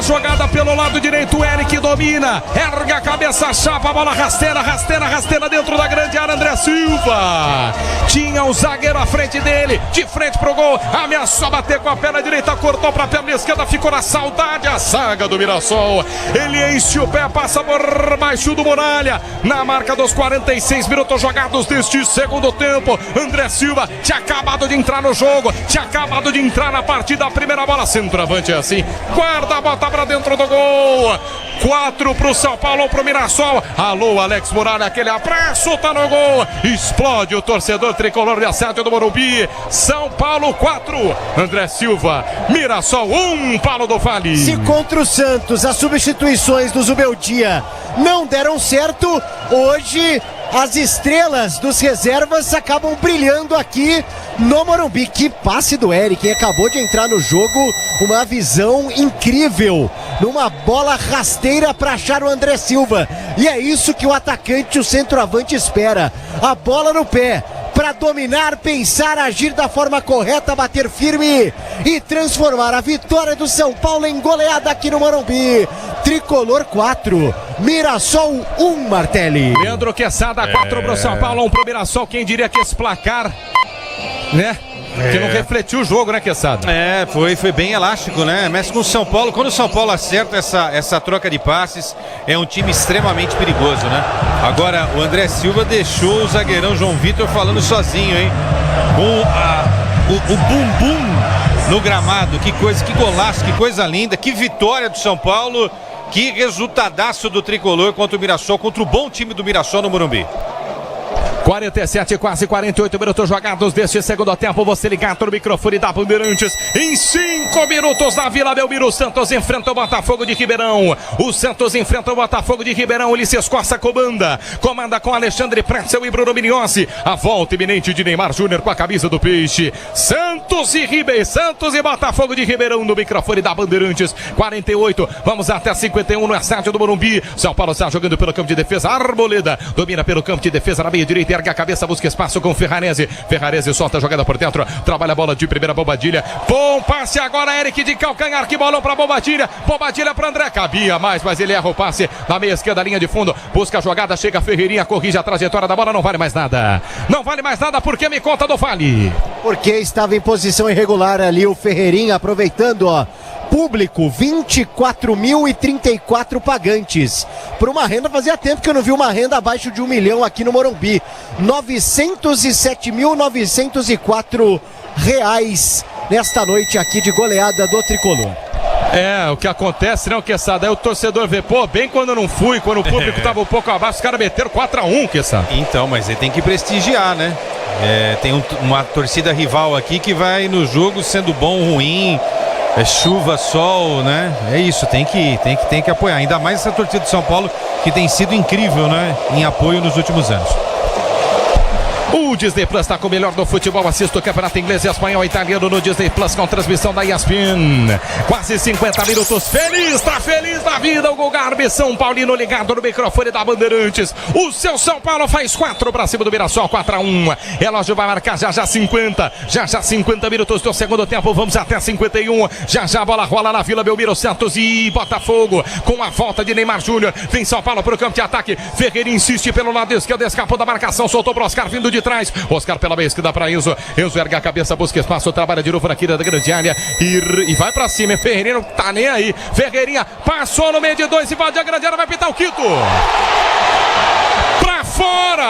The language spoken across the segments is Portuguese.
jogada pelo lado direito, o Eric domina, ergue a cabeça, chapa, a bola rasteira dentro da grande área, André Silva. Tinha o zagueiro à frente dele, de frente pro gol, ameaçou bater com a perna direita, cortou pra perna esquerda, ficou na saudade a zaga do Mirassol. Ele enche o pé, passa por baixo do Muralha, na marca dos 46 minutos jogados deste segundo tempo. André Silva tinha acabado de entrar no jogo, tinha acabado de entrar na partida, a primeira bola, centroavante é assim, guarda, bota pra dentro do gol. 4 pro São Paulo, 1 pro Mirassol. Alô, Alex Muralha, aquele abraço, tá no gol. Explode o torcedor tricolor de Assédio do Morumbi. São Paulo 4, André Silva. Mirassol 1, Paulo do Vale. Se contra o Santos as substituições do Zubeldia não deram certo, hoje as estrelas dos reservas acabam brilhando aqui no Morumbi. Que passe do Eric, acabou de entrar no jogo, uma visão incrível, numa bola rasteira para achar o André Silva. E é isso que o atacante, o centroavante espera, a bola no pé, para dominar, pensar, agir da forma correta, bater firme e transformar a vitória do São Paulo em goleada aqui no Morumbi. Tricolor 4, Mirassol 1, Martelli. Leandro Quesada, 4 pro São Paulo, 1 pro Mirassol. Quem diria que esse placar, né? Que não refletiu o jogo, né, Quesada? Foi bem elástico, né? Mexe com o São Paulo. Quando o São Paulo acerta essa troca de passes, é um time extremamente perigoso, né? Agora, o André Silva deixou o zagueirão João Vitor falando sozinho, hein? Com o bumbum no gramado. Que coisa, que golaço, que coisa linda. Que vitória do São Paulo. Que resultadaço do Tricolor contra o Mirassol, contra o bom time do Mirassol no Morumbi. 47, quase 48 minutos jogados deste segundo tempo. Você ligado no microfone da Bandeirantes. Em 5 minutos na Vila Belmiro, o Santos enfrenta o Botafogo de Ribeirão. O Santos enfrenta o Botafogo de Ribeirão. Ulisses Costa comanda com Alexandre Pretzel e Bruno Mignozzi. A volta iminente de Neymar Júnior com a camisa do Peixe. Santos e Botafogo de Ribeirão no microfone da Bandeirantes. 48, vamos até 51 no estádio do Morumbi. São Paulo está jogando pelo campo de defesa. Arboleda domina pelo campo de defesa na meia direita. Ergue a cabeça, busca espaço com Ferrarese. Ferrarese solta a jogada por dentro. Trabalha a bola de primeira, Bobadilha. Bom passe agora, Eric de calcanhar. Que bolão para Bobadilha. Bobadilha para André. Cabia mais, mas ele erra o passe na meia esquerda, linha de fundo. Busca a jogada, chega Ferreirinha, corrige a trajetória da bola. Não vale mais nada. Não vale mais nada porque me conta do Vale. Porque estava em posição irregular ali o Ferreirinha, aproveitando, ó. Público, 24.034 pagantes. Por uma renda, fazia tempo que eu não vi uma renda abaixo de 1 milhão aqui no Morumbi. 907.904 reais nesta noite aqui de goleada do Tricolor. O que acontece, né, o Quesada? Aí o torcedor vê, bem quando eu não fui, quando o público tava um pouco abaixo, os caras meteram 4-1, Quesada. Então, mas ele tem que prestigiar, né? Tem uma torcida rival aqui que vai no jogo sendo bom ou ruim. Chuva, sol, né? É isso, tem que apoiar. Ainda mais essa torcida de São Paulo que tem sido incrível, né? Em apoio nos últimos anos. O Disney Plus está com o melhor do futebol. Assista o campeonato inglês, espanhol e italiano no Disney Plus com transmissão da ESPN. Quase 50 minutos. Feliz, tá feliz da vida. O Golgarbe São Paulino ligado no microfone da Bandeirantes. O seu São Paulo faz 4 para cima do Mirassol, 4-1. Relógio vai marcar já 50. Já 50 minutos do segundo tempo. Vamos até 51. Já a bola rola na Vila Belmiro. Santos e Botafogo com a volta de Neymar Júnior. Vem São Paulo para o campo de ataque. Ferreira insiste pelo lado esquerdo. Escapou da marcação. Soltou para Oscar vindo de trás. Oscar pela meia esquerda para Enzo. Enzo ergue a cabeça, busca espaço, trabalha de novo na quina da grande área e vai pra cima. Ferreirinha não tá nem aí. Ferreirinha passou no meio de 2, invade a grande área, vai pintar o quinto. Pra fora!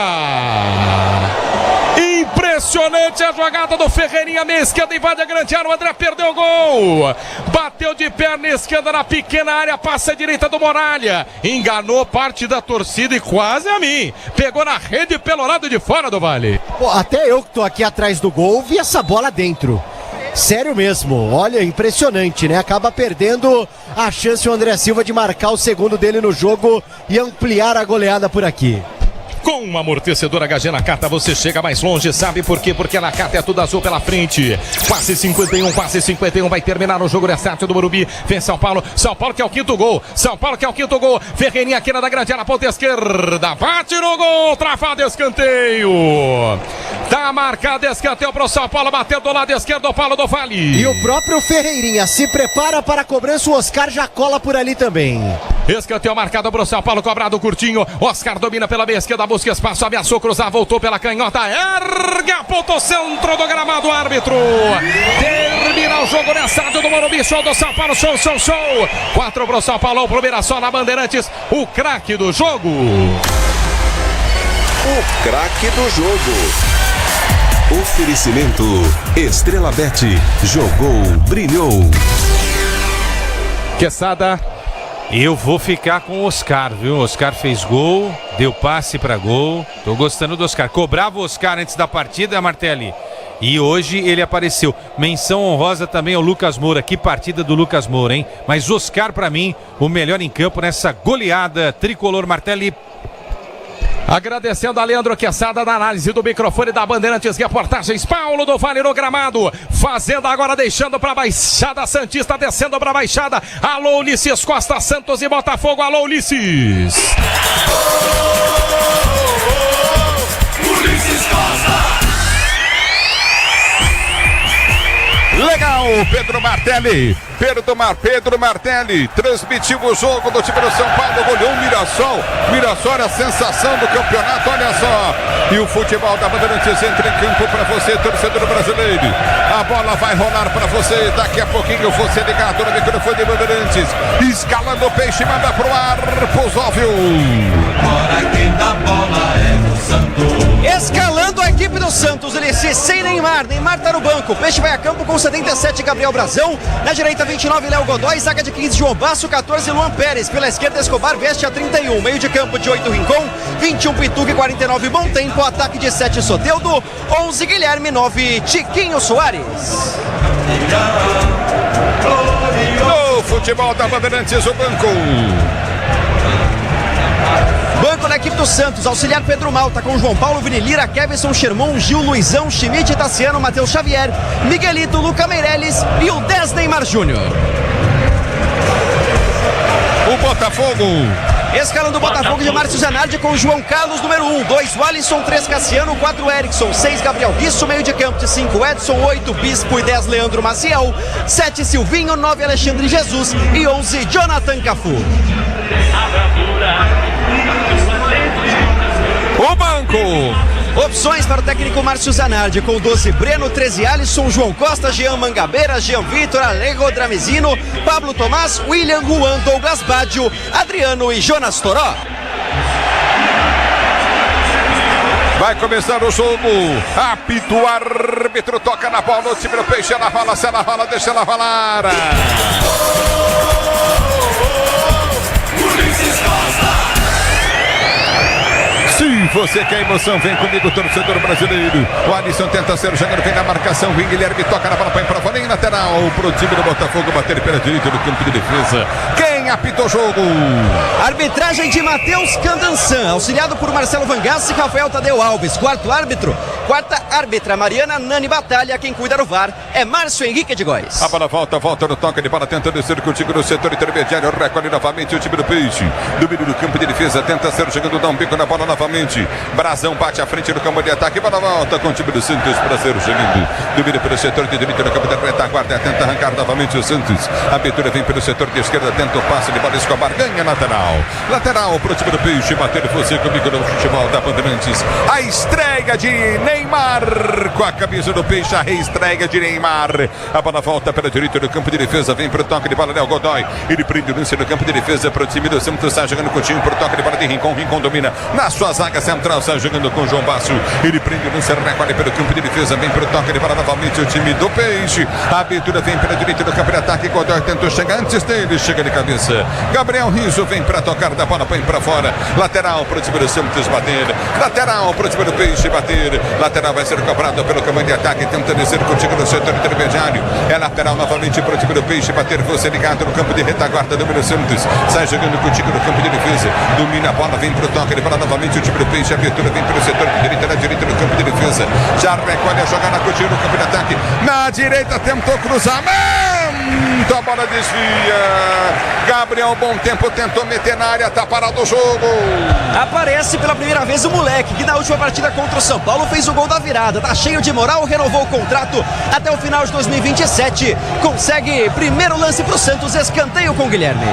Impressionante a jogada do Ferreirinha, meia esquerda, invade a grande área, o André perdeu o gol. Bateu de perna esquerda na pequena área, passa a direita do Muralha. Enganou parte da torcida e quase a mim. Pegou na rede pelo lado de fora do Vale. Até eu que tô aqui atrás do gol, vi essa bola dentro. Sério mesmo, olha, impressionante, né? Acaba perdendo a chance o André Silva de marcar o segundo dele no jogo e ampliar a goleada por aqui. Com uma amortecedora HG Nakata você chega mais longe, sabe por quê? Porque a Nakata é tudo azul pela frente. Quase 51, vai terminar o jogo dessa do Morumbi. Vem São Paulo que é o quinto gol. Ferreirinha aqui na da grande área, ponta esquerda, bate no gol, travado, escanteio. Tá marcado escanteio pro São Paulo, bateu do lado esquerdo o Paulo do Vale. E o próprio Ferreirinha se prepara para a cobrança, o Oscar já cola por ali também. Escanteio marcado pro São Paulo, cobrado curtinho. Oscar domina pela meia esquerda, busca espaço, ameaçou cruzar, voltou pela canhota, ergue, apontou centro do gramado, árbitro. Termina o jogo nessa área do Morumbi, show do São Paulo, show. 4 pro São Paulo, pro Mirassol na Bandeirantes, o craque do jogo. O craque do jogo. Oferecimento Estrela Bet. Jogou, brilhou. Quesada. Eu vou ficar com o Oscar, viu? O Oscar fez gol, deu passe pra gol. Tô gostando do Oscar. Cobrava o Oscar antes da partida, Martelli. E hoje ele apareceu. Menção honrosa também ao Lucas Moura. Que partida do Lucas Moura, hein? Mas Oscar, pra mim, o melhor em campo nessa goleada tricolor, Martelli. Agradecendo a Leandro Quesada da análise do microfone da Bandeirantes Reportagens. Paulo do Vale no gramado. Fazendo agora, deixando para a Baixada Santista, descendo para a Baixada. Alô, Ulisses Costa, Santos e Botafogo. Alô, Ulisses. Ulisses Costa. Legal, Pedro Martelli. Pedro Martelli transmitiu o jogo do time do São Paulo, goleou o Mirassol. Mirassol é a sensação do campeonato, olha só. E o futebol da Bandeirantes entra em campo para você, torcedor brasileiro. A bola vai rolar para você, daqui a pouquinho você ligado no microfone de Bandeirantes. Escalando o Peixe, manda pro ar, Pusóvio. Agora quem dá bola é o Santos. Escalando a equipe do Santos, ele sem Neymar tá no banco. Peixe vai a campo com 77, Gabriel Brazão. Na direita 29, Léo Godoy. Zaga de 15, João Basso. 14, Luan Pérez. Pela esquerda, Escobar veste a 31. Meio de campo de 8, Rincon. 21, Pituca e 49, Bom Tempo. Ataque de 7, Soteldo. 11, Guilherme. 9, Tiquinho Soares. No futebol da Bandeirantes, o banco. Banco da equipe do Santos, auxiliar Pedro Malta com João Paulo, Vini Lira, Kevson, Sherman, Gil, Luizão, Schmidt, Tassiano, Matheus Xavier, Miguelito, Luca Meirelles e o 10 Neymar Júnior. O Botafogo. Escalando o Botafogo de Márcio Zanardi com João Carlos, número 1, 2 Walisson, 3 Cassiano, 4 Erickson, 6 Gabriel Guiço, meio de campo de 5 Edson, 8 Bispo e 10 Leandro Maciel, 7 Silvinho, 9 Alexandre Jesus e 11 Jonathan Cafu. O banco. Opções para o técnico Márcio Zanardi com 12 Breno, 13 Alisson, João Costa, Jean Mangabeira, Jean Vitor, Alego Dramezino, Pablo Tomás, William, Juan, Douglas Baggio, Adriano e Jonas Toró. Vai começar o jogo. Apito o árbitro, toca na bola, o time do Peixe, ela rola, se ela rola, deixa ela rolar. Ulisses Costa. Se você quer emoção, vem comigo, torcedor brasileiro. O Alisson tenta ser jogando, vem na marcação. O Guilherme toca na bola, põe pra fora, em lateral. Pro time do Botafogo bater pela direita do campo de defesa. Quem apitou o jogo? Arbitragem de Matheus Candansan, auxiliado por Marcelo Vangassi e Rafael Tadeu Alves. Quarta árbitra, Mariana Nani Batalha. Quem cuida do VAR é Márcio Henrique de Góes. A bola volta no toque de bola, tentando descer contigo no setor intermediário. Recolhe novamente o time do Peixe. Domínio do campo de defesa, tenta ser jogando, dá um bico na bola novamente. Brazão bate à frente no campo de ataque. Bola volta com o time do Santos para ser jogando. Domínio pelo setor de direita no campo da retaguarda. Tenta arrancar novamente o Santos. A abertura vem pelo setor de esquerda. Tenta o passe de bola. Escobar ganha lateral. Lateral para o time do Peixe. Bater você comigo no futebol da Bandeirantes. A estreia de Neymar com a camisa do Peixe. A reestreia de Neymar. A bola volta pela direita do campo de defesa. Vem para o toque de bola. Léo Godoy. Ele prende o lance no campo de defesa para o time do Santos. Está jogando com o time para o toque de bola de Rincon. Rincon domina na sua zaga central. Está jogando com o João Basso. Ele prende o lance. Recolhe pelo campo de defesa. Vem para o toque de bola novamente o time do Peixe. A abertura vem pela direita do campo de ataque. Godoy tentou chegar antes dele. Chega de cabeça. Gabriel Rizzo vem para tocar da bola. Põe para fora. Lateral para o time do Santos bater. Lateral para o time do Peixe bater. Lateral vai ser cobrado pelo comando de ataque. Tenta descer contigo no setor intermediário. É lateral novamente para o time do Peixe bater. Você ligado no campo de retaguarda do time do Santos. Sai jogando contigo no campo de defesa. Domina a bola. Vem para o toque de bola novamente o time do Peixe. A abertura vem pelo setor de direita. Na direita no campo de defesa. Já recolhe a jogada contigo no campo de ataque. Na direita tentou cruzamento. A bola desvia. Gabriel, bom tempo, tentou meter na área, tá parado o jogo. Aparece pela primeira vez o moleque, que na última partida contra o São Paulo fez o gol da virada. Tá cheio de moral, renovou o contrato até o final de 2027. Consegue primeiro lance pro Santos, escanteio com o Guilherme.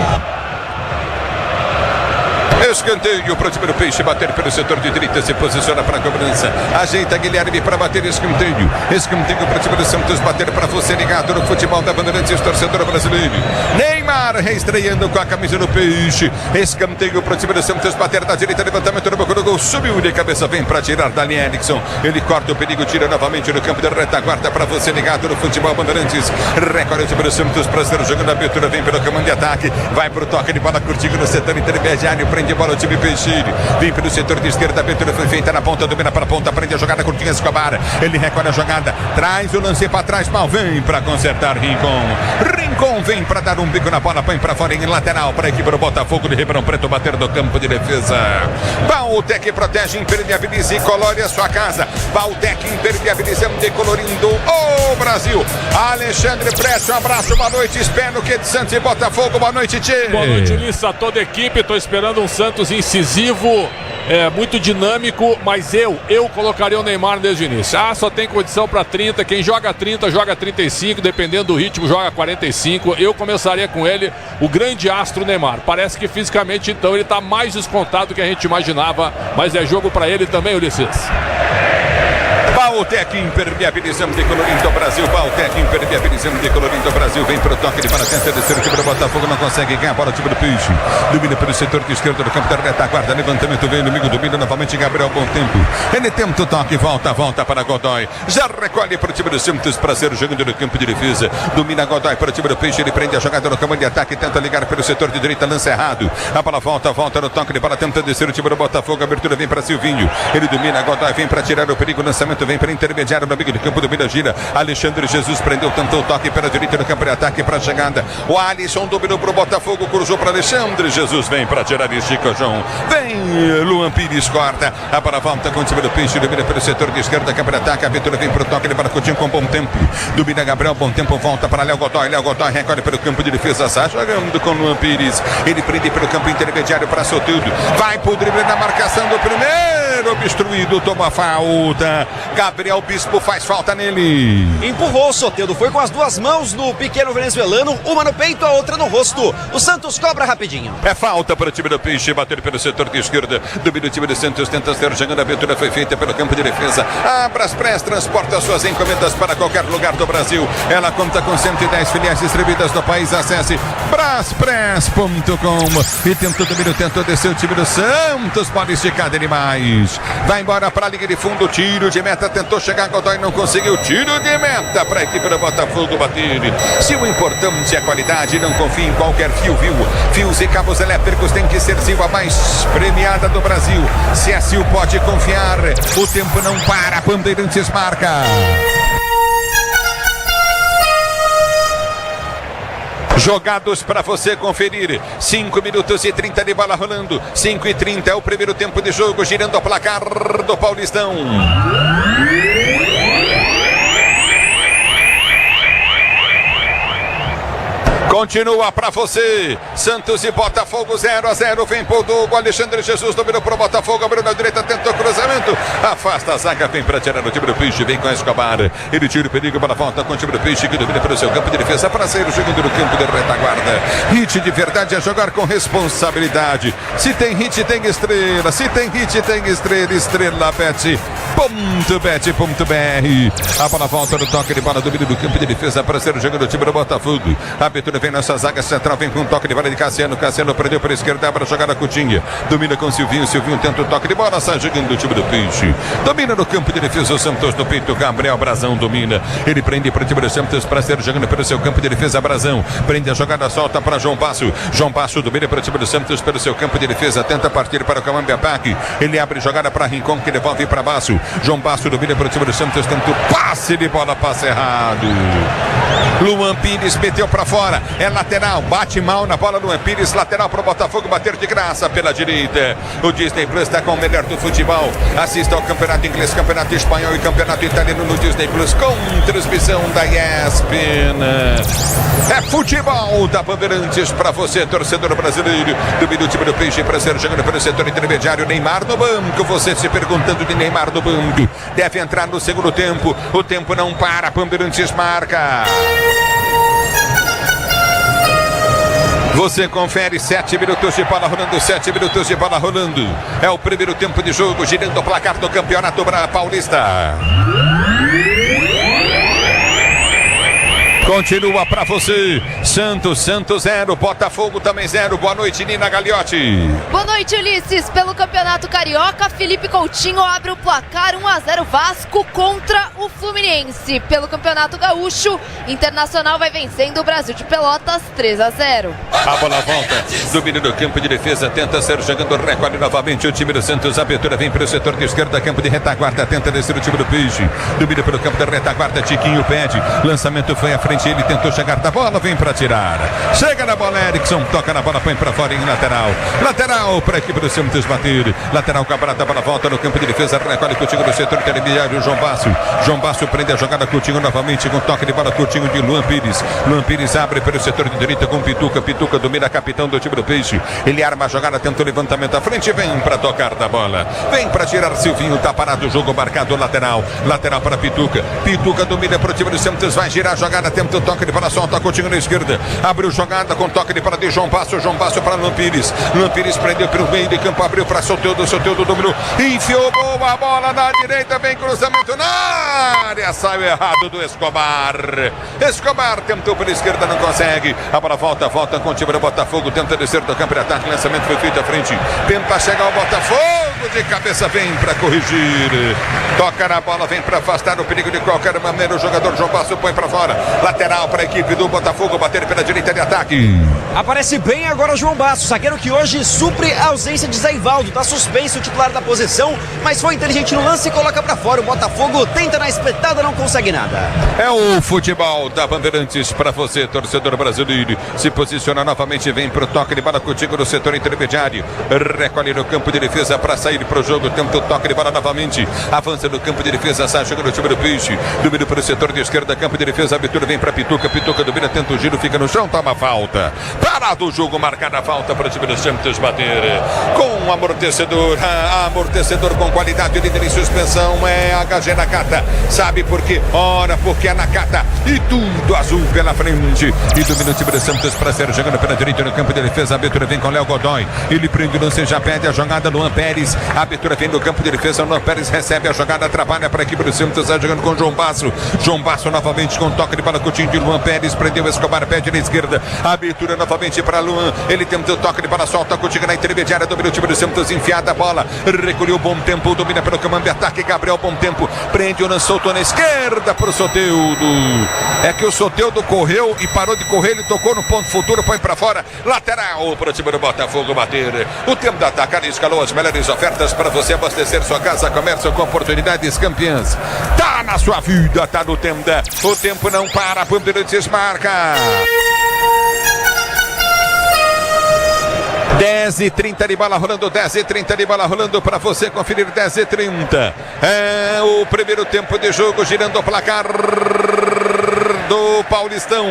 Escanteio para o time do Peixe, bater pelo setor de direita, se posiciona para a cobrança. Ajeita Guilherme para bater escanteio. Escanteio para o time do Santos, bater para você ligado no futebol da Bandeirantes, torcedor brasileiro. Neymar reestreando com a camisa do Peixe. Escanteio para o time do Santos, bater da direita, levantamento no boca do gol, subiu de cabeça, vem para tirar Dali Erickson. Ele corta o perigo, tira novamente no campo de retaguarda para você ligado no futebol Bandeirantes. Recolhe o time do Santos para ser jogando a abertura, vem pelo comando de ataque, vai para o toque de bola curtindo no setor intermediário, prende bola o time Peixe, vem pelo setor de esquerda, a abertura foi feita na ponta, domina para a ponta, prende a jogada, curtinha Escobar, ele recolhe a jogada, traz o lance para trás, mal vem para consertar Rincon vem para dar um bico na bola, põe para fora em lateral para a equipe do Botafogo de Ribeirão Preto, bater do campo de defesa. Bautec protege, impermeabiliza e colore a sua casa. Bautec impermeabilizando e colorindo o Brasil. Alexandre Prestes, um abraço, boa noite, espero que de Santos e Botafogo, boa noite, Tchê. Boa noite, Ulisses, a toda a equipe, estou esperando um Santos incisivo, muito dinâmico, mas eu colocaria o Neymar desde o início. Só tem condição para 30, quem joga 30, joga 35, dependendo do ritmo, joga 45. Eu começaria com ele, o grande astro Neymar. Parece que fisicamente, então, ele está mais descontado do que a gente imaginava, mas é jogo para ele também, Ulisses. Bautec impermeabilizando e colorindo o Brasil. Bautec impermeabilizando e colorindo o Brasil. Vem pro toque de bola, tenta descer o time do Botafogo, não consegue ganhar a bola, o time do Peixe. Domina pelo setor de esquerda do campo da retaguarda. Levantamento vem, inimigo domina novamente. Gabriel, bom tempo. Ele tenta o toque, volta para Godoy. Já recolhe para o time do Santos para ser jogando no campo de defesa. Domina Godoy para o time do Peixe. Ele prende a jogada no comando de ataque, tenta ligar pelo setor de direita, lança errado. A bola volta no toque de bola, tenta descer o time do Botafogo. A abertura vem para Silvinho. Ele domina Godoy, vem para tirar o perigo. Lançamento vem para intermediário no amigo do campo do Mina gira. Alexandre Jesus prendeu, tentou o toque pela direita no campo de ataque para a chegada. O Alisson dominou para o Botafogo, cruzou para Alexandre Jesus, vem para tirar e estica João. Vem Luan Pires, corta. A bola volta com o time do Peixe, domina pelo setor de esquerda, campo de ataque. A abertura vem para o toque, ele para Coutinho com bom tempo. Domina Gabriel, bom tempo, volta para Léo Godoy. Léo Godoy recolhe pelo campo de defesa, sai jogando com Luan Pires. Ele prende pelo campo intermediário para Soteldo. Vai pro drible na marcação do primeiro, obstruído, toma falta. Gabriel Bispo faz falta nele. Empurrou o Soteldo, foi com as duas mãos no pequeno venezuelano, uma no peito, a outra no rosto. O Santos cobra rapidinho. É falta para o time do Peixe, bater pelo setor de esquerda. Domina o time do Santos, tenta ser jogando, a abertura foi feita pelo campo de defesa. A Braspress transporta suas encomendas para qualquer lugar do Brasil. Ela conta com 110 filiais distribuídas no país. Acesse braspress.com e tentou domínio, tentou descer o time do Santos, pode esticar dele mais. Vai embora para a linha de fundo, tiro de meta, tentou chegar, Godoy não conseguiu, tiro de meta para a equipe do Botafogo bater. Se o importante é a qualidade, não confie em qualquer fio, viu? Fios e cabos elétricos tem que ser Sil, a mais premiada do Brasil. Se a Sil pode confiar, o tempo não para, Bandeirantes marca. Jogados para você conferir. 5 minutos e 30 de bola rolando. 5 e 30 é o primeiro tempo de jogo, girando o placar do Paulistão. Continua para você. Santos e Botafogo 0-0. Vem pro Dogo. Alexandre Jesus dominou pro Botafogo. Abriu na direita, tentou cruzamento. Afasta a zaga, vem para tirar o time do Peixe. Vem com a Escobar. Ele tira o perigo para a volta com o time do Peixe, que domina pelo seu campo de defesa para sair jogando no campo de retaguarda. Hit de verdade é jogar com responsabilidade. Se tem hit, tem estrela. Se tem hit, tem estrela. Estrelabet.bet.br. A bola volta no toque de bola, domínio do campo de defesa para ser jogando no time do Botafogo. A abertura vem nessa zaga central, vem com um toque de bola de Cassiano. Cassiano prendeu para a esquerda, abre a jogada Coutinho. Domina com Silvinho. Silvinho tenta o toque de bola, sai jogando o time do Peixe. Domina no campo de defesa o Santos no peito. Gabriel Brazão domina. Ele prende para o time do Santos para ser jogando pelo seu campo de defesa. Brazão prende a jogada, solta para João Basso. João Basso domina para o time do Santos pelo seu campo de defesa. Tenta partir para o Camambi Ataque. Ele abre jogada para Rincon, que devolve para Basso. João Basso domina para o time do Santos. Tenta o passe de bola, passe errado. Luan Pires meteu pra fora. É lateral. Bate mal na bola. Luan Pires, lateral pro Botafogo bater de graça pela direita. O Disney Plus está com o melhor do futebol. Assista ao Campeonato Inglês, Campeonato Espanhol e Campeonato Italiano no Disney Plus com transmissão da ESPN. É futebol da Bandeirantes pra você, torcedor brasileiro. Domina o time do Peixe para ser jogando pelo setor intermediário. Neymar no banco. Você se perguntando de Neymar no banco. Deve entrar no segundo tempo. O tempo não para. Bandeirantes marca. Você confere 7 minutos de bola rolando, 7 minutos de bola rolando. É o primeiro tempo de jogo, girando o placar do Campeonato Paulista. Continua pra você. Santos 0, Botafogo também 0. Boa noite, Nina Gagliotti. Boa noite, Ulisses. Pelo Campeonato Carioca, Felipe Coutinho abre o placar 1-0 Vasco contra o Fluminense. Pelo Campeonato Gaúcho, Internacional vai vencendo o Brasil de Pelotas 3-0. A bola volta, domínio do campo de defesa, tenta ser jogando recorde novamente o time do Santos. A abertura vem para o setor de esquerda, campo de retaguarda, tenta descer o time do Peixe. Domínio pelo campo da retaguarda, Tiquinho pede, lançamento foi à frente, ele tentou chegar da bola, vem para tirar. Chega na bola, Erickson, toca na bola, põe para fora em lateral. Lateral para a equipe do Santos bater. Lateral cabrada, a bola volta no campo de defesa, recolhe Coutinho do setor intermediário, João Basso. João Basso prende a jogada, Coutinho novamente com toque de bola, Coutinho de Luan Pires. Luan Pires abre pelo setor de direita com Pituca. Pituca domina, capitão do time do Peixe. Ele arma a jogada, tenta o levantamento à frente, vem para tocar da bola. Vem para tirar Silvinho, tá parado o jogo, marcado lateral. Lateral para Pituca. Pituca domina para o time do Santos, vai girar a jogada, tenta o toque de bola, solta Coutinho na esquerda. Abriu jogada com toque de bola de João Basso. João Basso para Luan Pires. Luan Pires prendeu pelo meio de campo, abriu para Soteldo. Soteldo dominou, enfiou boa bola na direita, vem cruzamento na área, saiu errado do Escobar. Escobar tentou pela esquerda, não consegue. A bola volta com o time do Botafogo, tenta descer do campo de ataque, lançamento foi feito à frente, tenta chegar o Botafogo, de cabeça vem para corrigir, toca na bola, vem para afastar o perigo de qualquer maneira. O jogador João Basso põe para fora, lateral para a equipe do Botafogo bater pela direita de ataque. Aparece bem agora o João Basso, zagueiro que hoje supre a ausência de Zé Ivaldo. Tá suspenso o titular da posição, mas foi inteligente no lance e coloca para fora. O Botafogo tenta na espetada, não consegue nada. É o futebol da Bandeirantes para você, torcedor brasileiro. Se posiciona novamente, vem pro toque de bola contigo no setor intermediário. Recolhe no campo de defesa para sair pro jogo. Tenta o toque de bola novamente. Avança no campo de defesa, sai jogando o time do Peixe. Domina para o setor de esquerda, campo de defesa. Abertura vem para Pituca. Pituca domina, tenta o giro, fica no chão, toma falta. Parado o jogo, marcada a falta para o time do Santos bater. Com amortecedor. Amortecedor com qualidade, líder em suspensão. É HG Nakata. Sabe por quê? Ora, porque é Nakata. E tudo azul pela frente. E domina o time do Santos para ser jogando pela direita no campo de defesa. A abertura vem com Léo Godoy. Ele prende o lance, já pede a jogada. Luan Pérez. A abertura vem no campo de defesa. Luan Pérez recebe a jogada, trabalha para a equipe do Santos. Está jogando com João Basso. João Basso novamente com toque de bola. Coutinho de Luan Pérez. Prendeu Escobar, pede na esquerda. A abertura novamente para Luan. Ele tenta o toque de bola, solta Coutinho na intermediária. Domina o time do Santos, enfiada a bola. Recolheu Bom Tempo. Domina pelo comando de ataque. Gabriel Bom Tempo. Prende o lance, soltou na esquerda para o Soteldo. É que o Soteldo correu e parou de correr. Ele tocou no ponto futuro, põe para fora. Lateral para o time do Botafogo bater. O tempo da Atacado escalou as melhores ofertas para você abastecer sua casa, comércio com oportunidades campeãs. Tá na sua vida, tá no Tenda. O tempo não para, Bandeirantes marca. 10h30 de bola rolando, 10h30 de bola rolando para você conferir. 10h30. É o primeiro tempo de jogo, girando o placar do Paulistão.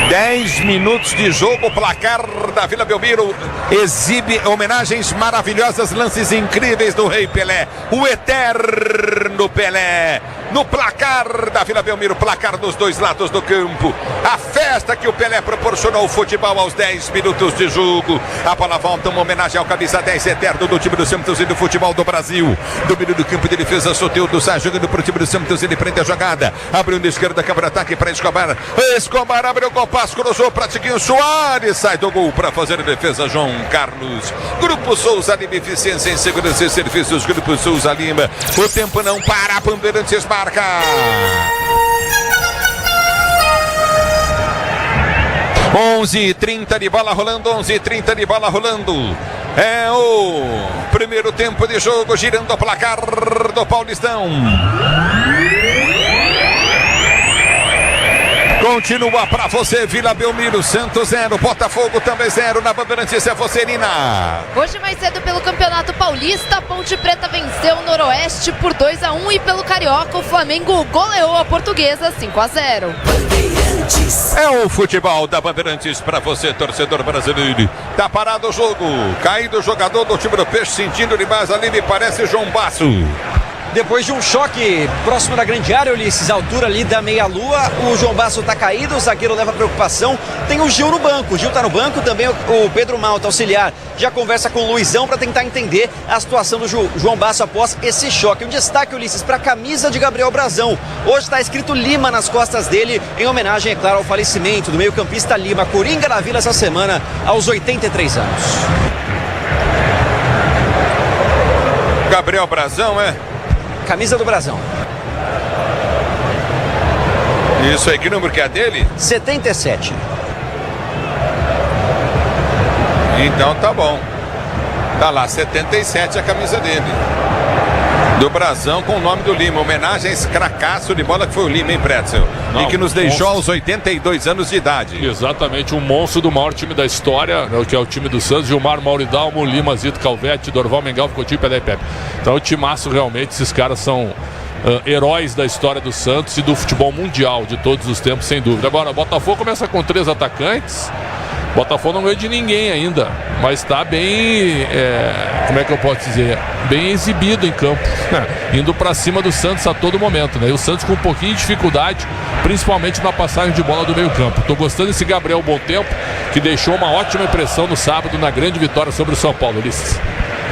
10 minutos de jogo, o placar da Vila Belmiro exibe homenagens maravilhosas, lances incríveis do Rei Pelé, o eterno Pelé. No placar da Vila Belmiro, placar dos dois lados do campo. A festa que o Pelé proporcionou, o futebol aos 10 minutos de jogo. A bola volta, uma homenagem ao camisa 10 eterno do time do Santos e do futebol do Brasil. Domínio do campo de defesa, Soteldo sai jogando para o time do Santos, ele prende a jogada. Abriu na esquerda, câmara ataque para Escobar. Escobar abriu o compasso, cruzou para Tiquinho Soares. Sai do gol para fazer a defesa, João Carlos. Grupo Souza Lima, eficiência em segurança e serviços. Grupo Souza Lima. O tempo não para, Bandeirantes marca. 11h30 de bola rolando, 11h30 de bola rolando. É o primeiro tempo de jogo, girando o placar do Paulistão. Continua pra você, Vila Belmiro, Santos 0, Botafogo também 0, na Bandeirantes é você, Nina. Hoje mais cedo pelo Campeonato Paulista, a Ponte Preta venceu o Noroeste por 2-1 e pelo Carioca o Flamengo goleou a Portuguesa 5-0. É o futebol da Bandeirantes pra você, torcedor brasileiro. Tá parado o jogo, caindo o jogador do time do Peixe, sentindo demais ali, me parece João Basso. Depois de um choque próximo da grande área, Ulisses, a altura ali da meia-lua, o João Basso tá caído, o zagueiro leva preocupação. Tem o Gil no banco, o Gil tá no banco, também o Pedro Malta, auxiliar, já conversa com o Luizão para tentar entender a situação do João Basso após esse choque. Um destaque, Ulisses, para a camisa de Gabriel Brazão. Hoje está escrito Lima nas costas dele, em homenagem, é claro, ao falecimento do meio-campista Lima, coringa da Vila essa semana, aos 83 anos. Gabriel Brazão, é? Camisa do Brazão. Isso aí, que número que é dele? 77. Então tá bom. Tá lá, 77 a camisa dele. Do Brazão com o nome do Lima. Homenagem a esse cracaço de bola que foi o Lima, hein, Pretzel? Não, e que nos deixou aos 82 anos de idade. Exatamente, um monstro do maior time da história, que é o time do Santos. Gilmar Mauridalmo, Lima, Zito Calvete, Dorval Mengal, Coutinho, Pelé e Pepe. Então o timaço realmente, esses caras são heróis da história do Santos e do futebol mundial de todos os tempos, sem dúvida. Agora, o Botafogo começa com 3 atacantes. Botafogo não ganhou de ninguém ainda, mas está bem, como é que eu posso dizer, bem exibido em campo, indo para cima do Santos a todo momento, né? E o Santos com um pouquinho de dificuldade, principalmente na passagem de bola do meio campo. Estou gostando desse Gabriel Bom Tempo, que deixou uma ótima impressão no sábado na grande vitória sobre o São Paulo, Ulisses.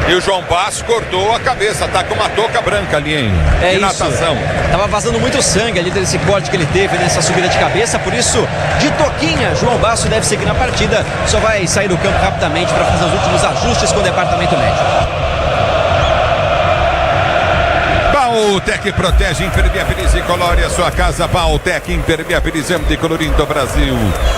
E o João Basso cortou a cabeça, tá com uma touca branca ali, hein? É de isso. natação. Tava vazando muito sangue ali desse corte que ele teve nessa subida de cabeça, por isso, de toquinha, João Basso deve seguir na partida, só vai sair do campo rapidamente para fazer os últimos ajustes com o departamento médico. Bautec protege, impermeabiliza e colore a sua casa. Bautec impermeabilizando e colorindo o Brasil.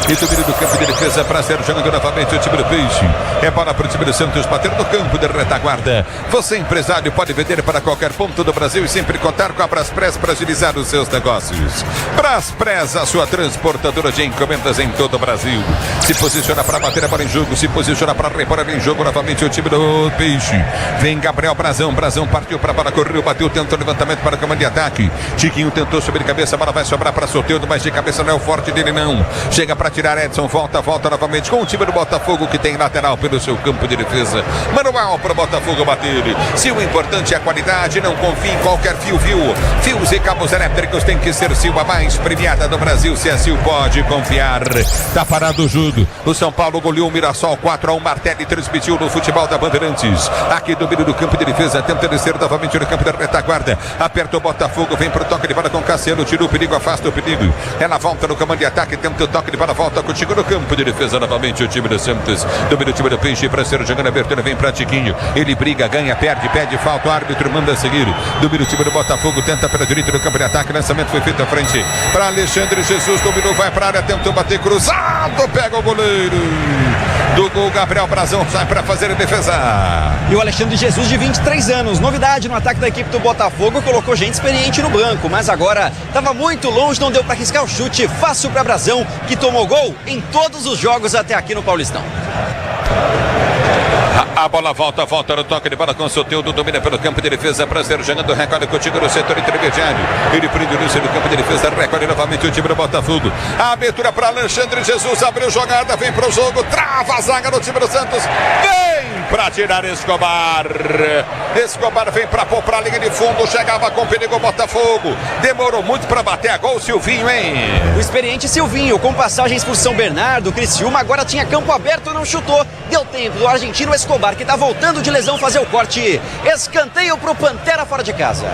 E domínio do campo de defesa para ser jogando novamente o time do Peixe. É bola para o time do Santos bater no campo de retaguarda. Você, empresário, pode vender para qualquer ponto do Brasil e sempre contar com a Braspress para agilizar os seus negócios. Braspress, a sua transportadora de encomendas em todo o Brasil. Se posiciona para bater a bola em jogo, se posiciona para repor em jogo novamente o time do Peixe. Vem Gabriel Brazão. Brazão partiu para a bola, correu, bateu, tentou levantamento para o comando de ataque. Tiquinho tentou subir de cabeça, a bola vai sobrar para Soteldo, mas de cabeça não é o forte dele não. Chega para tirar Edson, volta novamente com o time do Botafogo que tem lateral pelo seu campo de defesa. Manual para o Botafogo bater. Se o importante é a qualidade, não confie em qualquer fio. Fios e cabos elétricos tem que ser Sil, a mais premiada do Brasil. Se é Sil, pode confiar. Tá parado o jogo. O São Paulo goleou o Mirassol 4-1. Martelli transmitiu no futebol da Bandeirantes. Aqui domínio do campo de defesa, tenta descer novamente no campo da retaguarda. Aperta o Botafogo, vem pro toque de bola com Cassiano, tira o perigo, afasta o perigo. Ela volta no comando de ataque, tenta o toque de bola, volta contigo no campo de defesa novamente o time do Santos. Domina o time do Peixe, para ser jogando a abertura, vem pra Tiquinho. Ele briga, ganha, perde, pede falta, o árbitro manda seguir. Domina o time do Botafogo, tenta pela direita no campo de ataque, lançamento foi feito à frente para Alexandre Jesus, dominou, vai pra área, tentou bater cruzado, pega o goleiro do gol, Gabriel Brazão sai para fazer a defesa. E o Alexandre Jesus, de 23 anos, novidade no ataque da equipe do Botafogo, colocou gente experiente no banco, mas agora estava muito longe, não deu para arriscar o chute, fácil para Brazão, que tomou gol em todos os jogos até aqui no Paulistão. A bola volta no toque de bola com o Soteldo, domina pelo campo de defesa, prazer jogando, recolhe contigo no setor intermediário. Ele prende o início do campo de defesa, recolhe novamente o time do Botafogo. A abertura para Alexandre Jesus, abriu jogada, vem pro jogo, trava a zaga no time do Santos, vem para tirar Escobar. Escobar vem para pôr para a linha de fundo, chegava com perigo o Botafogo. Demorou muito para bater a gol, Silvinho, hein? O experiente Silvinho, com passagens por São Bernardo, Criciúma, agora tinha campo aberto, não chutou. Deu tempo do argentino Escobar, que tá voltando de lesão, fazer o corte. Escanteio pro Pantera fora de casa.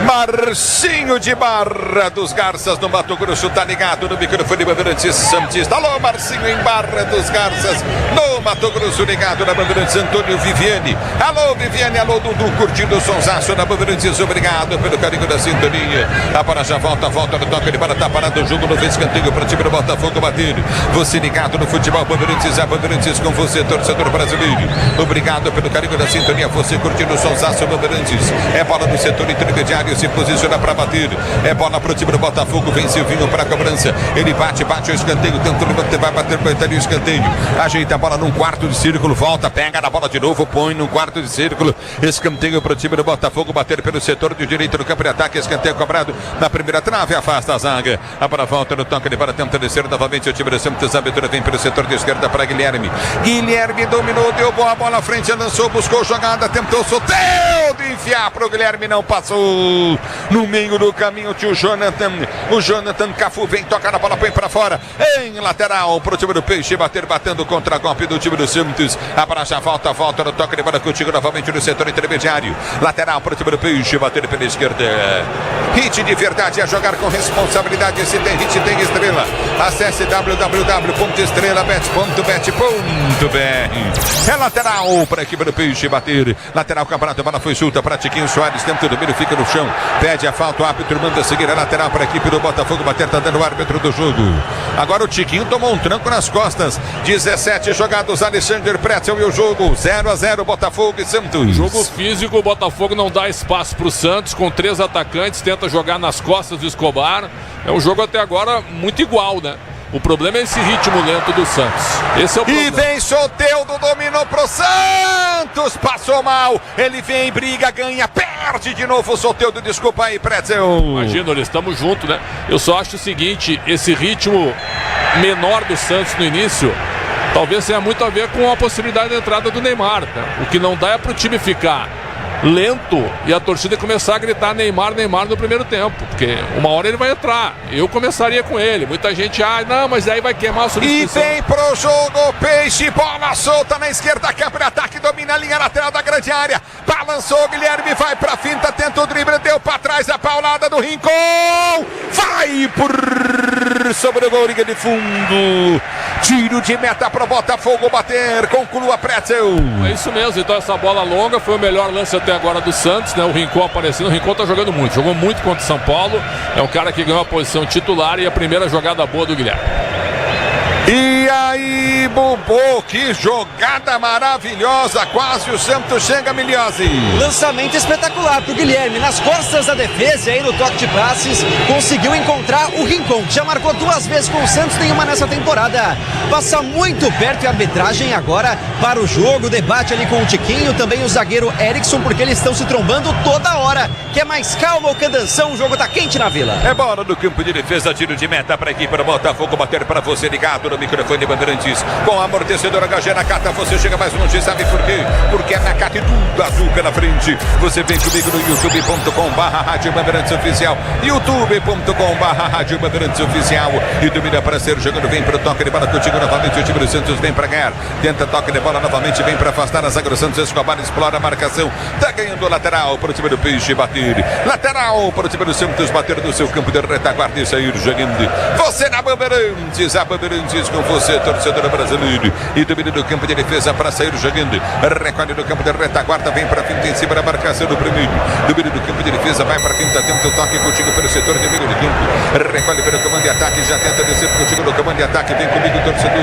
Marcinho de Barra dos Garças no Mato Grosso, tá ligado no microfone Bandeirantes Santista. Alô, Marcinho em Barra dos Garças no Mato Grosso, ligado na Bandeirantes. Antônio Viviane. Alô, Viviane, alô, Dudu, curtindo o sonsaço na Bandeirantes. Obrigado pelo carinho da sintonia. A bola já volta no toque de bola, tá parado o jogo no escanteio para o time do Botafogo bater. Você ligado no futebol Bandeirantes, a Bandeirantes com você, torcedor brasileiro. Obrigado pelo carinho da sintonia. Você curtindo o Sonsaço Bandeirantes. É bola no setor intermediário, se posiciona para bater. É bola pro time do Botafogo. Vem Silvinho para a cobrança. Ele bate o escanteio. Tenta levantar, vai bater o escanteio. Ajeita a bola num quarto de círculo. Volta, pega na bola de novo. Põe num quarto de círculo. Escanteio pro time do Botafogo. Bater pelo setor de direito do campo de ataque. Escanteio cobrado na primeira trave. Afasta a zaga. A bola volta no toque. Ele para tenta descer novamente. O time do Santos. A abertura vem pelo setor de esquerda para Guilherme. Guilherme dominou, deu boa bola à frente, lançou, buscou jogada, tentou, Soteldo enfiar pro Guilherme, não passou. No meio do caminho, tio Jonathan. O Jonathan Cafu vem tocar na bola, põe para fora. Em lateral pro time do Peixe, batendo contra golpe do time do Santos. Abraça, volta no toque de bola contigo novamente no setor intermediário. Lateral pro time do Peixe, bater pela esquerda. Hit de verdade, é jogar com responsabilidade. Se tem hit, tem estrela. Acesse www.estrelabet.bet.br. É lateral para a equipe do Peixe bater. Lateral, campeonato, a bola foi solta para Tiquinho Soares. Dentro do meio, fica no chão. Pede a falta, o árbitro manda seguir. É lateral para a equipe do Botafogo bater. Tá dando o árbitro do jogo. Agora o Tiquinho tomou um tranco nas costas. 17 jogados, Alexandre Pretzel e o jogo 0-0, Botafogo e Santos. Jogo físico, o Botafogo não dá espaço para o Santos. Com 3 atacantes, tenta jogar nas costas do Escobar. É um jogo até agora muito igual, né? O problema é esse ritmo lento do Santos. Esse é o problema. E vem Soteldo, dominou pro Santos, passou mal. Ele vem, briga, ganha, perde de novo o Soteldo. Desculpa aí, Pretzel. Imagina, nós estamos juntos, né? Eu só acho o seguinte, esse ritmo menor do Santos no início, talvez tenha muito a ver com a possibilidade de entrada do Neymar, né? O que não dá é pro time ficar lento e a torcida começar a gritar Neymar no primeiro tempo, porque uma hora ele vai entrar. Eu começaria com ele. Muita gente, não, mas aí vai queimar a substituição. E vem pro jogo, Peixe, bola solta na esquerda, campo de ataque, domina a linha lateral da grande área, balançou, Guilherme vai pra finta, tenta o drible, deu pra trás a paulada do Rincon, vai por sobre o gol, linha de fundo, tiro de meta pro Botafogo bater, conclua Pretzel. É isso mesmo, então essa bola longa foi o melhor lance até agora do Santos, né? O Rincon aparecendo, o Rincon tá jogando muito, jogou muito contra o São Paulo, é um cara que ganhou a posição titular e a primeira jogada boa do Guilherme. E aí, Bobô, que jogada maravilhosa, quase o Santos chega, Miliose. Lançamento espetacular pro Guilherme, nas costas da defesa, e aí no toque de passes, conseguiu encontrar o Rincon, que já marcou 2 vezes com o Santos, nenhuma nessa temporada. Passa muito perto e a arbitragem agora para o jogo, debate ali com o Tiquinho, também o zagueiro Erickson, porque eles estão se trombando toda hora. Quer mais calma ou candanção, o jogo tá quente na Vila. É bola no campo de defesa, tiro de meta para a equipe do Botafogo bater para você ligado no microfone Bandeirantes. Com a amortecedora HG Nakata, você chega mais longe, sabe por quê? Porque é Nakata e tudo azul pela frente. Você vem comigo no youtube.com/Rádio Bandeirantes Oficial, youtube.com/Rádio Bandeirantes Oficial. E domina para ser jogando, vem pro toque de bola contigo novamente, o time do Santos vem para ganhar. Tenta toque de bola novamente, vem para afastar a zaga do Santos, Escobar explora a marcação. Tá ganhando lateral para o time do Peixe bater. Lateral para o time do Santos bater no seu campo de retaguarda e sair jogando. Você na Bandeirantes, a Bandeirantes com você, torcedor brasileiro. E domina do campo de defesa para sair jogando. Recolhe do campo de retaguarda, vem para finta em cima da marcação do primeiro. Domina do campo de defesa, vai para finta, tenta o toque contigo pelo setor de meio de campo. Recolhe pelo comando de ataque, já tenta descer contigo no comando de ataque. Vem comigo, torcedor.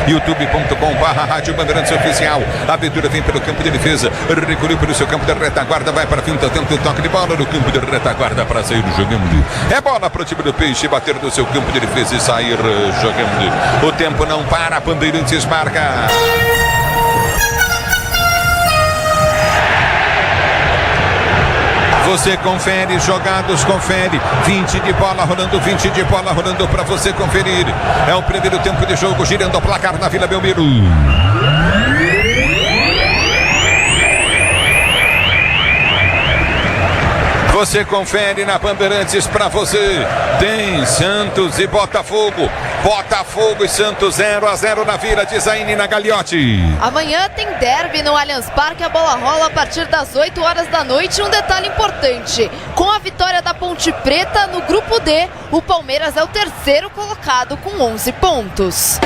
youtube.com/Rádio Bandeirantes Oficial. A abertura vem pelo campo de defesa. Recolheu pelo seu campo de retaguarda, vai para finta, tenta o toque de bola no campo de retaguarda para sair jogando. É bola para o time do Peixe bater no seu campo de defesa e sair jogando. O tempo não para, Bandeirantes marca. Você confere, jogados, confere. 20 de bola rolando para você conferir. É o primeiro tempo de jogo, girando o placar na Vila Belmiro. Você confere na Bandeirantes para você. Tem Santos e Botafogo. Botafogo e Santos 0-0 na Vila de Zaine na Gagliotti. Amanhã tem derby no Allianz Parque, a bola rola a partir das 8 horas da noite. Um detalhe importante, com a vitória da Ponte Preta no grupo D, o Palmeiras é o terceiro colocado com 11 pontos.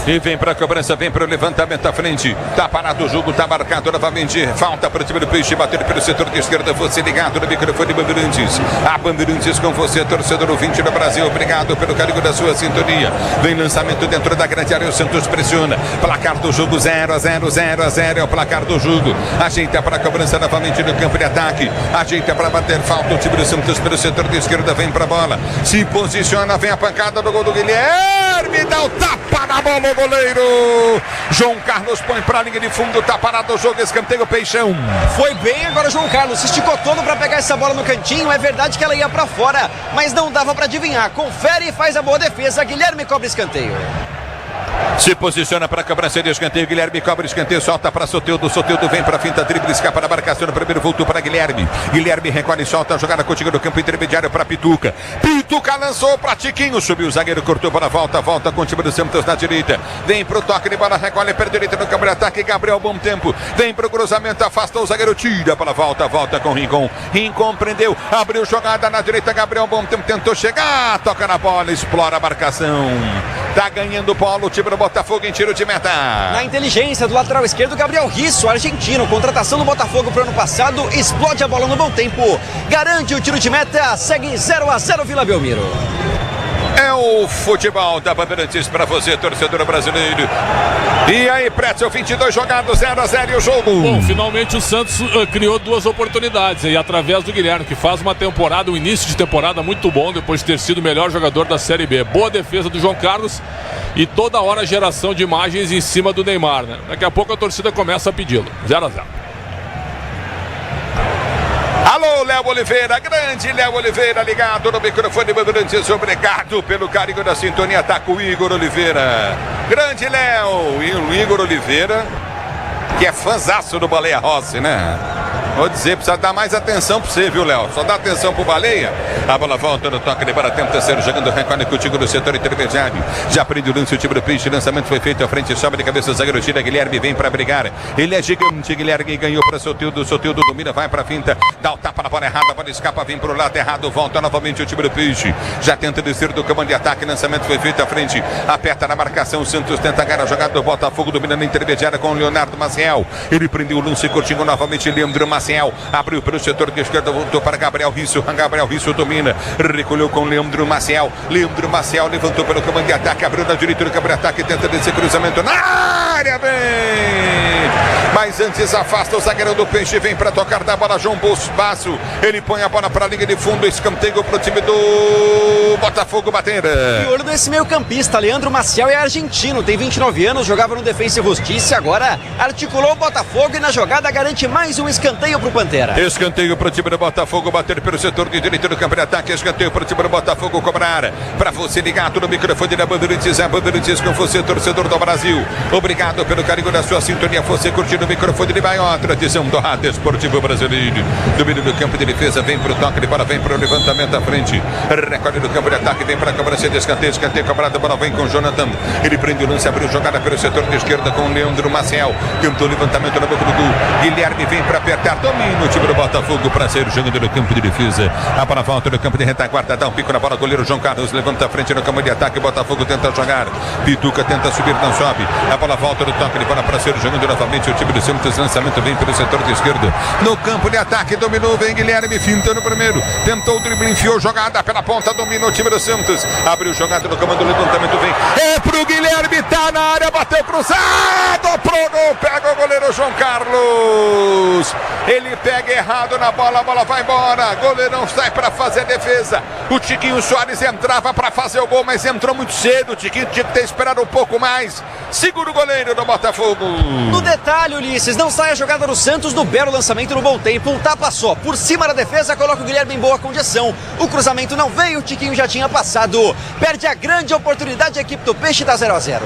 E vem para a cobrança, vem para o levantamento à frente. Tá parado o jogo, tá marcado novamente. Falta para o time do Peixe, bater pelo setor de esquerda. Você ligado no microfone Bandeirantes. A Bandeirantes com você, torcedor ouvinte do Brasil. Obrigado pelo carinho da sua sintonia. Vem lançamento dentro da grande área, o Santos pressiona. Placar do jogo 0-0 é o placar do jogo. Ajeita para a cobrança novamente no campo de ataque. Ajeita para bater falta o time do Santos pelo setor de esquerda. Vem para a bola. Se posiciona, vem a pancada do gol do Guilherme. Dá o tapa na bola o goleiro. João Carlos põe para a linha de fundo. Tá parado o jogo, escanteio Peixão. Foi bem agora o João Carlos. Se esticou todo para pegar essa bola no cantinho. É verdade que ela ia para fora, mas não dava para adivinhar. Confere e faz a boa defesa. Guilherme cobra escanteio. Se posiciona para a cobrança de escanteio. Guilherme cobra escanteio, solta para Soteldo. Soteldo vem para a finta, drible, escapa na marcação. No primeiro voltou para Guilherme. Guilherme recolhe e solta a jogada contigo no campo intermediário para Pituca. Pituca lançou para Tiquinho. Subiu o zagueiro, cortou para a volta. Volta com o time do Santos na direita. Vem para o toque de bola, recolhe para a direita no campo de ataque. Gabriel, bom tempo. Vem para o cruzamento, afastou o zagueiro, tira para a volta. Volta com Rincon. Rincon prendeu, abriu jogada na direita. Gabriel, bom tempo, tentou chegar. Toca na bola, explora a marcação. Tá ganhando o Paulo, o time do Botafogo em tiro de meta. Na inteligência do lateral esquerdo, Gabriel Risso, argentino. Contratação do Botafogo para o ano passado. Explode a bola no bom tempo. Garante o tiro de meta. Segue 0-0 Vila Belmiro. É o futebol da Bandeirantes para você, torcedor brasileiro. E aí, Pretzel, 22 jogados, 0-0 e o jogo. Bom, finalmente o Santos criou duas oportunidades aí, através do Guilherme, que faz uma temporada, um início de temporada muito bom, depois de ter sido o melhor jogador da Série B. Boa defesa do João Carlos e toda hora geração de imagens em cima do Neymar, né? Daqui a pouco a torcida começa a pedi-lo. 0-0. Alô, Léo Oliveira, grande Léo Oliveira, ligado no microfone Bandeirantes. Obrigado pelo carinho da sintonia. Tá com o Igor Oliveira. Grande Léo. E o Igor Oliveira, que é fãzaço do Baleia Rossi, né? Vou dizer, precisa dar mais atenção pra você, viu, Léo? Só dá atenção pro Baleia. A bola volta no toque de bola, tenta ser jogando recolhe contigo no setor intermediário. Já prende o lance, o time do Peixe. Lançamento foi feito à frente, sobe de cabeça, zagueiro tira. Guilherme vem pra brigar. Ele é gigante. Guilherme ganhou pra Soteldo. Soteldo domina, vai pra finta. Dá o tapa na bola errada, a bola escapa, vem pro lado errado. Volta novamente o time do Peixe. Já tenta descer do comando de ataque. Lançamento foi feito à frente. Aperta na marcação. Santos tenta ganhar a jogada do Botafogo, domina na intermediária com o Leonardo Maciel. Ele prendeu o lance, curtinho novamente. Leandro Maciel abriu pelo setor de esquerda, voltou para Gabriel Risso. Gabriel Risso domina, recolheu com Leandro Maciel. Leandro Maciel levantou pelo comando de ataque, abriu na direita do campo de ataque, tenta descer cruzamento na área, vem! Mas antes afasta o zagueirão do Peixe, vem para tocar da bola João Bosbaço. Ele põe a bola para a linha de fundo, escanteio para o time do Botafogo bater. E olho desse meio campista, Leandro Maciel é argentino, tem 29 anos, jogava no Defensa e Justiça, agora articulou o Botafogo e na jogada garante mais um escanteio para o Pantera. Escanteio para o time do Botafogo bater pelo setor de direita do campo de ataque. Escanteio para o time do Botafogo cobrar. Para você ligado no microfone da Bandeirantes, a Bandeirantes com você, torcedor do Brasil. Obrigado pelo carinho da sua sintonia. Você curtindo o microfone de maior tradição do rádio esportivo brasileiro. Domínio do campo de defesa, vem para o toque de bola, vem para o levantamento à frente. Recolhe do campo de ataque, vem para a cobrança de escanteio. Escanteio cobrado, a bola vem com Jonathan. Ele prende o lance, abriu jogada pelo setor de esquerda com o Leandro Maciel. Tentou o levantamento na boca do gol. Guilherme vem para apertar, domina o time do Botafogo para sair jogando no campo de defesa. A bola volta no campo de retaguarda, dá um pico na bola, goleiro João Carlos levanta a frente no campo de ataque. Botafogo tenta jogar, Pituca tenta subir, não sobe. A bola volta no toque de bola para sair jogando novamente o time do Santos. Lançamento vem pelo setor de esquerda. No campo de ataque, dominou, vem Guilherme, finta no primeiro. Tentou o drible, enfiou jogada pela ponta, dominou o time do Santos. Abriu jogada no comando, levantamento vem. É pro Guilherme, tá na área, bateu cruzado pro gol, pega o goleiro João Carlos. Ele pega errado na bola, a bola vai embora. Goleirão sai para fazer a defesa. O Tiquinho Soares entrava para fazer o gol, mas entrou muito cedo. O Tiquinho tinha que ter esperado um pouco mais. Segura o goleiro do Botafogo. No detalhe, Ulisses, não sai a jogada do Santos no belo lançamento no bom tempo. Um tapa só, por cima da defesa, coloca o Guilherme em boa condição. O cruzamento não veio, o Tiquinho já tinha passado. Perde a grande oportunidade, a equipe do Peixe dá 0-0.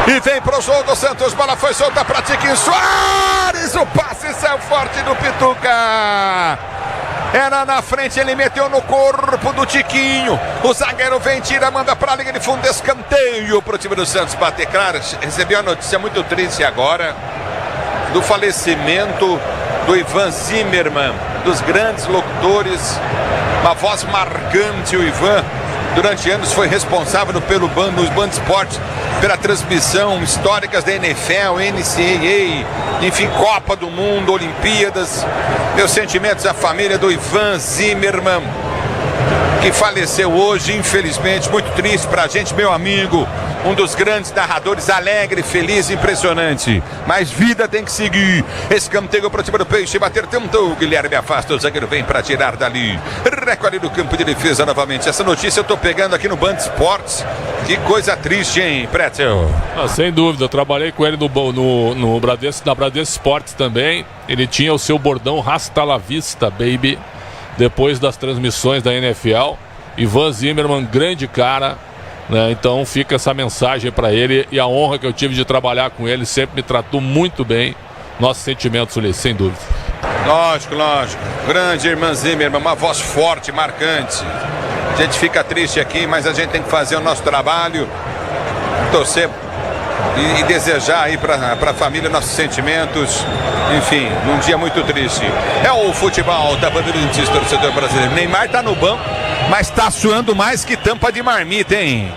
E vem pro jogo, Santos, bola foi solta para Tiquinho Soares. O passe saiu forte do Pituca. Era na frente, ele meteu no corpo do Tiquinho. O zagueiro vem, tira, manda pra linha de fundo, escanteio pro time do Santos bater. Claro, recebeu uma notícia muito triste agora do falecimento do Ivan Zimmermann, dos grandes locutores, uma voz marcante, o Ivan. durante anos foi responsável nos Band Esportes pela transmissão históricas da NFL, NCAA, enfim, Copa do Mundo, Olimpíadas. Meus sentimentos à família do Ivan Zimmermann, que faleceu hoje, infelizmente, muito triste pra gente, meu amigo, um dos grandes narradores, alegre, feliz, impressionante. Mas vida tem que seguir. Escanteio para o time do Peixe, bater, tentou. Guilherme afasta, o zagueiro vem para tirar dali. Recolhe no campo de defesa novamente. Essa notícia eu tô pegando aqui no Band Esportes. Que coisa triste, hein, Pretzel? Sem dúvida, eu trabalhei com ele no Bradesco, na Bradesco Esportes também. Ele tinha o seu bordão Hasta la Vista, baby, depois das transmissões da NFL. Ivan Zimmermann, grande cara, né? Então fica essa mensagem para ele e a honra que eu tive de trabalhar com ele, sempre me tratou muito bem. Nossos sentimentos, Ulisses, sem dúvida. Lógico. Grande Ivan Zimmermann, uma voz forte, marcante. A gente fica triste aqui, mas a gente tem que fazer o nosso trabalho, torcer e desejar aí para a família nossos sentimentos. Enfim, num dia muito triste. É o futebol da Bandeirantes, torcedor brasileiro. Neymar tá no banco, mas tá suando mais que tampa de marmita, hein?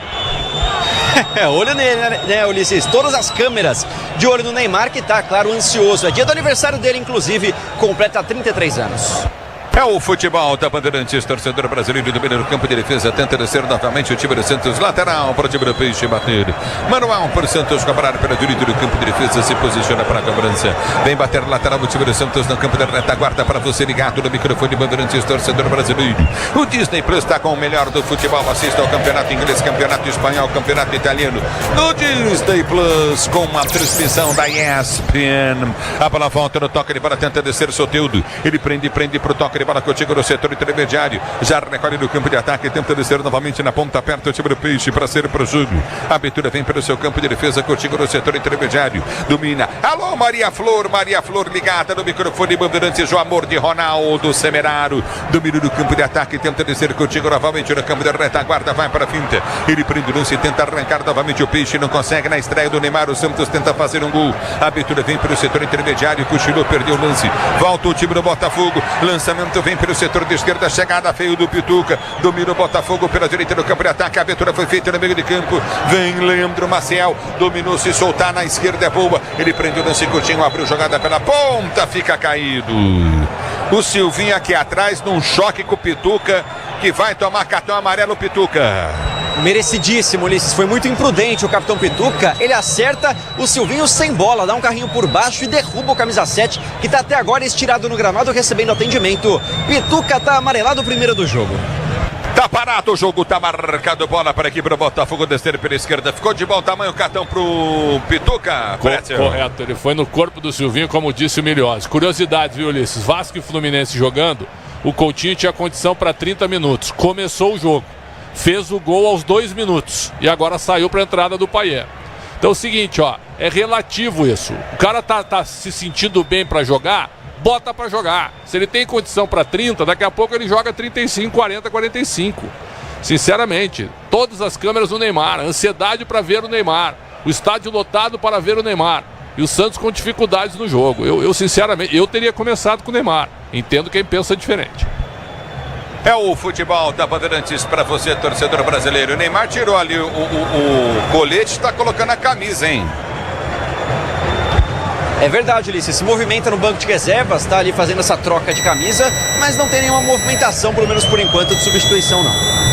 Olho nele, né, Ulisses? Todas as câmeras de olho no Neymar, que tá, claro, ansioso. É dia do aniversário dele, inclusive, completa 33 anos. É o futebol da Bandeirantes, torcedor brasileiro do meio campo de defesa, tenta descer novamente o time do Santos, lateral para o time do Peixe bater. Manual para o Santos cobrar pela direita do campo de defesa, se posiciona para a cobrança. Vem bater lateral o time do Santos no campo da retaguarda para você ligado no microfone Bandeirantes, torcedor brasileiro. O Disney Plus está com o melhor do futebol, assista ao campeonato inglês, campeonato espanhol, campeonato italiano. No Disney Plus, com uma transmissão da ESPN. A bola volta no toque de bola, tenta descer Soteldo. Ele prende para o toque de bola contigo no setor intermediário. Já recolhe no campo de ataque, tenta descer novamente na ponta perto o time do Peixe para ser pro jogo. A abertura vem pelo seu campo de defesa contigo no setor intermediário. Domina. Alô, Maria Flor ligada no microfone Bandeirantes, o amor de Ronaldo Semeraro. Domina no campo de ataque, tenta descer contigo novamente no campo da retaguarda, vai para a finta. Ele prende o lance, tenta arrancar novamente o Peixe, não consegue na estreia do Neymar. O Santos tenta fazer um gol. A abertura vem pelo setor intermediário, cochilou, perdeu o lance. Volta o time do Botafogo. Lançamento vem pelo setor de esquerda, chegada feio do Pituca, domina o Botafogo pela direita no campo de ataque, a abertura foi feita no meio de campo, vem Leandro Maciel, dominou, se soltar na esquerda é boa, ele prendeu o lance curtinho, abriu jogada pela ponta, fica caído. O Silvinho aqui atrás num choque com o Pituca, que vai tomar cartão amarelo, Pituca. Merecidíssimo, Ulisses. Foi muito imprudente o capitão Pituca. Ele acerta o Silvinho sem bola, dá um carrinho por baixo e derruba o camisa 7, que está até agora estirado no gramado recebendo atendimento. Pituca está amarelado, o primeiro do jogo. Tá parado o jogo, tá marcado, bola para aqui para o Botafogo descer pela esquerda. Ficou de bom tamanho o cartão pro Pituca. Correto, ele foi no corpo do Silvinho, como disse o Milhões. Curiosidade, viu, Ulisses? Vasco e Fluminense jogando, o Coutinho tinha condição para 30 minutos. Começou o jogo, fez o gol aos 2 minutos e agora saiu para a entrada do Payet. Então é o seguinte, ó, é relativo isso. O cara tá se sentindo bem para jogar, bota para jogar. Se ele tem condição para 30, daqui a pouco ele joga 35, 40, 45. Sinceramente, todas as câmeras do Neymar, ansiedade para ver o Neymar, o estádio lotado para ver o Neymar e o Santos com dificuldades no jogo. Eu sinceramente, eu teria começado com o Neymar. Entendo quem pensa diferente. É o futebol da Bandeirantes para você, torcedor brasileiro. O Neymar tirou ali o colete, está colocando a camisa, hein? É verdade, Ulisses, se movimenta no banco de reservas, está ali fazendo essa troca de camisa, mas não tem nenhuma movimentação, pelo menos por enquanto, de substituição não.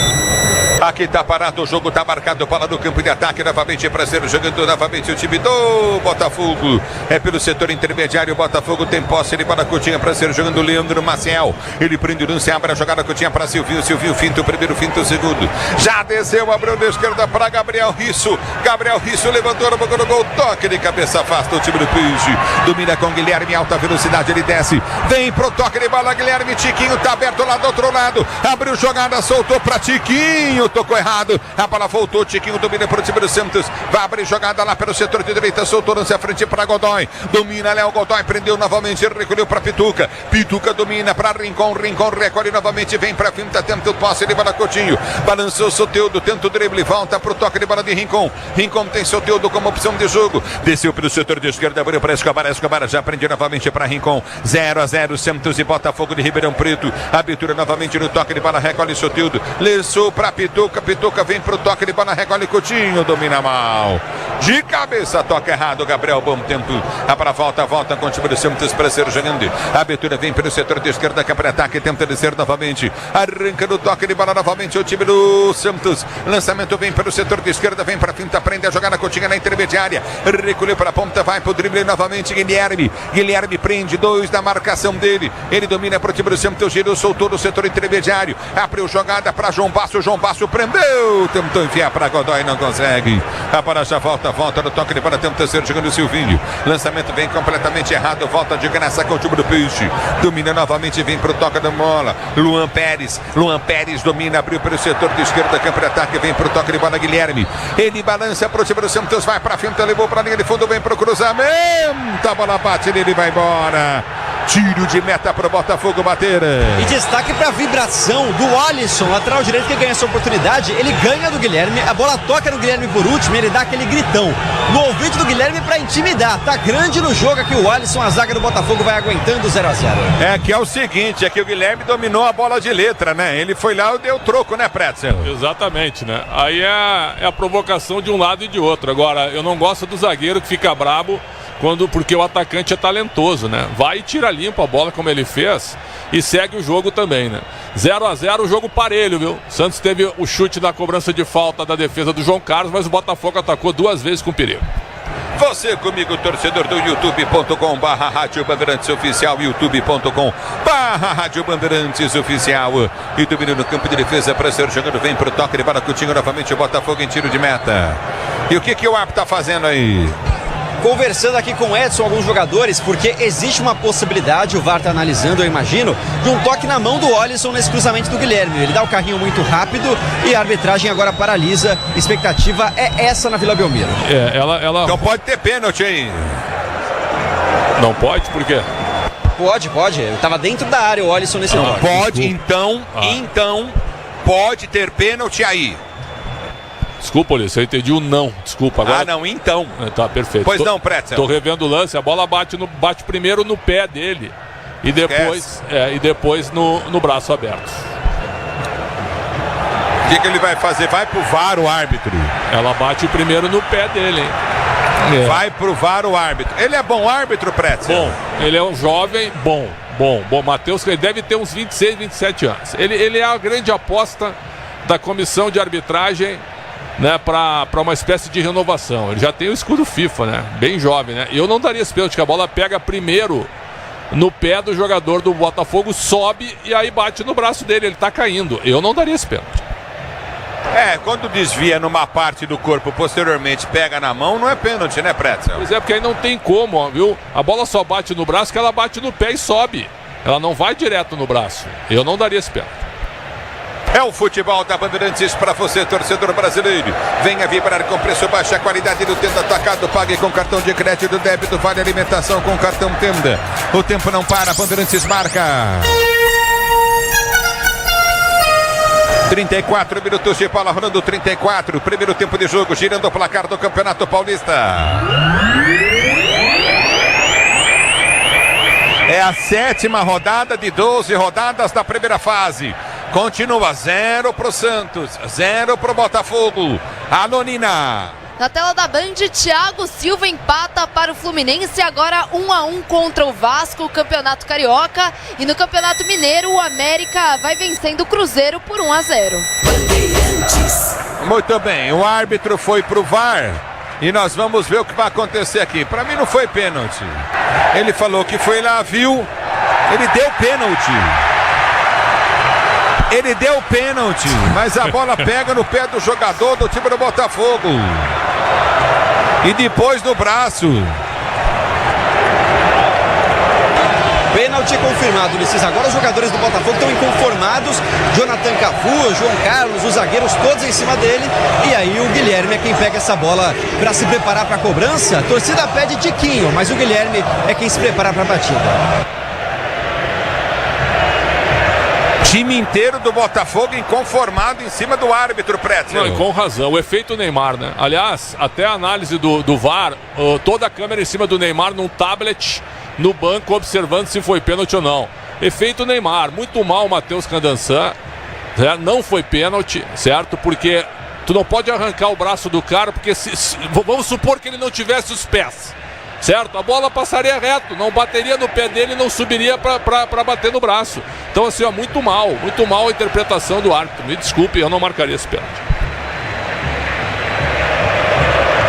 Aqui tá parado, o jogo tá marcado, bola no campo de ataque, novamente para ser jogando novamente o time do Botafogo. É pelo setor intermediário, o Botafogo tem posse de bola curtinha para ser jogando o Leandro Maciel. Ele prende o lance, abre a jogada curtinha para Silvinho, finta o primeiro, finta o segundo. Já desceu, abriu da esquerda para Gabriel Risso. Gabriel Risso levantou no banco do gol, toque de cabeça, afasta o time do Peixe. Domina com Guilherme, alta velocidade, ele desce. Vem pro toque de bola, Guilherme, Tiquinho tá aberto lá do outro lado. Abriu jogada, soltou para Tiquinho. Tocou errado, a bola voltou, Tiquinho domina para o time do Santos, vai abrir jogada lá pelo setor de direita, soltou lance à frente para Godoy, domina Léo Godoy, prendeu novamente, recolheu para Pituca, Pituca domina para Rincon, recolhe novamente, vem para finta, tenta o passe de bola Coutinho, balançou Soteldo, tenta o drible, volta para o toque de bola de Rincon, Rincon tem Soteldo como opção de jogo, desceu pelo setor de esquerda, abriu para Escobar já prende novamente para Rincon, 0-0 Santos e Botafogo de Ribeirão Preto, abertura novamente no toque de bola, recolhe Soteldo, lançou para Pituca, Pituca, vem pro toque de bola, recolhe Coutinho, domina mal. De cabeça, toca errado, Gabriel, bom tempo. Para volta com o time do Santos, para ser jogando. A abertura vem pelo setor de esquerda, que para ataque, tenta descer novamente. Arranca no toque de bola novamente o time do Santos. Lançamento vem pelo setor de esquerda, vem para finta, prende a jogada, Coutinho na intermediária. Recolheu para a ponta, vai pro drible novamente, Guilherme prende 2 da marcação dele. Ele domina para o time do Santos, girou, soltou do setor intermediário. Abriu jogada para João Basso prendeu. Tentou enfiar para Godoy, não consegue. A bola já volta no toque de bola, tenta ser jogando o Silvinho. Lançamento vem completamente errado, volta de graça com o time do Peixe. Domina novamente, vem pro toque da bola. Luan Pérez domina, abriu pelo setor de esquerda, campo de ataque, vem pro toque de bola, Guilherme. Ele balança pro time do Santos, vai pra frente, levou pra linha de fundo, vem pro cruzamento. A bola bate nele, vai embora. Tiro de meta pro Botafogo bater. E destaque para a vibração do Alisson, lateral direito, que ganha essa oportunidade. Ele ganha do Guilherme, a bola toca no Guilherme por último, ele dá aquele gritão no ouvido do Guilherme para intimidar. Tá grande no jogo aqui o Alisson, a zaga do Botafogo vai aguentando 0-0. É que é o seguinte, é que o Guilherme dominou a bola de letra, né? Ele foi lá e deu troco, né, Pretzel? Exatamente, né? Aí é a provocação de um lado e de outro. Agora, eu não gosto do zagueiro que fica brabo porque o atacante é talentoso, né? Vai e tira limpo a bola como ele fez e segue o jogo também, né? 0-0, o jogo parelho, viu? Santos teve o chute na cobrança de falta da defesa do João Carlos, mas o Botafogo atacou 2 vezes com perigo. Você comigo, torcedor do youtube.com/Rádio Bandeirantes Oficial, youtube.com/Rádio Bandeirantes Oficial. E domina no campo de defesa para ser jogando, vem pro toque de bola, Coutinho novamente, o Botafogo em tiro de meta. E o que o árbitro tá fazendo aí? Conversando aqui com o Edson, alguns jogadores, porque existe uma possibilidade, o VAR está analisando, eu imagino, de um toque na mão do Alisson nesse cruzamento do Guilherme. Ele dá o carrinho muito rápido e a arbitragem agora paralisa. A expectativa é essa na Vila Belmiro. Ela... Então pode ter pênalti aí. Não pode? Por quê? Pode. Estava dentro da área o Alisson nesse toque. Pode, então, pode ter pênalti aí. Desculpa, Ulisses, eu entendi o não. Desculpa. Agora... não, então. Tá, perfeito. Pois não, Pretzel. Tô revendo o lance, a bola bate primeiro no pé dele e depois no braço aberto. O que ele vai fazer? Vai pro VAR o árbitro. Ela bate primeiro no pé dele, hein? Vai pro VAR o árbitro. Ele é bom árbitro, Pretzel? Bom, ele é um jovem bom. Matheus, ele deve ter uns 26, 27 anos. Ele é a grande aposta da comissão de arbitragem, né, para uma espécie de renovação. Ele já tem o escudo FIFA, né? Bem jovem, né? Eu não daria esse pênalti, que a bola pega primeiro no pé do jogador do Botafogo, sobe e aí bate no braço dele, ele tá caindo. Eu não daria esse pênalti. Quando desvia numa parte do corpo, posteriormente pega na mão, não é pênalti, né, Pretzel? Pois é, porque aí não tem como, ó, viu? A bola só bate no braço, que ela bate no pé e sobe. Ela não vai direto no braço. Eu não daria esse pênalti. É o futebol da Bandeirantes para você, torcedor brasileiro. Venha vibrar com preço baixo, a qualidade do Tenda Atacado. Pague com cartão de crédito, débito, vale alimentação com cartão Tenda. O tempo não para, Bandeirantes marca. 34 minutos de bola rolando, 34. Primeiro tempo de jogo, girando o placar do Campeonato Paulista. É a 7ª rodada de 12 rodadas da primeira fase. Continua 0 pro Santos, 0 pro Botafogo. Alô, Nina. Na tela da Band, Thiago Silva empata para o Fluminense, agora 1-1 contra o Vasco, o Campeonato Carioca. E no Campeonato Mineiro, o América vai vencendo o Cruzeiro por 1-0. Muito bem, o árbitro foi pro VAR e nós vamos ver o que vai acontecer aqui. Para mim não foi pênalti. Ele falou que foi lá, viu? Ele deu pênalti. Ele deu pênalti, mas a bola pega no pé do jogador do time do Botafogo. E depois no braço. Pênalti confirmado, Ulisses. Agora os jogadores do Botafogo estão inconformados. Jonathan Cafu, João Carlos, os zagueiros todos em cima dele. E aí o Guilherme é quem pega essa bola para se preparar para a cobrança. A torcida pede tiquinho, mas o Guilherme é quem se prepara para a batida. Time inteiro do Botafogo inconformado em cima do árbitro, Pretzel. Não, e com razão, o efeito Neymar, né? Aliás, até a análise do VAR, toda a câmera em cima do Neymar num tablet no banco, observando se foi pênalti ou não. Efeito Neymar, muito mal o Matheus Candançan. certo? Não foi pênalti, certo? Porque tu não pode arrancar o braço do cara, porque vamos supor que ele não tivesse os pés, certo? A bola passaria reto, não bateria no pé dele e não subiria para bater no braço. Então assim, ó, muito mal a interpretação do árbitro. Me desculpe, eu não marcaria esse pênalti.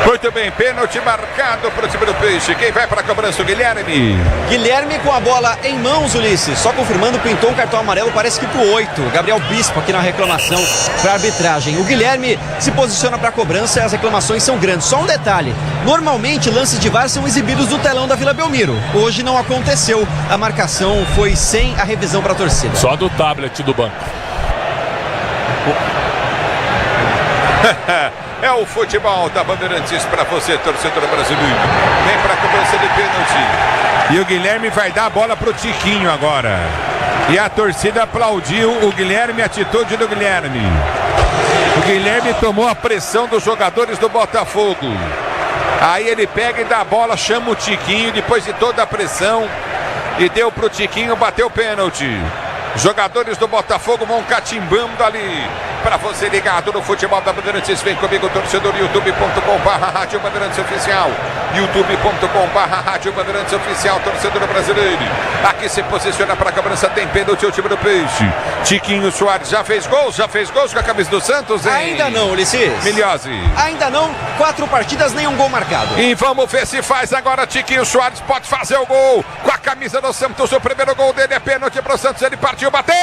Muito bem, pênalti marcado para o time do Peixe. Quem vai para a cobrança? O Guilherme. Guilherme com a bola em mãos, Ulisses. Só confirmando, pintou um cartão amarelo, parece que pro 8. Gabriel Bispo aqui na reclamação para a arbitragem. O Guilherme se posiciona para a cobrança e as reclamações são grandes. Só um detalhe, normalmente lances de VAR são exibidos no telão da Vila Belmiro. Hoje não aconteceu. A marcação foi sem a revisão para a torcida. Só do tablet do banco. É o futebol da Bandeirantes para você, torcedor brasileiro. Vem para a cobrança de pênalti. E o Guilherme vai dar a bola pro Tiquinho agora. E a torcida aplaudiu o Guilherme, a atitude do Guilherme. O Guilherme tomou a pressão dos jogadores do Botafogo. Aí ele pega e dá a bola, chama o Tiquinho depois de toda a pressão. E deu pro Tiquinho, bateu o pênalti. Jogadores do Botafogo vão catimbando ali. Para você ligado no futebol da Bandeirantes, vem comigo, torcedor, youtube.com/Rádio Bandeirantes Oficial. youtube.com/Rádio Bandeirantes Oficial, torcedor brasileiro. Aqui se posiciona para a cobrança, tem pênalti o time do Peixe. Tiquinho Soares já fez gols com a camisa do Santos, hein? Ainda não, Ulisses. Milhose. Ainda não, 4 partidas, nenhum gol marcado. E vamos ver se faz agora. Tiquinho Soares pode fazer o gol com a camisa do Santos. O primeiro gol dele é pênalti para o Santos, ele partiu, bateu!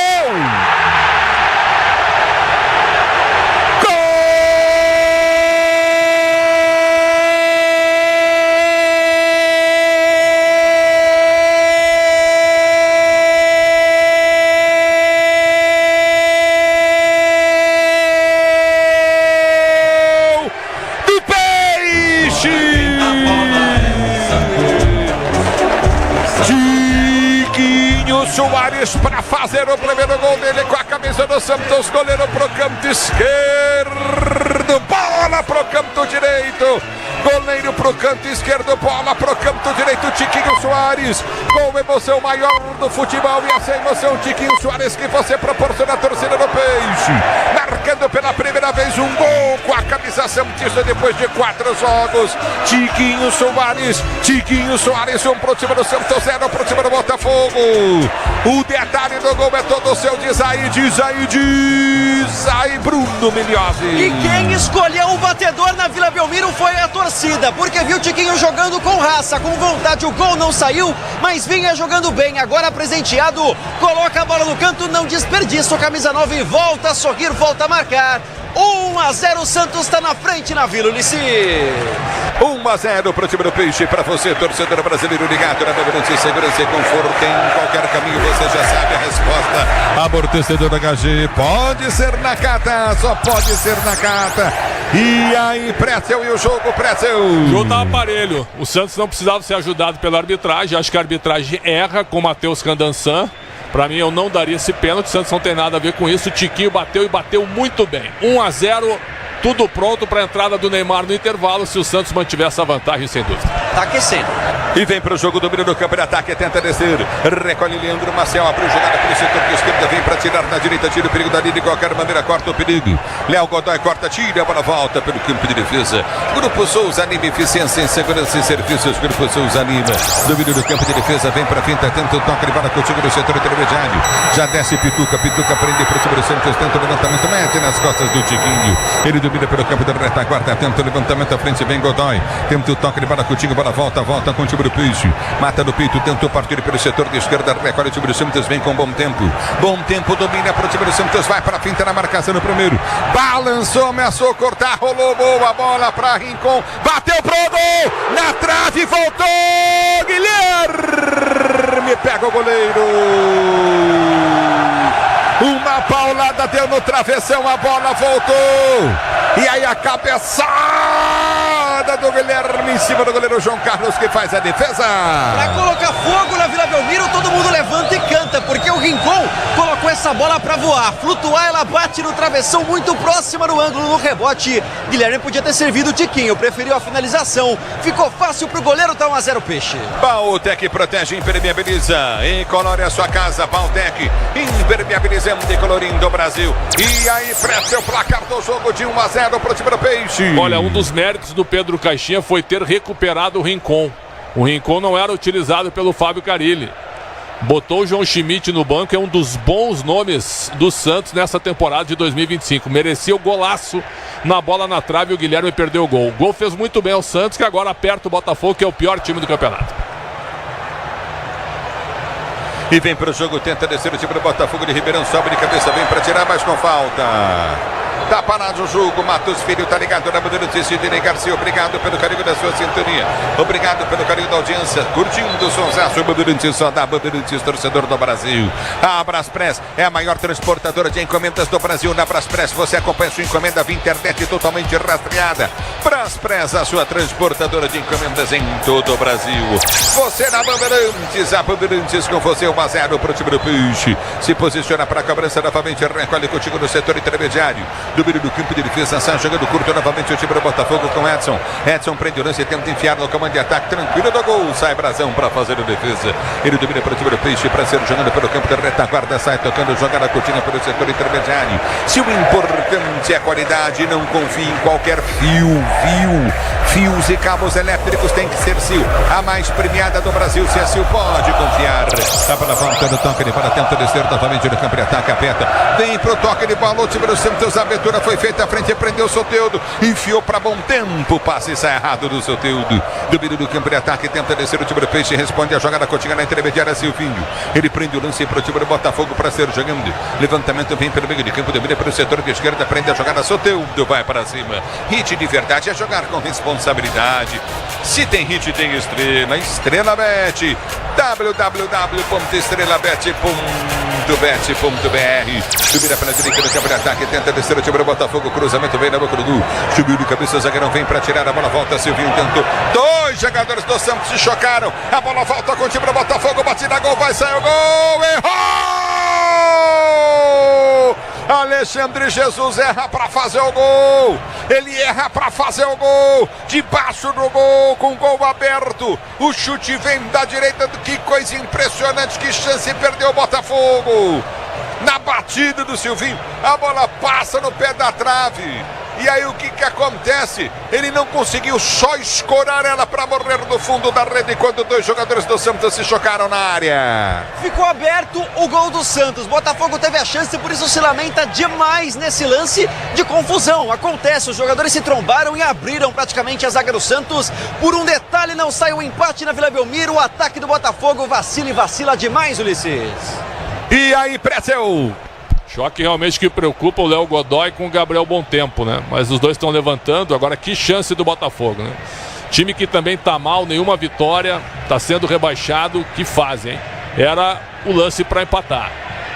Soares para fazer o primeiro gol dele com a camisa do Santos, goleiro pro canto esquerdo, bola pro canto direito, goleiro pro canto esquerdo, bola pro canto direito, Tiquinho Soares, com emoção maior do futebol, e essa emoção, Tiquinho Soares, que você proporciona a torcida do Peixe, marcando pela primeira vez um gol com a camisa santista depois de 4 jogos, Tiquinho Soares, 1 pro time do Santos, 0 pro time do Botafogo. O detalhe do gol é todo seu, diz aí, Bruno Milhose. E quem escolheu o batedor na Vila Belmiro foi a torcida, porque viu o Tiquinho jogando com raça, com vontade. O gol não saiu, mas vinha jogando bem. Agora presenteado, coloca a bola no canto, não desperdiça o camisa 9 e volta a sorrir, volta a marcar. 1-0, o Santos está na frente na Vila, Ulisses. 1-0 para o time do Peixe, para você, torcedor brasileiro ligado na Bandeirantes, segurança e conforto em qualquer caminho, você já sabe a resposta. Amortecedor HG, pode ser na Cata, só pode ser na Cata. E aí, Pretzel, e o jogo, Pretzel? O jogo tá aparelho, o Santos não precisava ser ajudado pela arbitragem, acho que a arbitragem erra com o Matheus Candansan. Pra mim, eu não daria esse pênalti, o Santos não tem nada a ver com isso. O Tiquinho bateu e bateu muito bem. 1-0, tudo pronto para a entrada do Neymar no intervalo, se o Santos mantiver essa vantagem, sem dúvida. Tá aquecendo. E vem para o jogo, domínio do campo de ataque, tenta descer, recolhe Leandro Maciel, abriu jogada pelo setor de esquerda, vem para tirar na direita, tira o perigo dali, de qualquer maneira, corta o perigo. Léo Godoy corta, tira, a bola volta pelo campo de defesa. Grupo Souza Anima, eficiência em segurança e serviços. Grupo Souza Anima, domínio do campo de defesa, vem para a finta, tenta o toque, ele vai contigo no setor intermediário. Já desce Pituca prende para o time do Santos, tenta o levantamento, mete nas costas do Tiquinho. Ele domina pelo campo da retaguarda, tenta o levantamento à frente, vem Godoy, tenta o toque, ele vai contigo, bola volta com o time do Peixe. Mata no peito, tentou partir pelo setor de esquerda, recolhe o time do Santos, vem com bom tempo, domina para o time do Santos, vai para a finta na marcação no primeiro, balançou, ameaçou cortar, rolou boa bola para Rincon, bateu pro gol, na trave, voltou, Guilherme pega o goleiro, uma paulada deu no travessão, a bola voltou, e aí a cabeçada bola do Guilherme em cima do goleiro João Carlos, que faz a defesa. Pra colocar fogo na Vila Belmiro, todo mundo levanta e canta, porque o Rincon colocou essa bola pra voar, flutuar, ela bate no travessão muito próxima no ângulo no rebote. Guilherme podia ter servido o Tiquinho, preferiu a finalização. Ficou fácil pro goleiro, tá 1-0 Peixe. Bautec protege, impermeabiliza, incolore a sua casa. Bautec, impermeabilizando e colorindo o Brasil. E aí, presta o placar do jogo de 1-0 pro time do Peixe. Olha, um dos méritos do Pedro Caixinha foi ter recuperado o Rincon. O Rincon não era utilizado pelo Fábio Carilli. Botou o João Schmidt no banco, é um dos bons nomes do Santos nessa temporada de 2025. Merecia o golaço na bola na trave e o Guilherme perdeu o gol. O gol fez muito bem ao Santos, que agora aperta o Botafogo, que é o pior time do campeonato. E vem para o jogo, tenta descer o time do Botafogo de Ribeirão, sobe de cabeça, vem para tirar, mas com falta. Tá parado o jogo, Matheus Filho tá ligado na bandeira de Sidney Garcia. Obrigado pelo carinho da sua sintonia, obrigado pelo carinho da audiência, curtindo o sonsaço, Bandeirantes, só da Bandeirantes, torcedor do Brasil. A Braspress é a maior transportadora de encomendas do Brasil. Na Braspress você acompanha sua encomenda via internet totalmente rastreada. Braspress, a sua transportadora de encomendas em todo o Brasil. Você na Bandeirantes, a Bandeirantes com você, 1-0 pro time do Peixe. Se posiciona para a cobrança novamente, recolhe contigo no setor intermediário. Do meio do campo de defesa, sai jogando curto novamente o time do Botafogo com Edson. Edson prende o lance e tenta enfiar no comando de ataque, tranquilo do gol, sai Brazão para fazer a defesa. Ele domina para o time do Peixe, para ser jogando pelo campo da retaguarda, sai tocando, joga na cortina pelo setor intermediário. Se o importante é a qualidade, não confie em qualquer fios e cabos elétricos, tem que ser Sil, a mais premiada do Brasil. Se é Sil, pode confiar. Tá para volta do toque de bola, tenta descer novamente no campo de ataque, aperta, vem pro toque de bola, o time do Santos, a abertura foi feita à frente, prendeu o Soteldo, enfiou para bom tempo, passe sai errado do Soteldo. Do meio do campo de ataque, tenta descer o time do Peixe, responde a jogada cotinha na intermediária, Silvinho. Ele prende o lance para o time do Botafogo para ser jogando. Levantamento vem pelo meio de campo, domina pelo setor de esquerda, prende a jogada, Soteldo vai para cima. Hit de verdade é jogar com responsabilidade. Se tem hit, tem estrela. Estrela Bet, www.estrelabet.bet.br. Subida pela direita no campo de ataque, tenta descer o time do Botafogo, cruzamento vem na boca do gol, subiu de cabeça, o zagueirão vem para tirar a bola, volta, Silvinho tentou, dois jogadores do Santos se chocaram, a bola volta com o time do Botafogo, batida, gol, vai sair o gol, errou! Alexandre Jesus erra para fazer o gol, ele erra para fazer o gol, debaixo do gol, com o gol aberto, o chute vem da direita, que coisa impressionante, que chance, perdeu o Botafogo. Na batida do Silvinho, a bola passa no pé da trave. E aí o que acontece? Ele não conseguiu só escorar ela para morrer no fundo da rede quando dois jogadores do Santos se chocaram na área. Ficou aberto o gol do Santos. Botafogo teve a chance, por isso se lamenta demais nesse lance de confusão. Acontece, os jogadores se trombaram e abriram praticamente a zaga do Santos. Por um detalhe, não sai o empate na Vila Belmiro. O ataque do Botafogo vacila e vacila demais, Ulisses. E aí, Pretzel? Choque realmente que preocupa o Léo Godoy com o Gabriel Bom Tempo, né? Mas os dois estão levantando. Agora que chance do Botafogo, né? Time que também tá mal, nenhuma vitória, tá sendo rebaixado. Que fase, hein? Era o lance para empatar.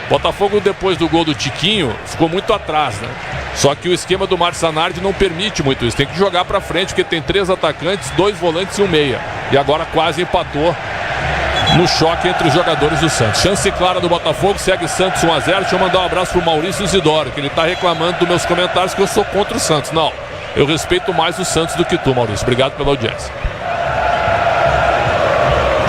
Botafogo, depois do gol do Tiquinho, ficou muito atrás, né? Só que o esquema do Márcio Zanardi não permite muito isso. Tem que jogar para frente, porque tem 3 atacantes, 2 volantes e um meia. E agora quase empatou no choque entre os jogadores do Santos. Chance clara do Botafogo, segue Santos 1-0. Deixa eu mandar um abraço pro Maurício Isidoro, que ele tá reclamando dos meus comentários que eu sou contra o Santos. Não, eu respeito mais o Santos do que tu, Maurício. Obrigado pela audiência.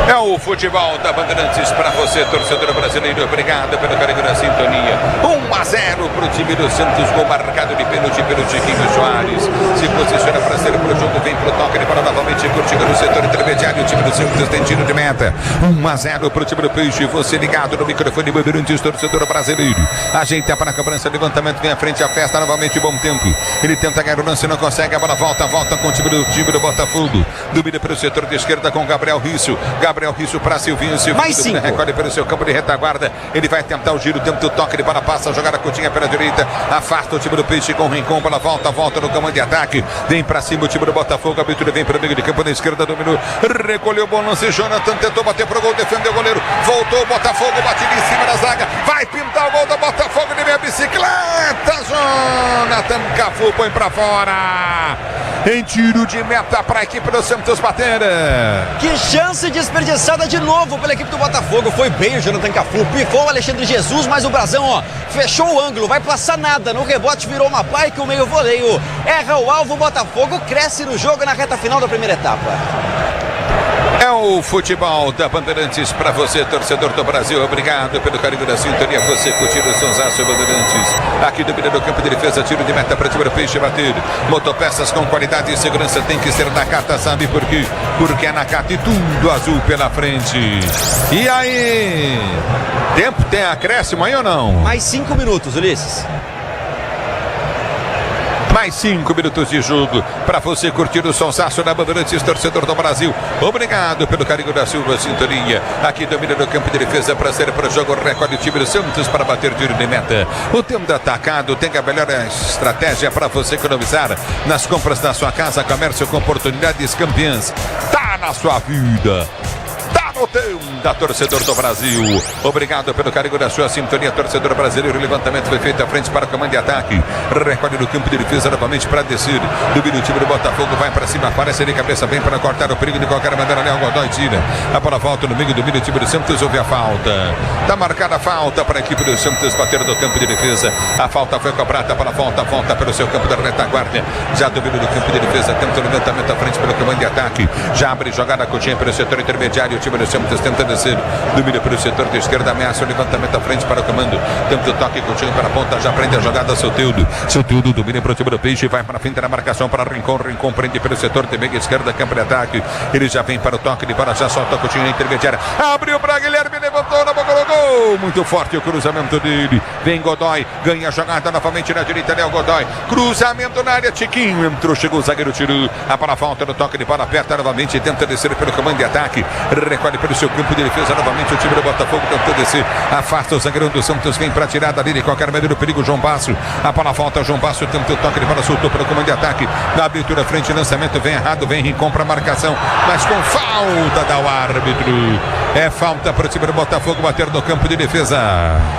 É o futebol da Bandeirantes para você, torcedor brasileiro. Obrigado pelo carinho da sintonia. 1-0 para o time do Santos, gol marcado de pênalti pelo Chiquinho Soares. Se posiciona para ser pro jogo, vem pro toque de bola novamente, curtindo no setor intermediário. O time do Santos tem tiro de meta. 1-0 para o time do Peixe. Você ligado no microfone Bandeirantes, torcedor brasileiro. Ajeita para a cobrança, levantamento, vem à frente, a festa novamente, bom tempo. Ele tenta ganhar o lance, não consegue, a bola volta com o time do Botafogo. Domina pelo setor de esquerda com Gabriel Risso. Gabriel Risso para Silvinho. Mais 5. Recolhe pelo seu campo de retaguarda. Ele vai tentar o giro, tenta o toque de bola, passa a jogada curtinha pela direita. Afasta o time do Peixe com o Rincon. Bola volta no comando de ataque. Vem para cima o time do Botafogo. A abertura vem pelo meio de campo na esquerda. Dominou. Recolheu o bom lance. Jonathan tentou bater pro gol. Defendeu o goleiro. Voltou o Botafogo. Batida em cima da zaga. Vai pintar o gol do Botafogo de meia bicicleta. Jonathan Cafu põe para fora. em tiro de meta para a equipe do Santos bater. Que chance desperdiçada de novo pela equipe do Botafogo. Foi bem o Jonathan Cafu, pifou o Alexandre Jesus, mas o Brasão, ó, fechou o ângulo, vai passar nada. No rebote virou uma bike, o meio voleio erra o alvo, o Botafogo cresce no jogo na reta final da primeira etapa. É o futebol da Bandeirantes para você, torcedor do Brasil. Obrigado pelo carinho da sintonia. Você curtindo o Sonsaço Bandeirantes. Aqui do meio do campo de defesa, tiro de meta para o Peixe bater. Motopeças com qualidade e segurança tem que ser Nakata, sabe por quê? Porque é Nakata e tudo azul pela frente. E aí? Tempo tem acréscimo aí ou não? Mais 5 minutos, Ulisses. Mais 5 minutos de jogo para você curtir o Sonsaço da Bandeirantes, torcedor do Brasil. Obrigado pelo carinho da sua sintonia. Aqui domina no campo de defesa para ser para o jogo recorde o time do Santos para bater tiro de meta. O tempo do atacado tem a melhor estratégia para você economizar nas compras da sua casa, comércio com oportunidades campeãs. Tá na sua vida. O tempo da torcedor do Brasil. Obrigado pelo carinho da sua sintonia, torcedor brasileiro. O levantamento foi feito à frente para o comando de ataque. Recolhe no campo de defesa novamente para descer. Domina o time do Botafogo, vai para cima, aparece de cabeça bem para cortar o perigo de qualquer maneira. Léo Godoy tira. A bola volta no meio, domina o time do Santos. Houve a falta. Está marcada a falta para a equipe do Santos bater no campo de defesa. A falta foi cobrada para a volta pelo seu campo da retaguarda. Já domina no campo de defesa, tenta o levantamento à frente pelo comando de ataque. Já abre jogada Coutinho pelo setor intermediário. O time do Santos tenta descer, domina pelo setor de esquerda, ameaça o levantamento à frente para o comando, tenta o toque, Coutinho para a ponta, já prende a jogada, Soteldo domina para o time do Peixe, vai para a frente da marcação para Rincon prende pelo setor de meia esquerda, campo de ataque, ele já vem para o toque de bola, já solta o Coutinho na intermediária, abriu para Guilherme, levantou na boca do gol, muito forte o cruzamento dele, vem Godoy, ganha a jogada novamente na direita, Léo Godoy, cruzamento na área, Tiquinho entrou, chegou o zagueiro, tirou, a bola volta no toque de bola, aperta novamente, tenta descer pelo comando de ataque, recolhe pelo seu campo de defesa novamente, o time do Botafogo tentou descer, afasta o zagueirão do Santos, vem para a tirada ali de qualquer maneira, o perigo, João Basso, a bola volta, João Basso tenta o toque de bola, soltou para o comando de ataque, na abertura frente, lançamento vem errado, vem Rincon para a marcação, mas com falta da o árbitro, é falta para o time do Botafogo bater no campo de defesa.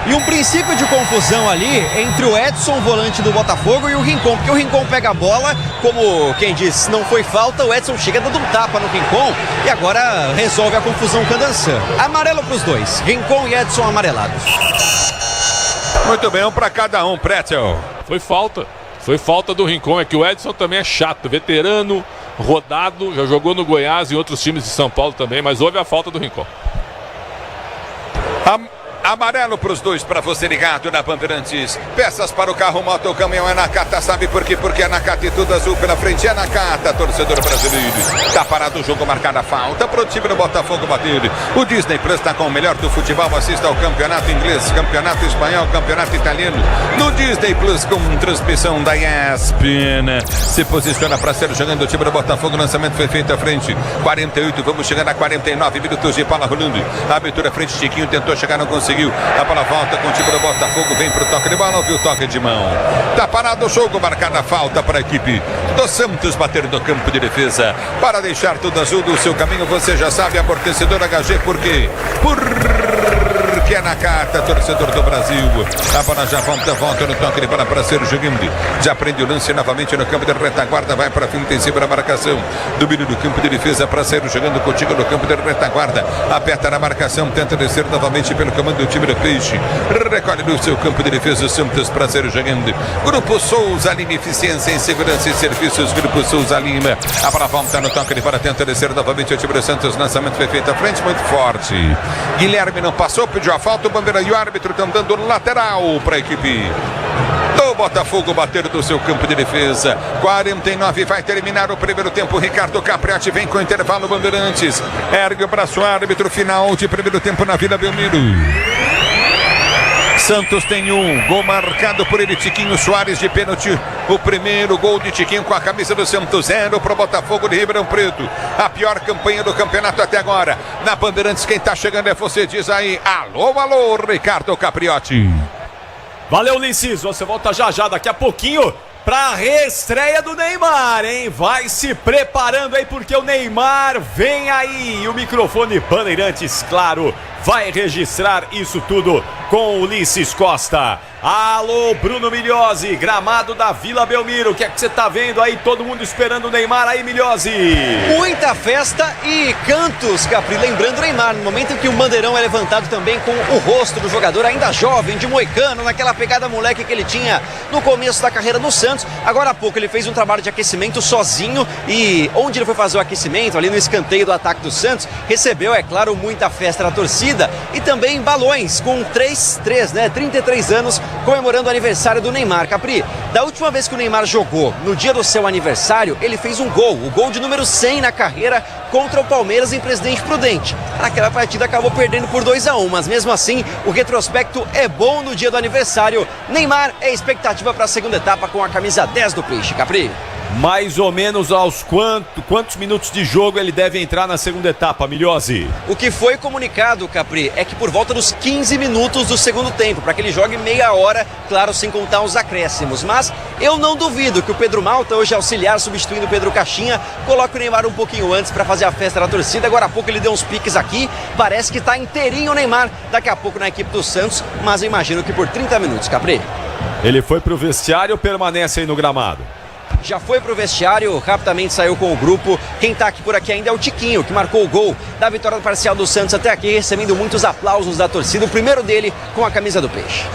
E um princípio de confusão ali entre o Edson, volante do Botafogo, e o Rincon, porque o Rincon pega a bola, como quem diz, não foi falta, o Edson chega dando um tapa no Rincon e agora resolve a confusão com a dança. Amarelo para os dois, Rincon e Edson amarelados. Muito bem, um para cada um, Pretzel. Foi falta do Rincon, é que o Edson também é chato, veterano, rodado, já jogou no Goiás e em outros times de São Paulo também, mas houve a falta do Rincon. Amarelo para os dois, para você ligado na Bandeirantes. Peças para o carro, moto, o caminhão é Nakata, sabe por quê? Porque é Nakata e tudo azul pela frente, é Nakata, torcedor brasileiro. Tá parado o jogo, marcada falta para o time do Botafogo bater. O Disney Plus está com o melhor do futebol, assista ao campeonato inglês, campeonato espanhol, campeonato italiano. No Disney Plus com transmissão da ESPN. Se posiciona para ser jogando o time do Botafogo, lançamento foi feito à frente. 48, vamos chegando a 49 minutos de bola rolando. A abertura à frente, Chiquinho tentou chegar, não conseguiu. A bola volta com o time do Botafogo, vem para o toque de bola, ouviu o toque de mão. Tá parado o jogo, marcada a falta para a equipe do Santos bater no campo de defesa. Para deixar tudo azul do seu caminho, você já sabe, amortecedor HG, por quê? Porque é Nakata, torcedor do Brasil. A bola já volta no toque de bola para ser jogando. Já prende o lance novamente no campo de retaguarda, vai para frente em cima da marcação. Domínio do campo de defesa para ser jogando contigo no campo de retaguarda. Aperta na marcação, tenta descer novamente pelo comando do time do Peixe. Recolhe no seu campo de defesa o Santos para ser jogando. Grupo Souza Lima, eficiência em segurança e serviços. Grupo Souza Lima. A bola volta no toque de bola, tenta descer novamente o time do Santos. Lançamento foi feito à frente, muito forte. Guilherme não passou, pediu a falta, o bandeira e o árbitro estão dando lateral para a equipe do Botafogo bater do seu campo de defesa. 49 vai terminar o primeiro tempo. Ricardo Capriati vem com o intervalo, Bandeirantes. Ergue o braço, árbitro, final de primeiro tempo na Vila Belmiro. Santos tem um gol marcado por ele, Tiquinho Soares de pênalti. O primeiro gol de Tiquinho com a camisa do Santos, 0 para o Botafogo de Ribeirão Preto. A pior campanha do campeonato até agora. Na Bandeirantes, quem tá chegando é você, diz aí. Alô, alô, Ricardo Capriotti. Valeu, Ulisses, você volta já daqui a pouquinho pra reestreia do Neymar, hein? Vai se preparando aí porque o Neymar vem aí. E o microfone Bandeirantes, claro, vai registrar isso tudo com Ulisses Costa. Alô, Bruno Migliosi, gramado da Vila Belmiro. O que é que você tá vendo aí? Todo mundo esperando o Neymar aí, Migliosi. Muita festa e cantos, Capri. Lembrando o Neymar, no momento em que o bandeirão é levantado também com o rosto do jogador ainda jovem, de moicano, naquela pegada moleque que ele tinha no começo da carreira no Santos. Agora há pouco ele fez um trabalho de aquecimento sozinho e onde ele foi fazer o aquecimento, ali no escanteio do ataque do Santos, recebeu, é claro, muita festa da torcida e também balões com 33 anos, comemorando o aniversário do Neymar. Capri, da última vez que o Neymar jogou, no dia do seu aniversário, ele fez um gol, o gol de número 100 na carreira contra o Palmeiras em Presidente Prudente. Aquela partida acabou perdendo por 2-1, mas mesmo assim, o retrospecto é bom no dia do aniversário. Neymar é expectativa para a segunda etapa com a camisa 10 do Peixe, Capri. Mais ou menos aos quantos minutos de jogo ele deve entrar na segunda etapa, Migliosi? O que foi comunicado, Capri, é que por volta dos 15 minutos do segundo tempo, para que ele jogue meia hora, claro, sem contar os acréscimos. Mas eu não duvido que o Pedro Malta, hoje auxiliar, substituindo o Pedro Caixinha, coloque o Neymar um pouquinho antes para fazer a festa da torcida. Agora há pouco ele deu uns piques aqui, parece que está inteirinho o Neymar daqui a pouco na equipe do Santos, mas eu imagino que por 30 minutos, Capri. Ele foi pro vestiário ou permanece aí no gramado? Já foi pro vestiário, rapidamente saiu com o grupo. Quem tá aqui por aqui ainda é o Tiquinho, que marcou o gol da vitória parcial do Santos até aqui, recebendo muitos aplausos da torcida, o primeiro dele com a camisa do Peixe.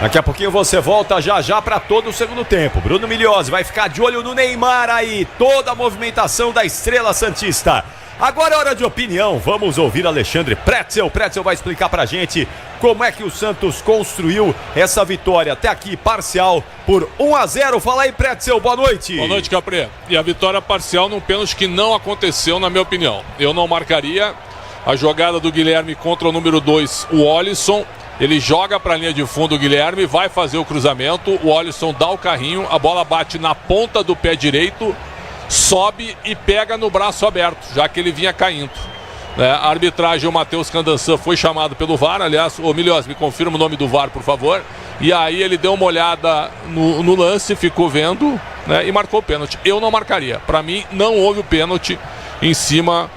Daqui a pouquinho você volta já para todo o segundo tempo. Bruno Migliosi vai ficar de olho no Neymar aí, toda a movimentação da Estrela Santista. Agora é hora de opinião, vamos ouvir Alexandre Pretzel. Pretzel vai explicar pra gente como é que o Santos construiu essa vitória até aqui, parcial, por 1-0. Fala aí, Pretzel, boa noite. Boa noite, Capri. E a vitória parcial num pênalti que não aconteceu, na minha opinião. Eu não marcaria a jogada do Guilherme contra o número 2, o Olisson. Ele joga para a linha de fundo, o Guilherme vai fazer o cruzamento, o Olisson dá o carrinho, a bola bate na ponta do pé direito, sobe e pega no braço aberto, já que ele vinha caindo. A arbitragem, o Matheus Candançan foi chamado pelo VAR, aliás, ô Migliosi, me confirma o nome do VAR, por favor. E aí ele deu uma olhada no lance, ficou vendo, né, e marcou o pênalti. Eu não marcaria, para mim não houve o pênalti em cima,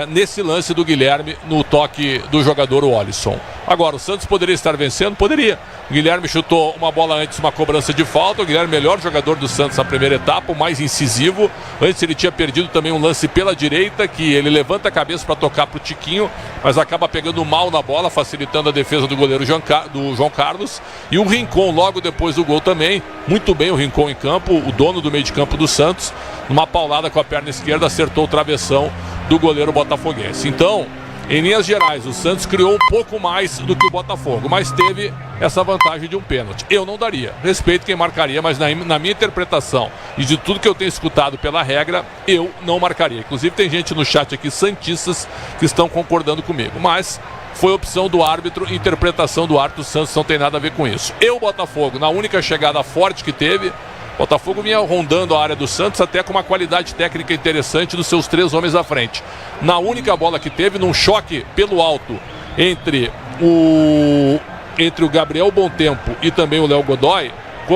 nesse lance do Guilherme, no toque do jogador, o Olisson. Agora, o Santos poderia estar vencendo? Poderia. O Guilherme chutou uma bola antes, uma cobrança de falta. O Guilherme, melhor jogador do Santos na primeira etapa, o mais incisivo. Antes ele tinha perdido também um lance pela direita, que ele levanta a cabeça para tocar para o Tiquinho, mas acaba pegando mal na bola, facilitando a defesa do goleiro do João Carlos. E o Rincon, logo depois do gol também, muito bem o Rincon em campo, o dono do meio de campo do Santos, numa paulada com a perna esquerda, acertou o travessão do goleiro botafoguense. Então, em linhas gerais, o Santos criou um pouco mais do que o Botafogo, mas teve essa vantagem de um pênalti. Eu não daria. Respeito quem marcaria, mas na minha interpretação e de tudo que eu tenho escutado pela regra, eu não marcaria. Inclusive tem gente no chat aqui, santistas, que estão concordando comigo. Mas foi opção do árbitro, interpretação do árbitro. O Santos não tem nada a ver com isso. Botafogo, na única chegada forte que teve, Botafogo vinha rondando a área do Santos até com uma qualidade técnica interessante dos seus 3 homens à frente. Na única bola que teve, num choque pelo alto entre o Gabriel Bontempo e também o Léo Godoy,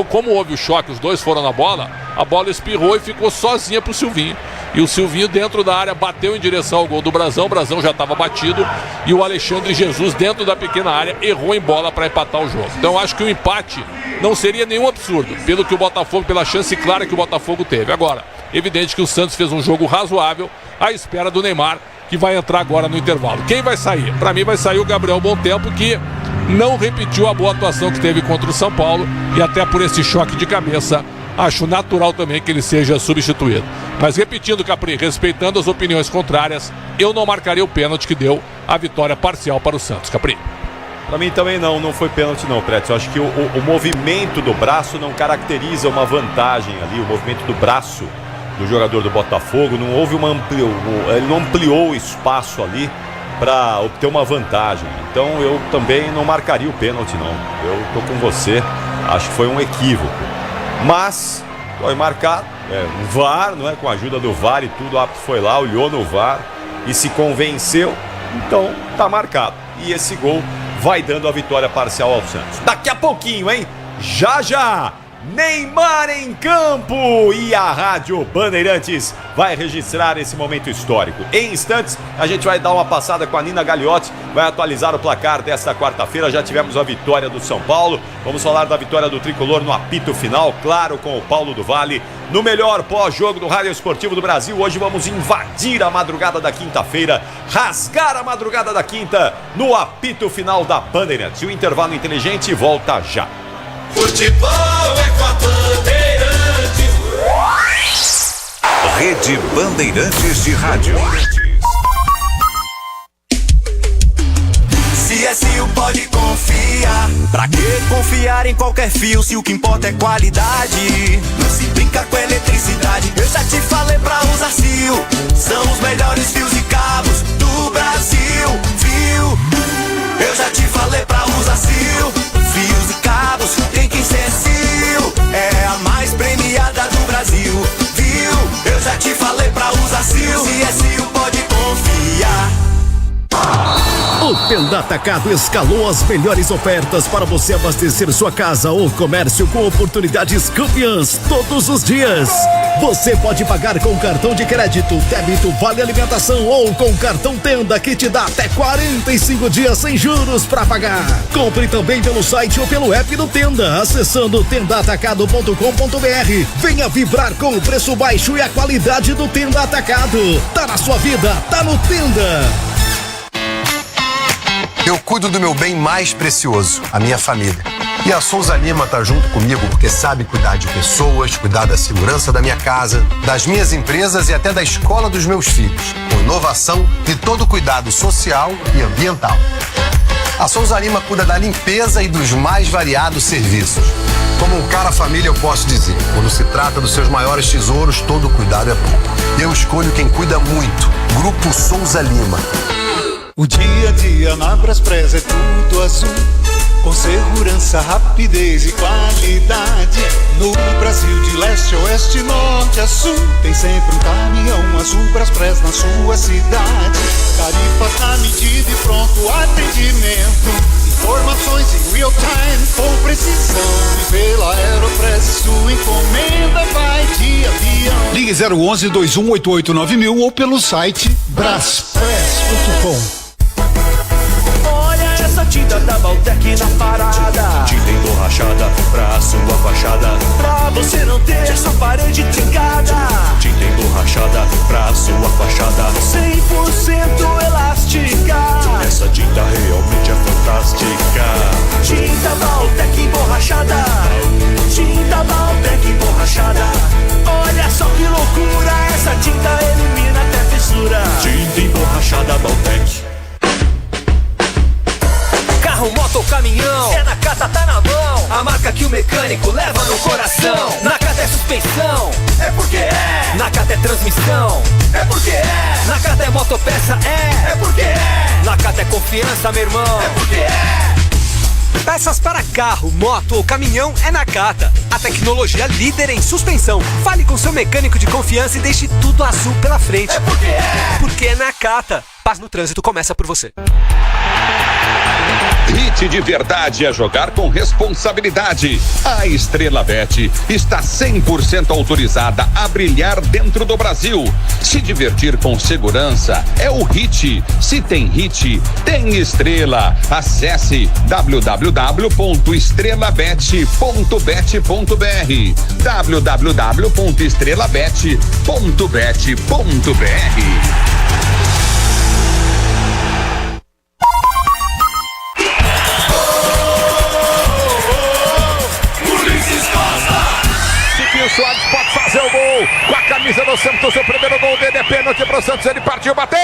como houve o choque, os dois foram na bola, a bola espirrou e ficou sozinha para o Silvinho. E o Silvinho dentro da área bateu em direção ao gol do Brazão, o Brazão já estava batido, e o Alexandre Jesus dentro da pequena área errou em bola para empatar o jogo. Então eu acho que o empate não seria nenhum absurdo, pelo que o Botafogo, pela chance clara que o Botafogo teve. Agora, evidente que o Santos fez um jogo razoável à espera do Neymar, que vai entrar agora no intervalo. Quem vai sair? Para mim vai sair o Gabriel Bontempo, que não repetiu a boa atuação que teve contra o São Paulo, e até por esse choque de cabeça acho natural também que ele seja substituído. Mas repetindo, Capri, respeitando as opiniões contrárias, eu não marcaria o pênalti que deu a vitória parcial para o Santos, Capri. Para mim também não foi pênalti não, Pretzel. Eu acho que o movimento do braço não caracteriza uma vantagem ali, o movimento do braço do jogador do Botafogo, não houve ele não ampliou o espaço ali para obter uma vantagem. Então eu também não marcaria o pênalti não. Eu tô com você, acho que foi um equívoco. Mas foi marcado, o VAR, não é? Com a ajuda do VAR e tudo, o árbitro foi lá, olhou no VAR e se convenceu, então tá marcado. E esse gol vai dando a vitória parcial ao Santos. Daqui a pouquinho, hein? Já! Neymar em campo e a Rádio Bandeirantes vai registrar esse momento histórico. Em instantes, a gente vai dar uma passada com a Nina Gagliotti, vai atualizar o placar desta quarta-feira. Já tivemos a vitória do São Paulo, vamos falar da vitória do Tricolor no apito final, claro, com o Paulo do Vale. No melhor pós-jogo do Rádio Esportivo do Brasil, hoje vamos invadir a madrugada da quinta-feira, rasgar a madrugada da quinta no apito final da Bandeirantes. O intervalo inteligente volta já. Futebol é com a Bandeirantes. Rede Bandeirantes de Rádio. CSU pode confiar. Pra que confiar em qualquer fio se o que importa é qualidade? Não se brinca com eletricidade. Eu já te falei pra usar CIO. São os melhores fios e cabos do Brasil. Viu? Eu já te falei pra usar CIO. Fios e cabos tem que ser CIO. É a mais premiada do Brasil. Viu? Eu já te falei pra usar CIO. CSU pode confiar. O Tenda Atacado escalou as melhores ofertas para você abastecer sua casa ou comércio com oportunidades campeãs todos os dias. Você pode pagar com cartão de crédito, débito, vale alimentação ou com cartão Tenda que te dá até 45 dias sem juros para pagar. Compre também pelo site ou pelo app do Tenda, acessando tendaatacado.com.br. Venha vibrar com o preço baixo e a qualidade do Tenda Atacado. Tá na sua vida, tá no Tenda. Eu cuido do meu bem mais precioso, a minha família. E a Souza Lima tá junto comigo porque sabe cuidar de pessoas, cuidar da segurança da minha casa, das minhas empresas e até da escola dos meus filhos, com inovação e todo cuidado social e ambiental. A Souza Lima cuida da limpeza e dos mais variados serviços. Como um cara família eu posso dizer, quando se trata dos seus maiores tesouros, todo cuidado é pouco. Eu escolho quem cuida muito, Grupo Souza Lima. O dia a dia na Braspress é tudo azul, com segurança, rapidez e qualidade. No Brasil de leste a oeste, norte a sul, tem sempre um caminhão azul Braspress na sua cidade. Tarifas na medida e pronto atendimento, informações em real time com precisão. E pela Aeropress sua encomenda vai de avião. Ligue 011 2188 9000 ou pelo site braspress.com. Tinta da Baltec na parada, tinta emborrachada pra sua fachada, pra você não ter essa parede trincada. Tinta emborrachada pra sua fachada, 100% elástica. Essa tinta realmente é fantástica. Tinta Baltec emborrachada, tinta Baltec emborrachada. Olha só que loucura, essa tinta elimina até fissura. Tinta emborrachada Baltec. Carro, moto ou caminhão, é Nakata, tá na mão. A marca que o mecânico leva no coração. Nakata é suspensão, é porque é. Nakata é transmissão, é porque é. Nakata é motopeça, é porque é. Nakata é confiança, meu irmão, é porque é. Peças para carro, moto ou caminhão é Nakata. A tecnologia líder em suspensão. Fale com seu mecânico de confiança e deixe tudo azul pela frente. É porque é. Porque é Nakata. Paz no trânsito começa por você. Hit de verdade é jogar com responsabilidade. A Estrela Bet está 100% autorizada a brilhar dentro do Brasil. Se divertir com segurança é o Hit. Se tem Hit, tem Estrela. Acesse www.estrelabet.bet.br www.estrelabet.bet.br. Soares pode fazer o gol com a camisa do Santos. O primeiro gol dele é pênalti para o Santos. Ele partiu, bateu!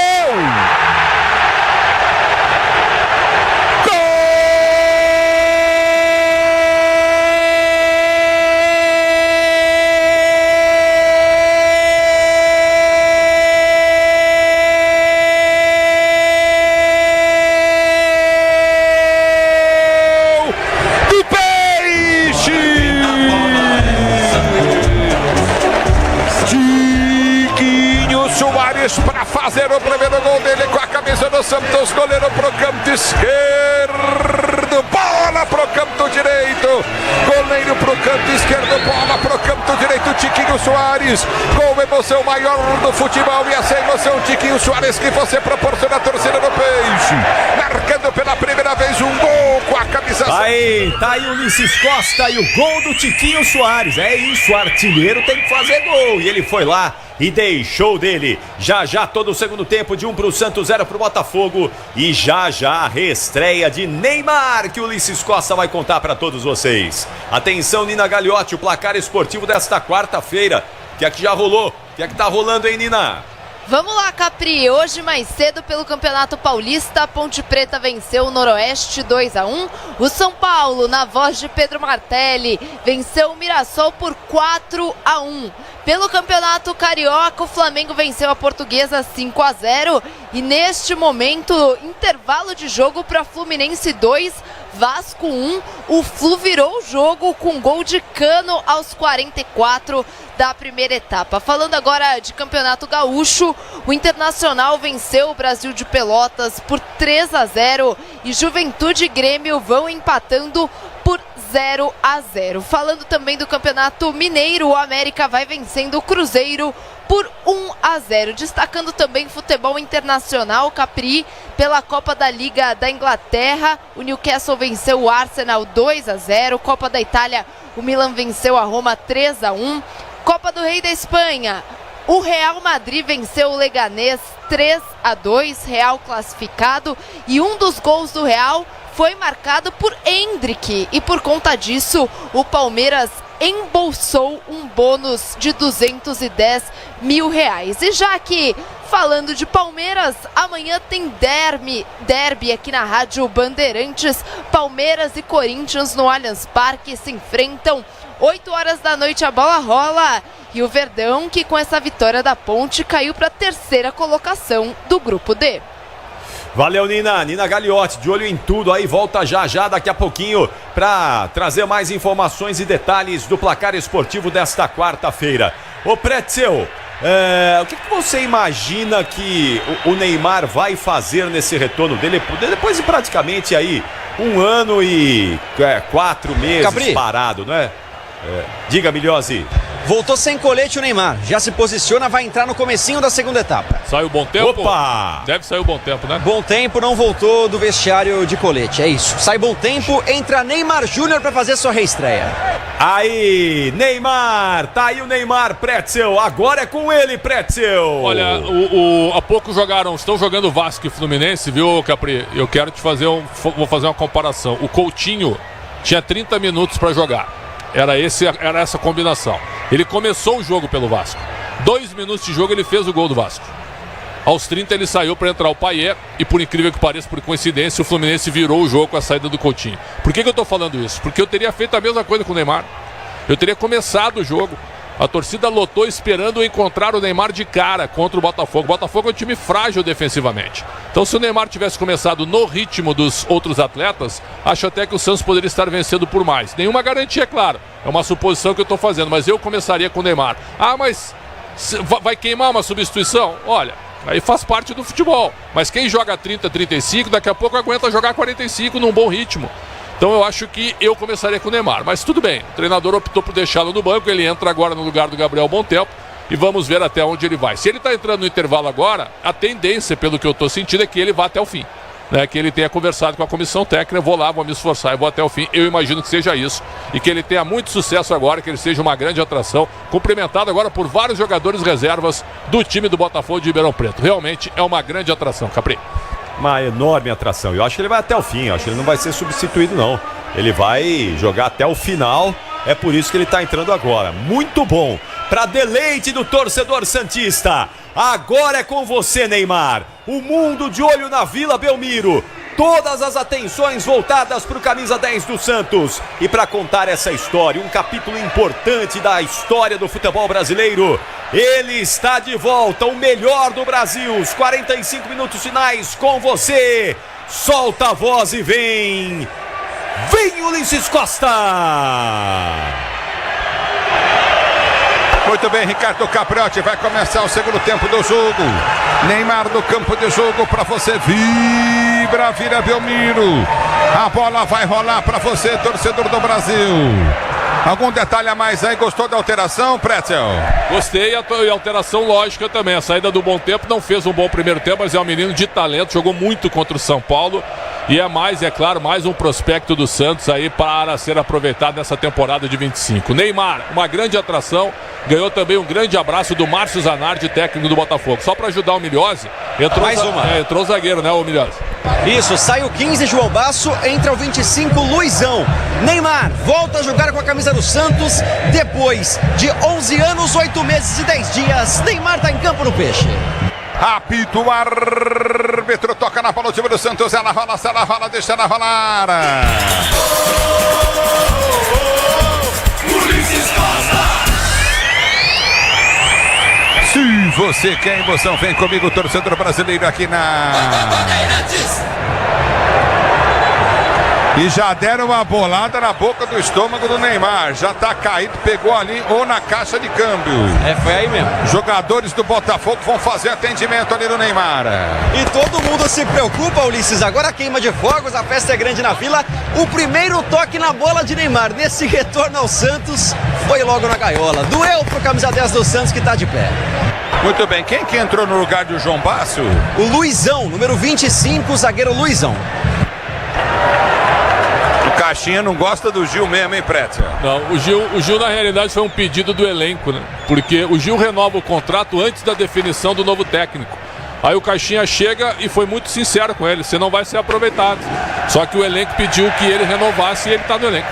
Para fazer o primeiro gol dele com a camisa do Santos, goleiro pro canto esquerdo. esquerdo, bola pro canto direito. Goleiro pro canto esquerdo, bola pro canto direito. Tiquinho Soares, com emoção maior do futebol. E essa emoção, Tiquinho Soares, que você proporciona a torcida do Peixe. Marcando pela primeira vez um gol com a camisa. Tá aí o Ulisses Costa e o gol do Tiquinho Soares. É isso, o artilheiro tem que fazer gol. E ele foi lá e deixou dele. Já todo o segundo tempo, de 1 pro Santos, 0 pro Botafogo. E já a reestreia de Neymar, que o Ulisses Costa vai contar para todos vocês. Atenção, Nina Gagliotti, o placar esportivo desta quarta-feira. O que é que já rolou? O que é que tá rolando, hein, Nina? Vamos lá, Capri. Hoje mais cedo pelo Campeonato Paulista, a Ponte Preta venceu o Noroeste 2-1. O São Paulo, na voz de Pedro Martelli, venceu o Mirassol por 4-1. Pelo Campeonato Carioca, o Flamengo venceu a Portuguesa 5-0. E neste momento, intervalo de jogo para Fluminense 2, Vasco 1. O Flu virou o jogo com gol de Cano aos 44 da primeira etapa. Falando agora de Campeonato Gaúcho, o Internacional venceu o Brasil de Pelotas por 3-0 e Juventude e Grêmio vão empatando por 0-0. Falando também do Campeonato Mineiro, o América vai vencendo o Cruzeiro por 1-0. Destacando também futebol internacional, Capri, pela Copa da Liga da Inglaterra, o Newcastle venceu o Arsenal 2-0. Copa da Itália, o Milan venceu a Roma 3-1. Copa do Rei da Espanha, o Real Madrid venceu o Leganés 3-2, Real classificado, e um dos gols do Real foi marcado por Endrick, e por conta disso o Palmeiras embolsou um bônus de R$210 mil. E já que falando de Palmeiras, amanhã tem derby aqui na Rádio Bandeirantes. Palmeiras e Corinthians no Allianz Parque se enfrentam. 8 horas da noite a bola rola. E o Verdão, que com essa vitória da Ponte, caiu para a terceira colocação do Grupo D. Valeu, Nina Gagliotti, de olho em tudo aí, volta já daqui a pouquinho para trazer mais informações e detalhes do placar esportivo desta quarta-feira. Ô Pretzel, o que você imagina que o Neymar vai fazer nesse retorno dele, depois de praticamente aí 1 ano e 4 meses Capri, parado, não é? Diga, Milhozzi. Voltou sem colete o Neymar, já se posiciona, vai entrar no comecinho da segunda etapa. Saiu bom tempo? Opa! Deve sair o bom tempo, né? Bom tempo, não voltou do vestiário de colete, é isso. Sai bom tempo, entra Neymar Júnior para fazer sua reestreia. Aí, Neymar, tá aí o Neymar, Pretzel, agora é com ele, Pretzel. Olha, há pouco estão jogando Vasco e Fluminense, viu, Capri? Eu quero vou fazer uma comparação. O Coutinho tinha 30 minutos para jogar. Era essa combinação. Ele começou o jogo pelo Vasco. 2 minutos de jogo ele fez o gol do Vasco. Aos 30 ele saiu para entrar o Payet. E por incrível que pareça, por coincidência, o Fluminense virou o jogo com a saída do Coutinho. Por que eu estou falando isso? Porque eu teria feito a mesma coisa com o Neymar. Eu teria começado o jogo. A torcida lotou esperando encontrar o Neymar de cara contra o Botafogo. O Botafogo é um time frágil defensivamente. Então, se o Neymar tivesse começado no ritmo dos outros atletas, acho até que o Santos poderia estar vencendo por mais. Nenhuma garantia, é claro. É uma suposição que eu estou fazendo, mas eu começaria com o Neymar. Ah, mas vai queimar uma substituição? Olha, aí faz parte do futebol. Mas quem joga 30, 35, daqui a pouco aguenta jogar 45 num bom ritmo. Então eu acho que eu começaria com o Neymar, mas tudo bem, o treinador optou por deixá-lo no banco, ele entra agora no lugar do Gabriel Bom Tempo e vamos ver até onde ele vai. Se ele está entrando no intervalo agora, a tendência, pelo que eu estou sentindo, é que ele vá até o fim, né? Que ele tenha conversado com a comissão técnica, vou me esforçar e vou até o fim, eu imagino que seja isso, e que ele tenha muito sucesso agora, que ele seja uma grande atração, cumprimentado agora por vários jogadores reservas do time do Botafogo de Ribeirão Preto. Realmente é uma grande atração, Capri. Uma enorme atração. Eu acho que ele vai até o fim. Eu acho que ele não vai ser substituído, não. Ele vai jogar até o final. É por isso que ele está entrando agora. Muito bom. Para deleite do torcedor santista. Agora é com você, Neymar. O mundo de olho na Vila Belmiro. Todas as atenções voltadas para o camisa 10 do Santos. E para contar essa história, um capítulo importante da história do futebol brasileiro, ele está de volta, o melhor do Brasil. Os 45 minutos finais com você. Solta a voz e vem. Vem Ulisses Costa. Muito bem, Ricardo Capriotti, vai começar o segundo tempo do jogo. Neymar no campo de jogo para você. Vibra Vila Belmiro. A bola vai rolar para você, torcedor do Brasil. Algum detalhe a mais aí? Gostou da alteração, Pretzel? Gostei, e alteração lógica também. A saída do Bom Tempo não fez um bom primeiro tempo, mas é um menino de talento, jogou muito contra o São Paulo. E é claro, mais um prospecto do Santos aí para ser aproveitado nessa temporada de 25. Neymar, uma grande atração, ganhou também um grande abraço do Márcio Zanardi, técnico do Botafogo. Só para ajudar o Milhose, entrou o zagueiro, né, o Milhose? Isso, sai o 15, João Basso, entra o 25, Luizão. Neymar volta a jogar com a camisa do Santos depois de 11 anos, 8 meses e 10 dias. Neymar tá em campo no Peixe. Apito o árbitro, toca na bola o time do Santos, ela rola, deixa ela rolar. Se você quer emoção, vem comigo, torcedor brasileiro, aqui na... E já deram uma bolada na boca do estômago do Neymar. Já tá caído, pegou ali ou na caixa de câmbio. Foi aí mesmo. Jogadores do Botafogo vão fazer atendimento ali no Neymar. E todo mundo se preocupa, Ulisses. Agora queima de fogos, a festa é grande na vila. O primeiro toque na bola de Neymar nesse retorno ao Santos foi logo na gaiola. Doeu pro camisa 10 do Santos que tá de pé. Muito bem, quem que entrou no lugar do João Basso? O Luizão, número 25, o zagueiro Luizão. Caixinha não gosta do Gil mesmo, hein, Pretzel? Não, o Gil na realidade foi um pedido do elenco, né? Porque o Gil renova o contrato antes da definição do novo técnico. Aí o Caixinha chega e foi muito sincero com ele, você não vai ser aproveitado. Só que o elenco pediu que ele renovasse e ele tá no elenco.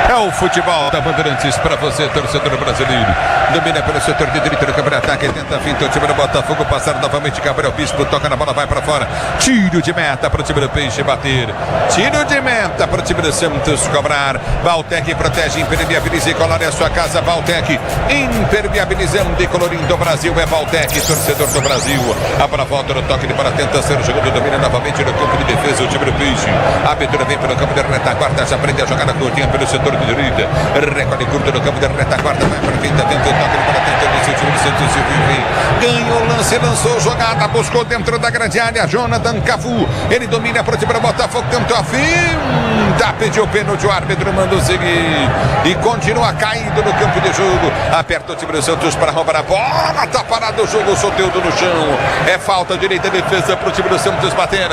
É o futebol da Bandeirantes para você, torcedor brasileiro. Domina pelo setor de direita do campo de ataque, tenta a finta, o time do Botafogo passar novamente, Gabriel Bispo toca na bola, vai para fora. Tiro de meta para o time do Peixe bater. Tiro de meta para o time do Santos cobrar. Valtec protege, impermeabiliza e colore a sua casa. Valtec, impermeabilizando e colorindo o Brasil. É Valtec, torcedor do Brasil. A bola volta no toque de bola, tenta ser o jogador, domina novamente no campo de defesa, o time do Peixe. A abertura vem pelo campo de retaguarda, já prende a jogada curtinha pelo setor de direita. Recolhe curto no campo de retaguarda, vai para quem está dentro. Toque para tentar o time do Santos, ganhou o lance, lançou jogada, buscou dentro da grande área, Jonathan Cafu, ele domina para o time do Botafogo, tentou a finta, pediu pênalti, o árbitro mandou seguir e continua caído no campo de jogo, aperta o time do Santos para roubar a bola, tá parado o jogo, Soteldo no chão, é falta, direita, defesa para o time do Santos bater.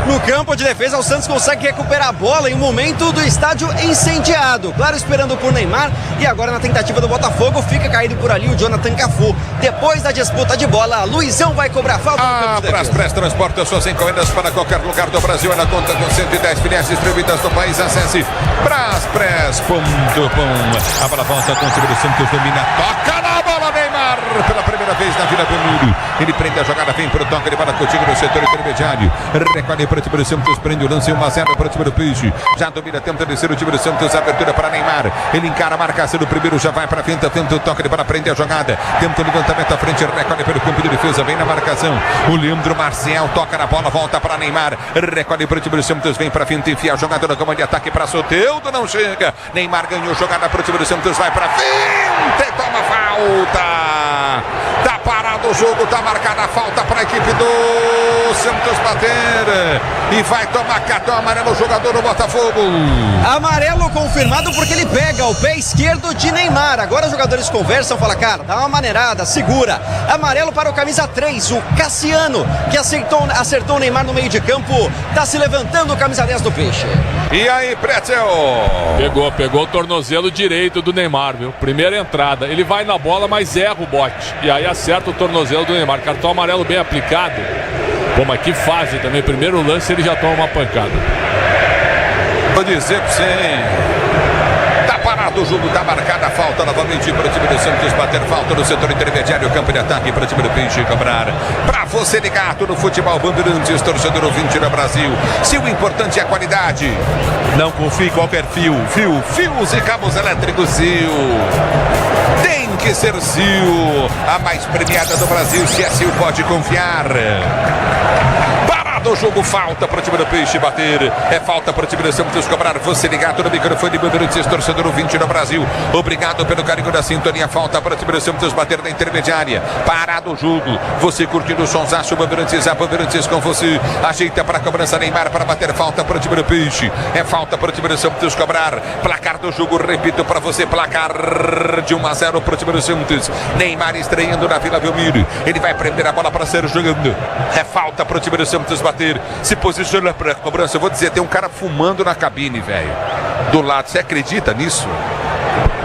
No campo de defesa, o Santos consegue recuperar a bola em um momento do estádio incendiado, claro, esperando por Neymar, e agora na tentativa do Botafogo, fica caído por ali o Jonathan Cafu. Depois da disputa de bola, Luizão vai cobrar falta no campo de defesa. Braspress transporta suas encomendas para qualquer lugar do Brasil. Ela conta com 110 filiais distribuídas no país. Acesse braspress.com. A bola volta com o time do Santos, domina, toca na bola, Neymar, pela primeira vez na Vila Belmiro. Ele prende a jogada, vem pro toque, ele para contigo no setor intermediário. Recolhe para o time do Santos, prende o lance, 1-0 para o time do Peixe. Já domina, tenta descer o time do Santos, abertura para Neymar. Ele encara a marcação do primeiro, já vai para frente, tenta o toque, ele para prender a jogada. Tenta o levantamento à frente, recolhe pelo campo de defesa, vem na marcação. O Leandro Marcial toca na bola, volta para Neymar. Recolhe para o time do Santos, vem para frente, enfia a jogada no campo de ataque para Soteldo, não chega. Neymar ganhou jogada para o time do Santos, vai para frente, toma falta. Tá parado o jogo, tá marcada a falta para a equipe do Santos bater. E vai tomar cartão amarelo o jogador do Botafogo. Amarelo confirmado porque ele pega o pé esquerdo de Neymar. Agora os jogadores conversam, fala, cara, dá uma maneirada, segura. Amarelo para o camisa 3, o Cassiano, que acertou o Neymar no meio de campo. Tá se levantando o camisa 10 do Peixe. E aí, Pretzel? Pegou o tornozelo direito do Neymar, viu? Primeira entrada. Ele vai na bola, mas erra o bote. E aí acerta o tornozelo do Neymar. Cartão amarelo bem aplicado. Pô, mas que fase também. Primeiro lance ele já toma uma pancada. Vou dizer pra você, tá parado o jogo, tá marcada a falta novamente para o time do Santos bater falta no setor intermediário, campo de ataque para o time do Peixe cobrar. Pra você ligado no futebol Bandeirantes, torcedor ouvinte do Brasil, se o importante é a qualidade, não confie em qualquer fios e cabos elétricos Sil. Tem que ser Sil, a mais premiada do Brasil, se é Sil pode confiar. Para Parado o jogo, falta para o time do Peixe bater. É falta para o time do Santos cobrar. Você ligado no microfone de Bandeirantes, torcedor 20 no Brasil. Obrigado pelo carinho da sintonia. Falta para o time do Santos bater na intermediária. Parado o jogo. Você curtindo o sonsaço, Bandeirantes, a Bandeirantes com você. Ajeita para a cobrança, Neymar para bater. Falta para o time do Peixe. É falta para o time do Santos cobrar. Placar do jogo, repito para você. Placar de 1-0 para o time do Santos. Neymar estreando na Vila Belmiro. Ele vai prender a bola para ser jogando. É falta para o time do Santos bater. Se posiciona para a cobrança. Eu vou dizer, tem um cara fumando na cabine, velho. Do lado. Você acredita nisso?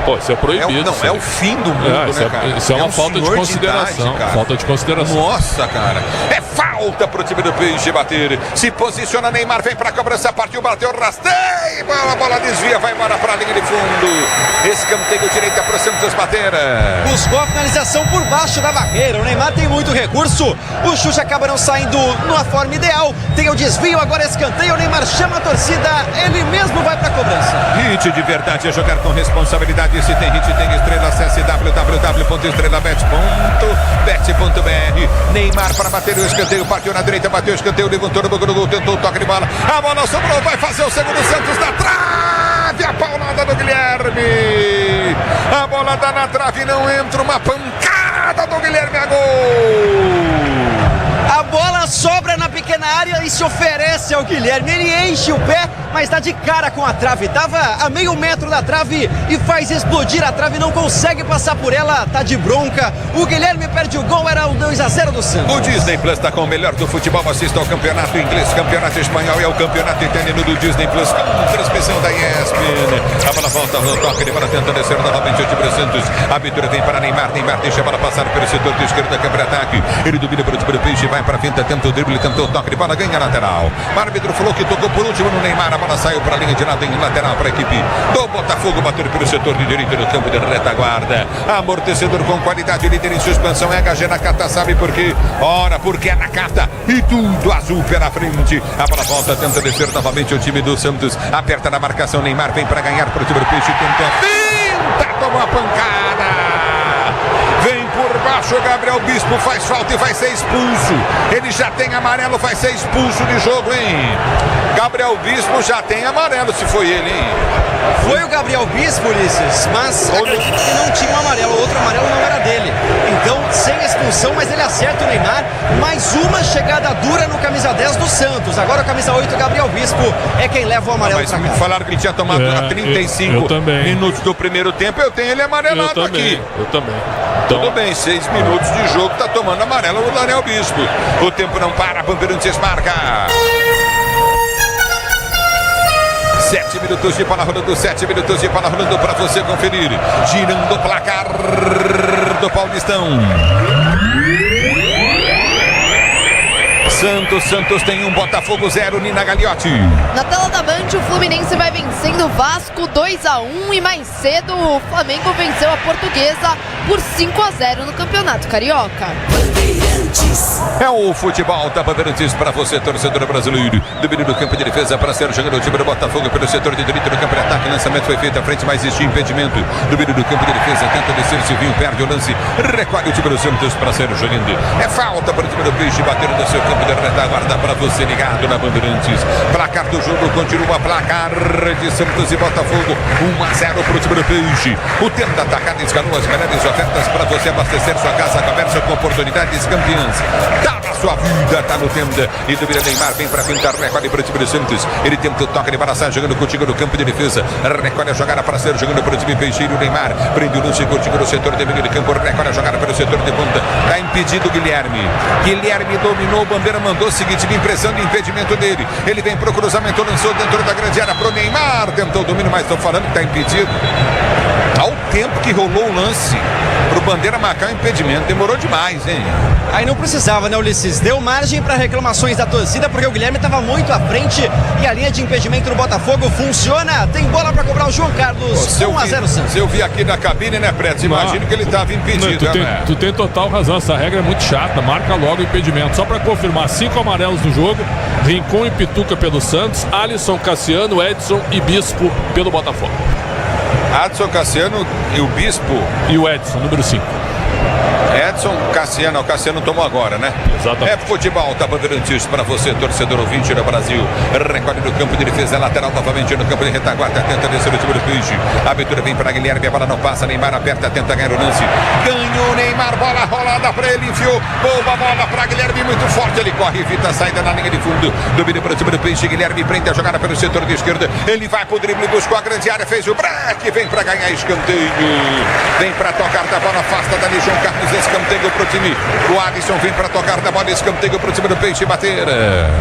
Pô, isso é proibido. É o fim do mundo, né, cara? Isso é uma falta de consideração. Falta de consideração. Nossa, cara. É falta pro time do Peixe bater. Se posiciona, Neymar vem pra cobrança, partiu, bateu, rasteio. A bola desvia, vai embora pra linha de fundo. Escanteio direita pro Santos bater. Buscou a finalização por baixo da barreira. O Neymar tem muito recurso. O chute acaba não saindo numa forma ideal. Tem o desvio, agora escanteio. O Neymar chama a torcida. Ele mesmo vai pra cobrança. Hit de verdade é jogar com responsabilidade. Se tem hit, tem estrela. Acesse www.estrelabet.bet.br. Neymar para bater o escanteio. Partiu na direita, bateu o escanteio, levantou no gol, tentou o toque de bola. A bola sobrou, vai fazer o segundo. Santos na trave. A paulada do Guilherme. A bola dá na trave, não entra. Uma pancada do Guilherme a gol. A bola sobra na pequena área e se oferece ao Guilherme. Ele enche o pé, mas dá de cara com a trave. Tava a meio metro da trave e faz explodir a trave. Não consegue passar por ela, tá de bronca. O Guilherme perde o gol, era o 2-0 do Santos. O Disney Plus está com o melhor do futebol. Assista ao campeonato inglês, campeonato espanhol e ao campeonato italiano do Disney Plus com transmissão da ESPN. A bola volta no toque, ele para tenta descer novamente o time do Santos. A abertura vem para Neymar. Neymar deixa a bola passar pelo setor de esquerda, câmara ataque. Ele domina para o time do Peixe, vai para frente, tenta o drible, tentou o toque de bola, ganha a lateral. O árbitro falou que tocou por último no Neymar. A bola saiu para a linha de lado em lateral para a equipe do Botafogo. Bateu pelo setor de direita do campo de retaguarda. Amortecedor com qualidade, líder em suspensão. É HG Nakata, sabe por quê? Ora, porque é Nakata e tudo azul pela frente. A bola volta, tenta descer novamente o time do Santos. Aperta na marcação, Neymar vem para ganhar para o time do Peixe. Tenta, tomou a pancada. Vem por baixo, Gabriel Bispo faz falta e vai ser expulso. Ele já tem amarelo, vai ser expulso de jogo, hein? Gabriel Bispo já tem amarelo, se foi ele, hein? Foi o Gabriel Bispo, Ulisses, mas acredito que não tinha um amarelo, o outro amarelo não era dele. Então, sem expulsão, mas ele acerta o Neymar. Mais uma chegada dura no camisa 10 do Santos. Agora o camisa 8, Gabriel Bispo, é quem leva o amarelo pra cá. Mas falaram que ele tinha tomado a 35 minutos do primeiro tempo. Eu tenho ele amarelado aqui. Eu também. Então, tudo bem, 6 minutos de jogo, tá tomando amarelo o Daniel Bispo. O tempo não para, Bandeirantes marca. 7 minutos de bola rolando, 7 minutos de bola rolando para você conferir. Girando o placar do Paulistão. Santos tem 1, Botafogo 0, Nina Gagliotti. Na tela da Band, o Fluminense vai vencendo o Vasco 2-1 e mais cedo o Flamengo venceu a Portuguesa por 5-0 no Campeonato Carioca. É o futebol da Bandeirantes para você, torcedor brasileiro. Domínio do campo de defesa para ser jogando o time do Botafogo pelo setor de direita do campo de ataque. Lançamento foi feito à frente, mas existe impedimento. Domínio do campo de defesa, tenta descer, Silvinho perde o lance. Recolhe o time do Santos para ser jogando. É falta para o time do Peixe bater no seu campo de retaguarda para você ligado na Bandeirantes. Placar do jogo continua, placar de Santos e Botafogo 1-0 para o time do Peixe. O tempo da atacada escalou as melhores ofertas para você abastecer sua casa, comércio com oportunidades campeãs. Tá na sua vida, tá no Tenda. E do Neymar vem para pintar, recolhe para o time do Santos. Ele tenta o toque de bola, sai jogando contigo no campo de defesa. Recolhe a jogada para ser jogando para o time Peixeiro. Neymar prende o lance contigo no setor de meio de campo. Recolhe a jogada pelo setor de ponta. Tá impedido o Guilherme. Guilherme dominou, o Bandeira mandou o seguinte, de impressão de impedimento dele. Ele vem pro cruzamento, lançou dentro da grande área pro Neymar. Tentou o domínio, mas estou falando que tá impedido. Ao tempo que rolou o lance pro Bandeira marcar o impedimento, demorou demais, hein? Aí não precisava, né, Ulisses? Deu margem para reclamações da torcida, porque o Guilherme estava muito à frente e a linha de impedimento do Botafogo funciona. Tem bola para cobrar o João Carlos. 1-0 Santos. Eu vi aqui na cabine, né, Preto? Imagino que ele estava impedido. Tu tem total razão, essa regra é muito chata. Marca logo o impedimento. Só para confirmar, 5 amarelos no jogo. Rincon e Pituca pelo Santos, Alisson, Cassiano, Edson e Bispo pelo Botafogo. Adson, Cassiano e o Bispo. E o Edson, número 5. Edson, Cassiano, o Cassiano tomou agora, né? Exatamente. É futebol, tá Bandeirantes para você, torcedor ouvinte do Brasil. Recolhe no campo de defesa, lateral novamente no campo de retaguarda, tenta descer o time do Peixe. A abertura vem para Guilherme, a bola não passa, Neymar aperta, tenta ganhar o lance. Ganhou Neymar, bola rolada para ele, enfiou, boa bola para Guilherme, muito forte, ele corre, evita a saída na linha de fundo. Domina para o time do Peixe, Guilherme prende a jogada pelo setor de esquerda. Ele vai pro drible, buscou a grande área, fez o break, vem para ganhar escanteio. Vem para tocar da bola, afasta da João Carlos, escanteio pro time. O Alisson vem para tocar da bola, escanteio pro time do Peixe bater.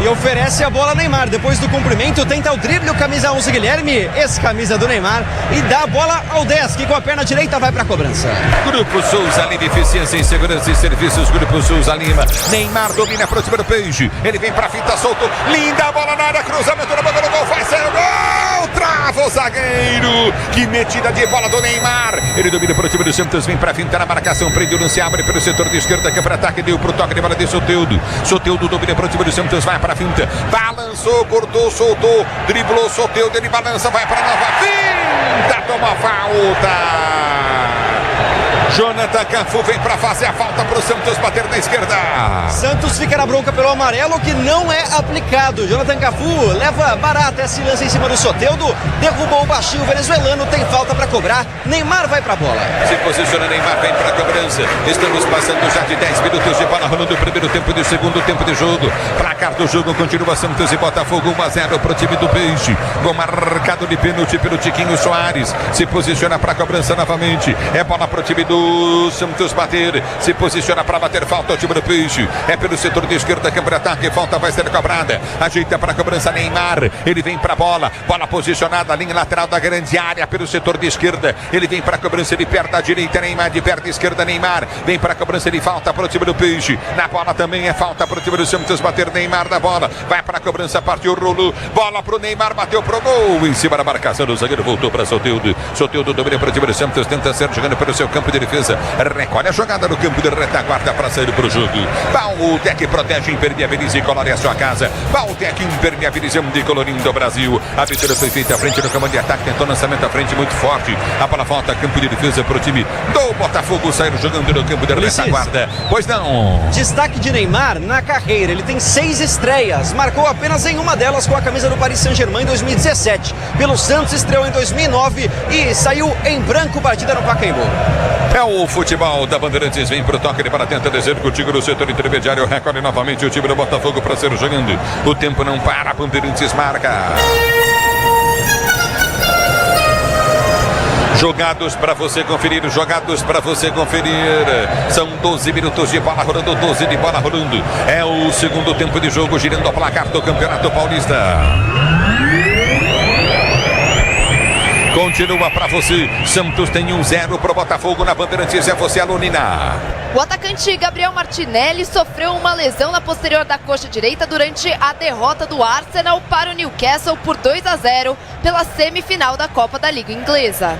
E oferece a bola Neymar. Depois do cumprimento, tenta o drible, o camisa 11 Guilherme, ex-camisa do Neymar, e dá a bola ao 10, que com a perna direita vai pra cobrança. Grupo Souza Lima, eficiência em segurança e serviços. Grupo Souza Lima. Neymar domina pro time do Peixe. Ele vem pra fita, solto. Linda bola na área, cruzamento na boca do gol, vai sair o gol! Trava o zagueiro. Que metida de bola do Neymar. Ele domina pro time do Santos, vem pra finta na marcação, prende o lance, abre pelo setor de esquerda, que é para ataque, deu pro toque de bola de Soteldo. Soteldo domina pro time do Santos, vai pra finta, balançou, cortou, soltou, driblou, Soteldo, ele balança, vai pra nova finta, toma falta. Jonathan Cafu vem para fazer a falta para o Santos bater na esquerda. Santos fica na bronca pelo amarelo, que não é aplicado. Jonathan Cafu leva barata esse lance em cima do Soteldo, derrubou o baixinho venezuelano, tem falta para cobrar. Neymar vai para a bola. Se posiciona, Neymar vem para a cobrança. Estamos passando já de 10 minutos de bola rolando o primeiro tempo e do segundo tempo de jogo. Placar do jogo continua Santos e Botafogo 1-0 para o time do Peixe. Gol marcado de pênalti pelo Tiquinho Soares. Se posiciona para a cobrança novamente. É bola para o time do Santos bater, se posiciona para bater falta o time do Peixe, é pelo setor de esquerda, campo de ataque, falta vai ser cobrada, ajeita para a cobrança Neymar, ele vem para a bola posicionada, linha lateral da grande área, pelo setor de esquerda, ele vem para a cobrança, ele perde a direita, Neymar, de perto esquerda, Neymar, vem para a cobrança, ele falta para o time do Peixe, na bola também é falta para o time do Santos bater, Neymar na bola, vai para a cobrança, partiu o rolo, bola para o Neymar, bateu pro gol, em cima da marcação do zagueiro, voltou para Soteldo, Soteldo domina para o time do Santos, tenta ser jogando pelo seu campo de defesa, recolhe a jogada no campo de retaguarda para sair para o jogo. Bautec protege, impermeabiliza e colore a sua casa. Bautec impermeabilizando e colorindo o Brasil. A vitória foi feita à frente no campo de ataque, tentou lançamento à frente muito forte. A bola volta, campo de defesa para o time do Botafogo, sair jogando no campo de retaguarda. Pois não. Destaque de Neymar na carreira, ele tem 6 estreias, marcou apenas em uma delas com a camisa do Paris Saint-Germain em 2017. Pelo Santos estreou em 2009 e saiu em branco, partida no Pacaembu. É o futebol da Bandeirantes, vem pro toque de bola, tenta descer contigo no setor intermediário, recolhe novamente o time do Botafogo para ser jogando. O tempo não para, Bandeirantes marca. Jogados para você conferir, jogados para você conferir. São 12 minutos de bola rolando, 12 de bola rolando. É o segundo tempo de jogo, girando a placar do Campeonato Paulista. Continua para você. Santos tem 1-0 pro Botafogo na Bandeirantes. É você, Alonina. O atacante Gabriel Martinelli sofreu uma lesão na posterior da coxa direita durante a derrota do Arsenal para o Newcastle por 2-0 pela semifinal da Copa da Liga Inglesa.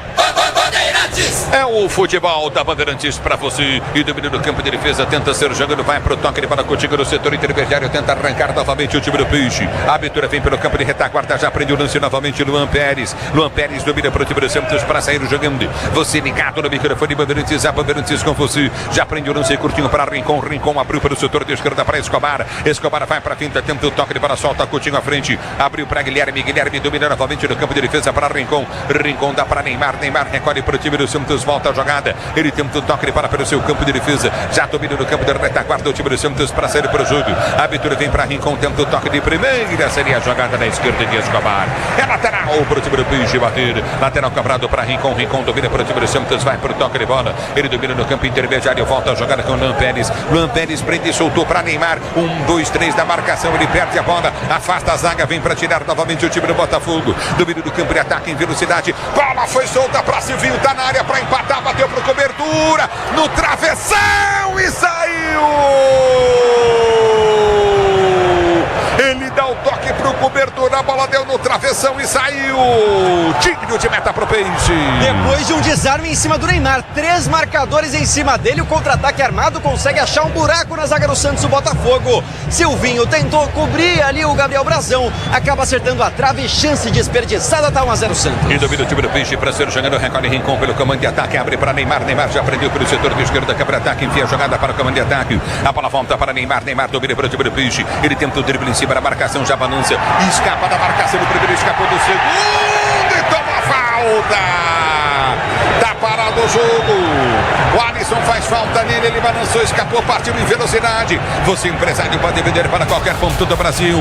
É o futebol da Bandeirantes para você. E domina no campo de defesa, tenta ser jogando, vai pro toque de bola contigo no setor intermediário, tenta arrancar novamente o time do Peixe. A abertura vem pelo campo de retaguarda, já prende o lance novamente Luan Pérez. Luan Pérez domina pro time do Santos para sair jogando. Você ligado no microfone Bandeirantes, a Bandeirantes com você. Já prende o lance curtinho para Rincon. Rincon abriu pelo setor de esquerda para Escobar. Escobar vai para finta, tenta o toque de bola, solta Coutinho à frente. Abriu para Guilherme. Guilherme domina novamente no campo de defesa para Rincon. Rincon dá para Neymar. Neymar recolhe para o time do Santos, volta a jogada. Ele tenta o toque de bola pelo seu campo de defesa. Já domina no campo de retaguarda o time do Santos para sair para o jogo. A abertura vem para Rincon, tenta o toque de primeira. Seria a jogada da esquerda de Escobar. É lateral para o time do Peixe bater. Lateral cobrado para Rincon. Rincon domina para o time do Santos, vai para o toque de bola. Ele domina no campo intermediário, volta a jogada com Luan Pérez. Luan Pérez prende e soltou para Neymar. 1, 2, 3 da marcação. Ele perde a bola, afasta a zaga, vem para tirar novamente o time do Botafogo. Domínio do campo de ataque em velocidade. Bola foi solta para Silvinho, tá na área para empatar, bateu para cobertura no travessão e saiu. Ele dá o toque pro cobertura, a bola deu no travessão. travessão e saiu. Digno de meta pro Peixe. Depois de um desarme em cima do Neymar, 3 marcadores em cima dele, o contra-ataque armado consegue achar um buraco na zaga do Santos, o Botafogo. Silvinho tentou cobrir ali o Gabriel Brazão, acaba acertando a trave, chance desperdiçada, tá 1-0 Santos. E domina o time do Peixe para ser jogando, recolhe Rincon pelo comando de ataque, abre para Neymar, Neymar já prendeu pelo setor de esquerda, quebra ataque, enfia a jogada para o comando de ataque, a bola volta para Neymar, Neymar domina para o time do Peixe, ele tenta o drible em cima da marcação, já balança, escapa da marcação, o primeiro escapou do segundo e toma a falta. Tá parado o jogo. O Alisson faz falta nele, ele balançou, escapou, partiu em velocidade. Você, empresário, pode vender para qualquer ponto do Brasil.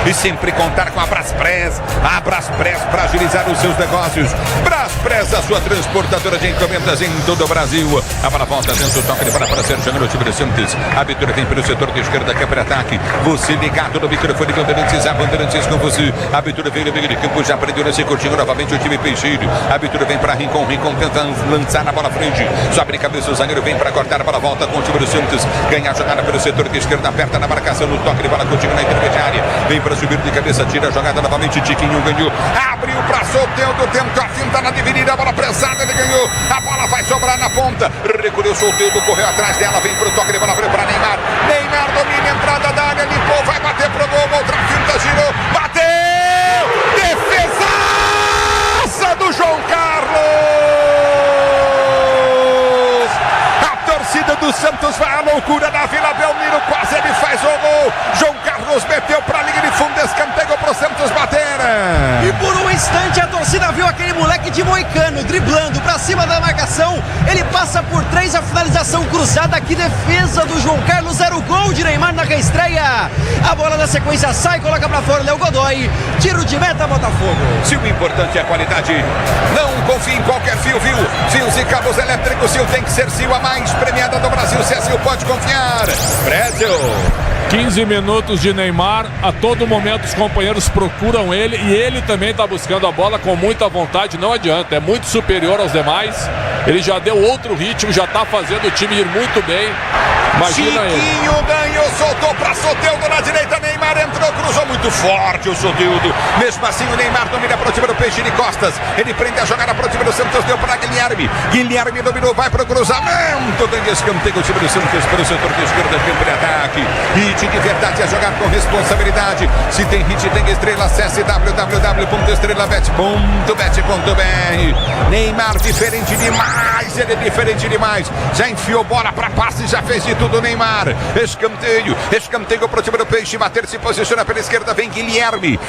E sempre contar com a Braspress. A Braspress para agilizar os seus negócios. Braspress, a sua transportadora de encomendas em todo o Brasil. A bola volta dentro do toque de bola para ser jogando o time do Santos. A abertura vem pelo setor de esquerda, quebra ataque. Você ligado no microfone, Bandeirantes com você. A abertura vem no meio de campo, já prendeu nesse curtinho novamente o time Peixeiro. A abertura vem para Rincon, Rincon tenta lançar na bola frente. Sobe cabeça, o zagueiro vem para cortar a bola, volta com o time do Santos. Ganha a jogada pelo setor de esquerda, aperta na marcação, no toque de bola contigo na intermediária. Vem para subir de cabeça, tira a jogada novamente. Tiquinho ganhou, abriu para Soteldo, tentou a finta na dividida, a bola pressada, ele ganhou. A bola vai sobrar na ponta. Recolheu Soteldo, correu atrás dela, vem para o toque de bola para Neymar. Neymar domina a entrada da área, limpou, vai bater pro gol. Outra finta, girou, bateu! Defesaça do João Carlos! Torcida do Santos vai à loucura na Vila Belmiro, quase ele faz o gol. João Carlos meteu para a linha de fundo, escanteio para o Santos bater. E por um instante a torcida viu aquele moleque de Moicano driblando para cima da marcação. Ele passa por 3, a finalização cruzada. Que defesa do João Carlos, era o gol de Neymar na reestreia. A bola na sequência sai, coloca para fora Léo Godoy. Tiro de meta, Botafogo. Se o importante é a qualidade, não confie em qualquer fio, viu? Fios e cabos elétricos, Sil tem que ser Sil, a mais premiada do Brasil. Se é Sil, pode confiar. Prédio. 15 minutos de Neymar, a todo momento os companheiros procuram ele e ele também está buscando a bola com muita vontade, não adianta, é muito superior aos demais, ele já deu outro ritmo, já está fazendo o time ir muito bem. Imagina Chiquinho ele. ganhou, soltou para Soteldo na direita, Neymar entrou, cruzou muito forte o Soteldo. Mesmo assim o Neymar domina para o time do Peixe de costas, ele prende a jogada para o time do Santos, deu para Guilherme. Guilherme dominou, vai para o cruzamento, tem escanteio o time do Santos pelo setor de esquerda, tempo de ataque. Hit de verdade, a jogar com responsabilidade. Se tem hit, tem estrela, acesse www.estrelabet.bet.br. Neymar diferente demais, ele é diferente demais. Já enfiou bola para passe, já fez de tudo Neymar. Escanteio para o time do Peixe, bater, se posiciona pela esquerda, vem Guilherme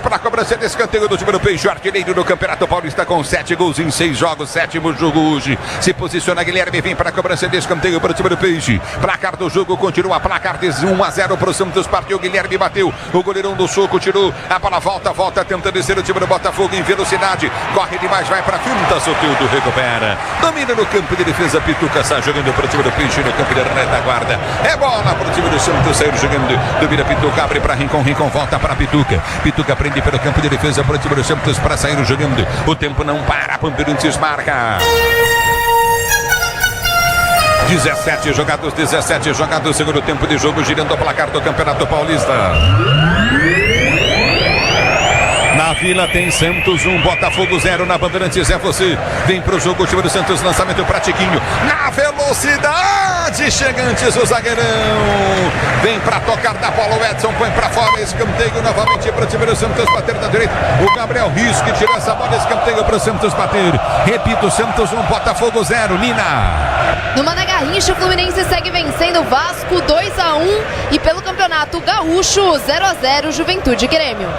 para a cobrança de escanteio do time do Peixe, artilheiro do Campeonato Paulista com 7 gols em 6 jogos, 7º jogo hoje. Se posiciona Guilherme, vem para a cobrança de escanteio para o time do Peixe. Placar do jogo continua, placar de 1-0 para o Santos, partiu, Guilherme bateu, o goleirão do soco tirou, a bola volta, tenta descer o time do Botafogo em velocidade, corre demais, vai para a finta, Soteldo recupera, domina no campo de defesa, Pituca sai jogando para o time do Peixe no campo de retaguarda, é bola para o time do Santos sair jogando, domina Pituca, abre para Rincon, volta para Pituca prende pelo campo de defesa para o time do Santos para sair jogando, o tempo não para, Bandeirantes marca. 17 jogados, segundo tempo de jogo, girando o placar do Campeonato Paulista. Na Vila tem Santos 1, Botafogo 0, na Bandeirantes é você. Vem pro jogo o time do Santos, lançamento pra Tiquinho. Na velocidade, chegantes o zagueirão. Vem pra tocar da bola, o Edson põe pra fora, escanteio novamente pro time do Santos bater da direita. O Gabriel Risque tirou essa bola, escanteio pro Santos bater. Repito, Santos 1, Botafogo 0, Nina. No Mané Garrincha, o Fluminense segue vencendo o Vasco 2-1 e pelo Campeonato Gaúcho 0-0 Juventude e Grêmio.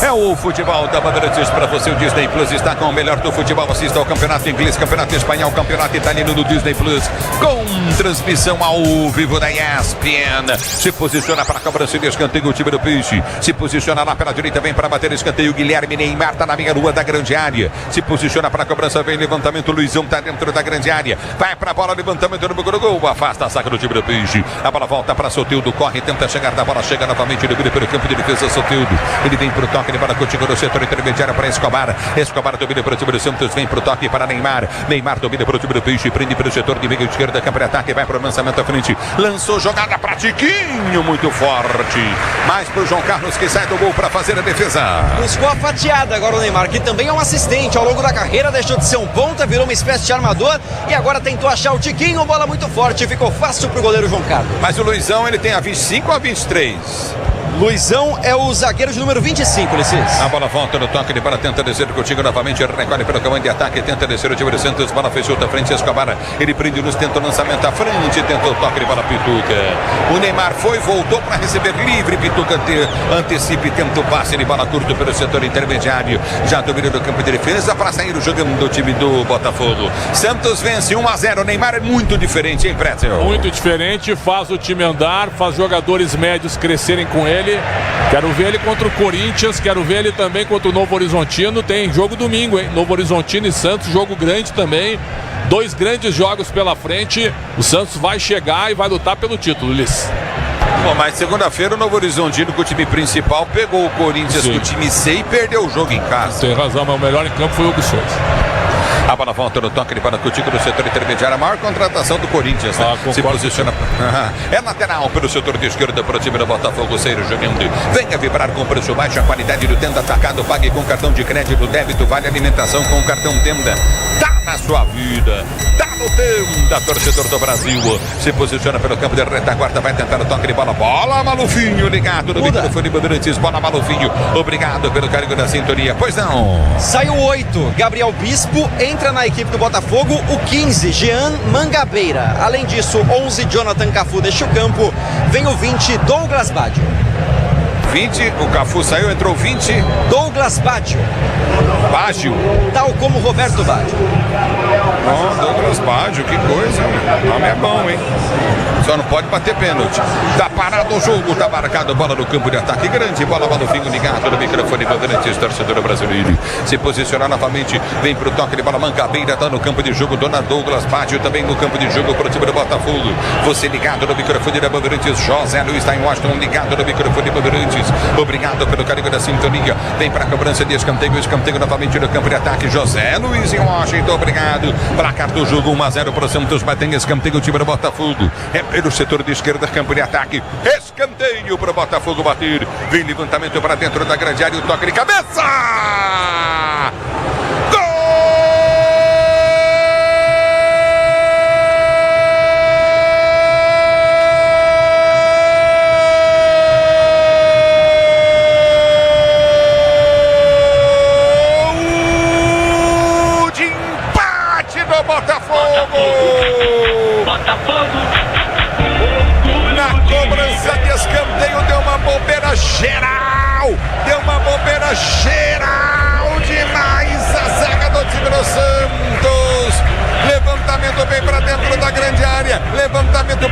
É o futebol da Bandeirantes para você. O Disney Plus está com o melhor do futebol. Assista ao campeonato inglês, campeonato espanhol, campeonato italiano no Disney Plus, com transmissão ao vivo da ESPN. Se posiciona para a cobrança de escanteio o time do Peixe. Se posiciona lá pela direita, vem para bater escanteio. Guilherme, Neymar está na meia lua da grande área. Se posiciona para a cobrança, vem levantamento. Luizão está dentro da grande área. Vai para a bola, levantamento no gol. Afasta a saca do time do Peixe. A bola volta para Soteldo, corre, tenta chegar da bola, chega novamente, domina pelo campo de defesa. Soteldo, ele vem para toque de bola contigo no setor intermediário para Escobar. Escobar domina para o time do Santos, vem pro toque para Neymar. Neymar domina para o time do Peixe, prende para o setor de meio esquerda, campo de ataque, vai para o lançamento à frente. Lançou jogada para Tiquinho, muito forte. Mais para o João Carlos que sai do gol para fazer a defesa. Buscou a fatiada agora o Neymar, que também é um assistente. Ao longo da carreira deixou de ser um ponta, virou uma espécie de armador e agora tentou achar o Tiquinho, bola muito forte, ficou fácil pro goleiro João Carlos. Mas o Luizão, ele tem a 25 ou a 23? Luizão é o zagueiro de número 25, Ulisses. A bola volta no toque de bola, tenta descer contigo novamente, recolhe pelo comando de ataque, tenta descer o time do Santos, bola fechou da frente, Escobar, ele prende nos, tenta o lançamento à frente, tenta o toque de bola, Pituca. O Neymar foi, voltou para receber livre, Pituca antecipa e tenta o passe de bola curto pelo setor intermediário, já domina do campo de defesa para sair o jogo do time do Botafogo. Santos vence 1-0, Neymar é muito diferente, hein, Pretzel? Muito diferente, faz o time andar, faz jogadores médios crescerem com ele. Quero ver ele contra o Corinthians, quero ver ele também contra o Novo Horizontino. Tem jogo domingo, hein? Novo Horizontino e Santos, jogo grande também. 2 grandes jogos pela frente. O Santos vai chegar e vai lutar pelo título, Ulisses. Bom, mas segunda-feira o Novo Horizontino com o time principal pegou o Corinthians com o time C e perdeu o jogo em casa. Tem razão, mas o melhor em campo foi o Hugo Souza. A bola volta no toque de bola contigo no setor intermediário. A maior contratação do Corinthians, né? Se posiciona. É lateral pelo setor de esquerda para o time do Botafogo sair jogando. Venha vibrar com preço baixo, a qualidade do Tenda Atacado. Pague com cartão de crédito, débito, vale alimentação com o cartão Tenda. Tá na sua vida, tá no Tenda, torcedor do Brasil. Se posiciona pelo campo de retaguarda, vai tentar o toque de bola. Bola, Malufinho, ligado no microfone Bandeirantes. Bola, Malufinho. Obrigado pelo carinho da sintonia. Pois não. Saiu 8, Gabriel Bispo, entra na equipe do Botafogo, o 15, Jean Mangabeira. Além disso, 11, Jonathan Cafu deixa o campo. Vem o 20, Douglas Baggio. 20, o Cafu saiu, entrou 20. Douglas Baggio. Baggio. Tal como Roberto Baggio. Bom, Douglas Baggio, que coisa. O nome é bom, hein? Só não pode bater pênalti. Tá parado o jogo, tá marcado, bola no campo de ataque grande, bola no fim ligado no microfone Bandeirantes, torcedor brasileiro. Se posicionar novamente, vem pro toque de bola, Mangabeira tá no campo de jogo, dona Douglas Baggio também no campo de jogo pro time do Botafogo. Você ligado no microfone da Bandeirantes, José Luiz está em Washington, ligado no microfone Bandeirantes. Obrigado pelo carinho da sintonia. Vem pra cobrança de escanteio, escanteio novamente no campo de ataque, José Luiz em Washington, obrigado. Placar do jogo 1-0 pro Santos, mas tem escanteio o time do Botafogo. É pelo setor de esquerda, campo de ataque, escanteio para o Botafogo bater, vem levantamento para dentro da grande área, o toque de cabeça, gol de empate do Botafogo. Na cobrança de escanteio deu uma bobeira geral. Deu uma bobeira geral demais a zaga do time do Santos. Levantamento bem para dentro da grande área. Levantamento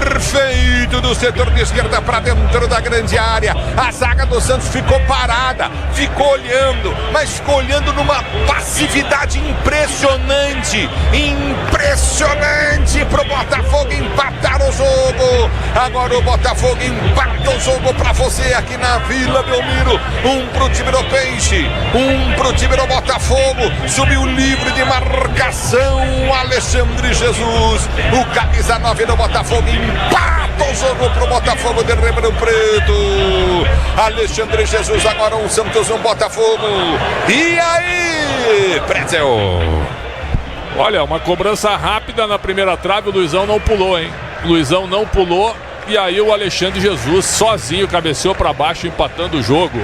perfeito do setor de esquerda para dentro da grande área. A zaga do Santos ficou parada, ficou olhando, mas ficou olhando numa passividade impressionante. Impressionante pro Botafogo empatar o jogo. Agora o Botafogo empata o jogo para você aqui na Vila Belmiro. Um pro time do Peixe, um pro time do Botafogo. Subiu livre de marcação Alexandre Jesus. O camisa 9 do Botafogo empata o jogo pro Botafogo de Ribeirão Preto. Alexandre Jesus, agora um Santos, um Botafogo. E aí, Pretzel? Olha, uma cobrança rápida na primeira trave, o Luizão não pulou, hein? O Luizão não pulou e aí o Alexandre Jesus sozinho cabeceou para baixo, empatando o jogo.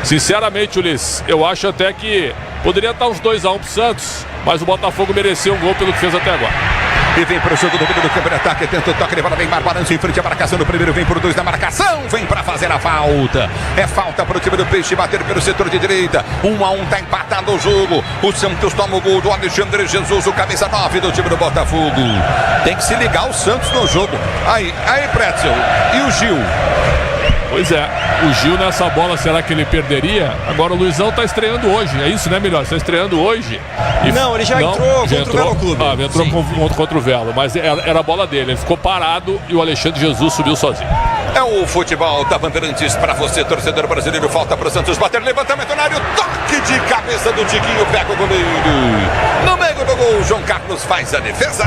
Sinceramente, Ulisses, eu acho até que poderia estar uns 2-1 pro Santos, mas o Botafogo mereceu um gol pelo que fez até agora. E vem para o jogo do campo de ataque, tenta o toque de bola, Neymar balança em frente à marcação do primeiro, vem por 2 na marcação, vem para fazer a falta. É falta para o time do Peixe bater pelo setor de direita. 1-1, tá empatado o jogo. O Santos toma o gol do Alexandre Jesus, o camisa 9 do time do Botafogo. Tem que se ligar o Santos no jogo. Aí, Pretzel, e o Gil? Pois é, o Gil nessa bola, será que ele perderia? Agora o Luizão tá estreando hoje, é isso, né, melhor? Está estreando hoje. Não, ele já entrou contra o Velo Clube. Entrou contra o Velo, mas era a bola dele. Ele ficou parado e o Alexandre Jesus subiu sozinho. É o futebol da Bandeirantes para você, torcedor brasileiro. Falta para o Santos bater, levantamento na área, toque de cabeça do Tiquinho, pega o goleiro. No meio do gol, João Carlos faz a defesa.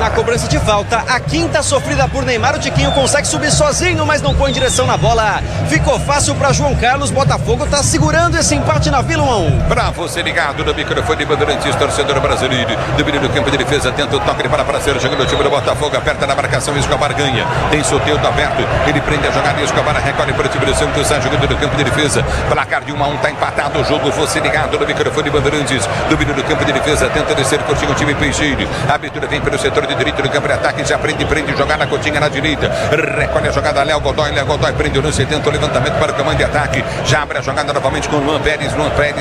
Na cobrança de falta, a quinta sofrida por Neymar, o Tiquinho consegue subir sozinho, mas não põe direção na bola. Ficou fácil para João Carlos, Botafogo tá segurando esse empate na Vila 1-1. Para você ligado no microfone de Bandeirantes, torcedor brasileiro. Domínio do campo de defesa, tenta o toque de para ser jogando o time do Botafogo, aperta na marcação, Escobar ganha. Tem Soteldo aberto, ele prende a jogada e Escobar recolhe para o time do Santos, está jogando no campo de defesa. Placar de 1-1, tá empatado o jogo. Você ligado no microfone de Bandeirantes. Domínio do campo de defesa, tenta descer, curtinho o time Peixeiro. A abertura vem pelo setor de direito do campo de ataque, já prende, jogada Coutinho na direita. Recolhe a jogada Léo Godoy prende o lance, tenta o levantamento para o comando de ataque. Já abre a jogada novamente com Luan Pérez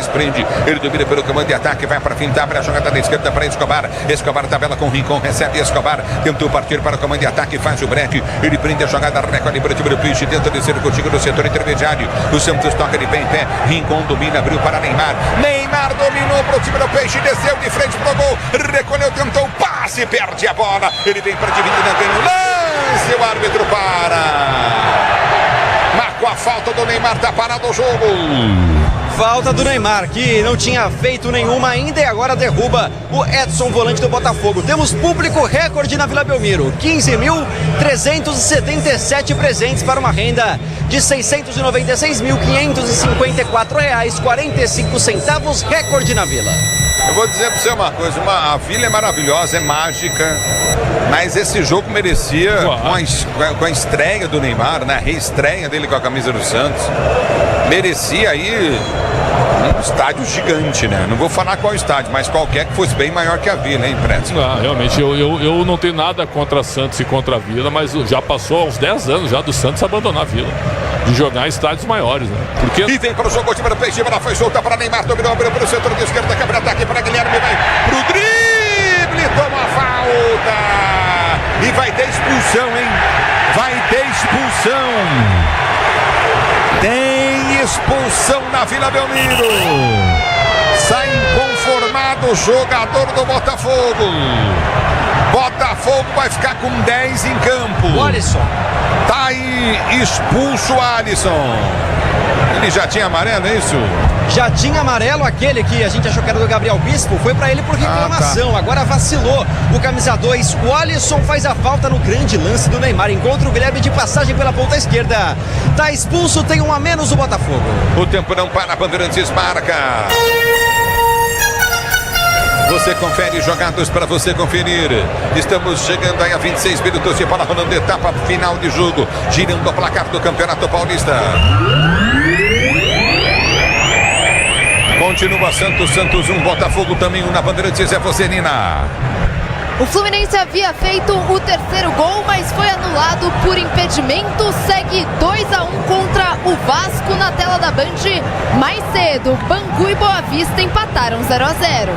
prende, ele domina pelo comando de ataque, vai para fintar, abre a jogada da esquerda para Escobar tabela com Rincon, recebe Escobar, tentou partir para o comando de ataque, faz o break, ele prende a jogada, recolhe para o time do Peixe, tenta descer contigo no setor intermediário, o Santos toca de pé em pé, Rincon domina, abriu para Neymar dominou para o time do Peixe, desceu de frente pro gol, recolheu, tentou, passe, perde a bola, ele vem para dividida, ganha o lance, o árbitro marcou a falta do Neymar, tá parado o jogo. Falta do Neymar, que não tinha feito nenhuma ainda e agora derruba o Edson, volante do Botafogo. Temos público recorde na Vila Belmiro, 15.377 presentes para uma renda de R$ 696.554,45, recorde na Vila. Eu vou dizer para você uma coisa, a Vila é maravilhosa, é mágica, mas esse jogo merecia, com a estreia do Neymar, né, a reestreia dele com a camisa do Santos, merecia aí um estádio gigante, né? Não vou falar qual estádio, mas qualquer que fosse bem maior que a Vila, hein, Preto? Realmente, eu não tenho nada contra Santos e contra a Vila, mas já passou uns 10 anos já do Santos abandonar a Vila, de jogar em estádios maiores, né? Porque... E vem para o jogo, o time do Peixe, ela foi solta para Neymar, dominou, abriu para o setor de esquerda, quebra ataque para Guilherme, vai pro drible, toma a falta e vai ter expulsão, hein? Vai ter expulsão. Tem expulsão na Vila Belmiro. Sai inconformado o jogador do Botafogo. Botafogo vai ficar com 10 em campo. O Alisson. Tá aí expulso o Alisson. Ele já tinha amarelo, é isso? Já tinha amarelo, aquele que a gente achou que era do Gabriel Bispo, foi pra ele por reclamação, agora vacilou o camisa 2, o Alisson faz a falta no grande lance do Neymar, encontra o Guilherme de passagem pela ponta esquerda, tá expulso, tem um a menos o Botafogo. O tempo não para, Bandeirantes marca. Você confere jogados para você conferir. Estamos chegando aí a 26 minutos de bola rolando, etapa final de jogo, girando o placar do Campeonato Paulista. Continua Santos 1, Botafogo também 1 na Bandeirantes, é você, Nina. O Fluminense havia feito o terceiro gol, mas foi anulado por impedimento. Segue 2-1 contra o Vasco na tela da Band. Mais cedo, Bangu e Boa Vista empataram 0-0.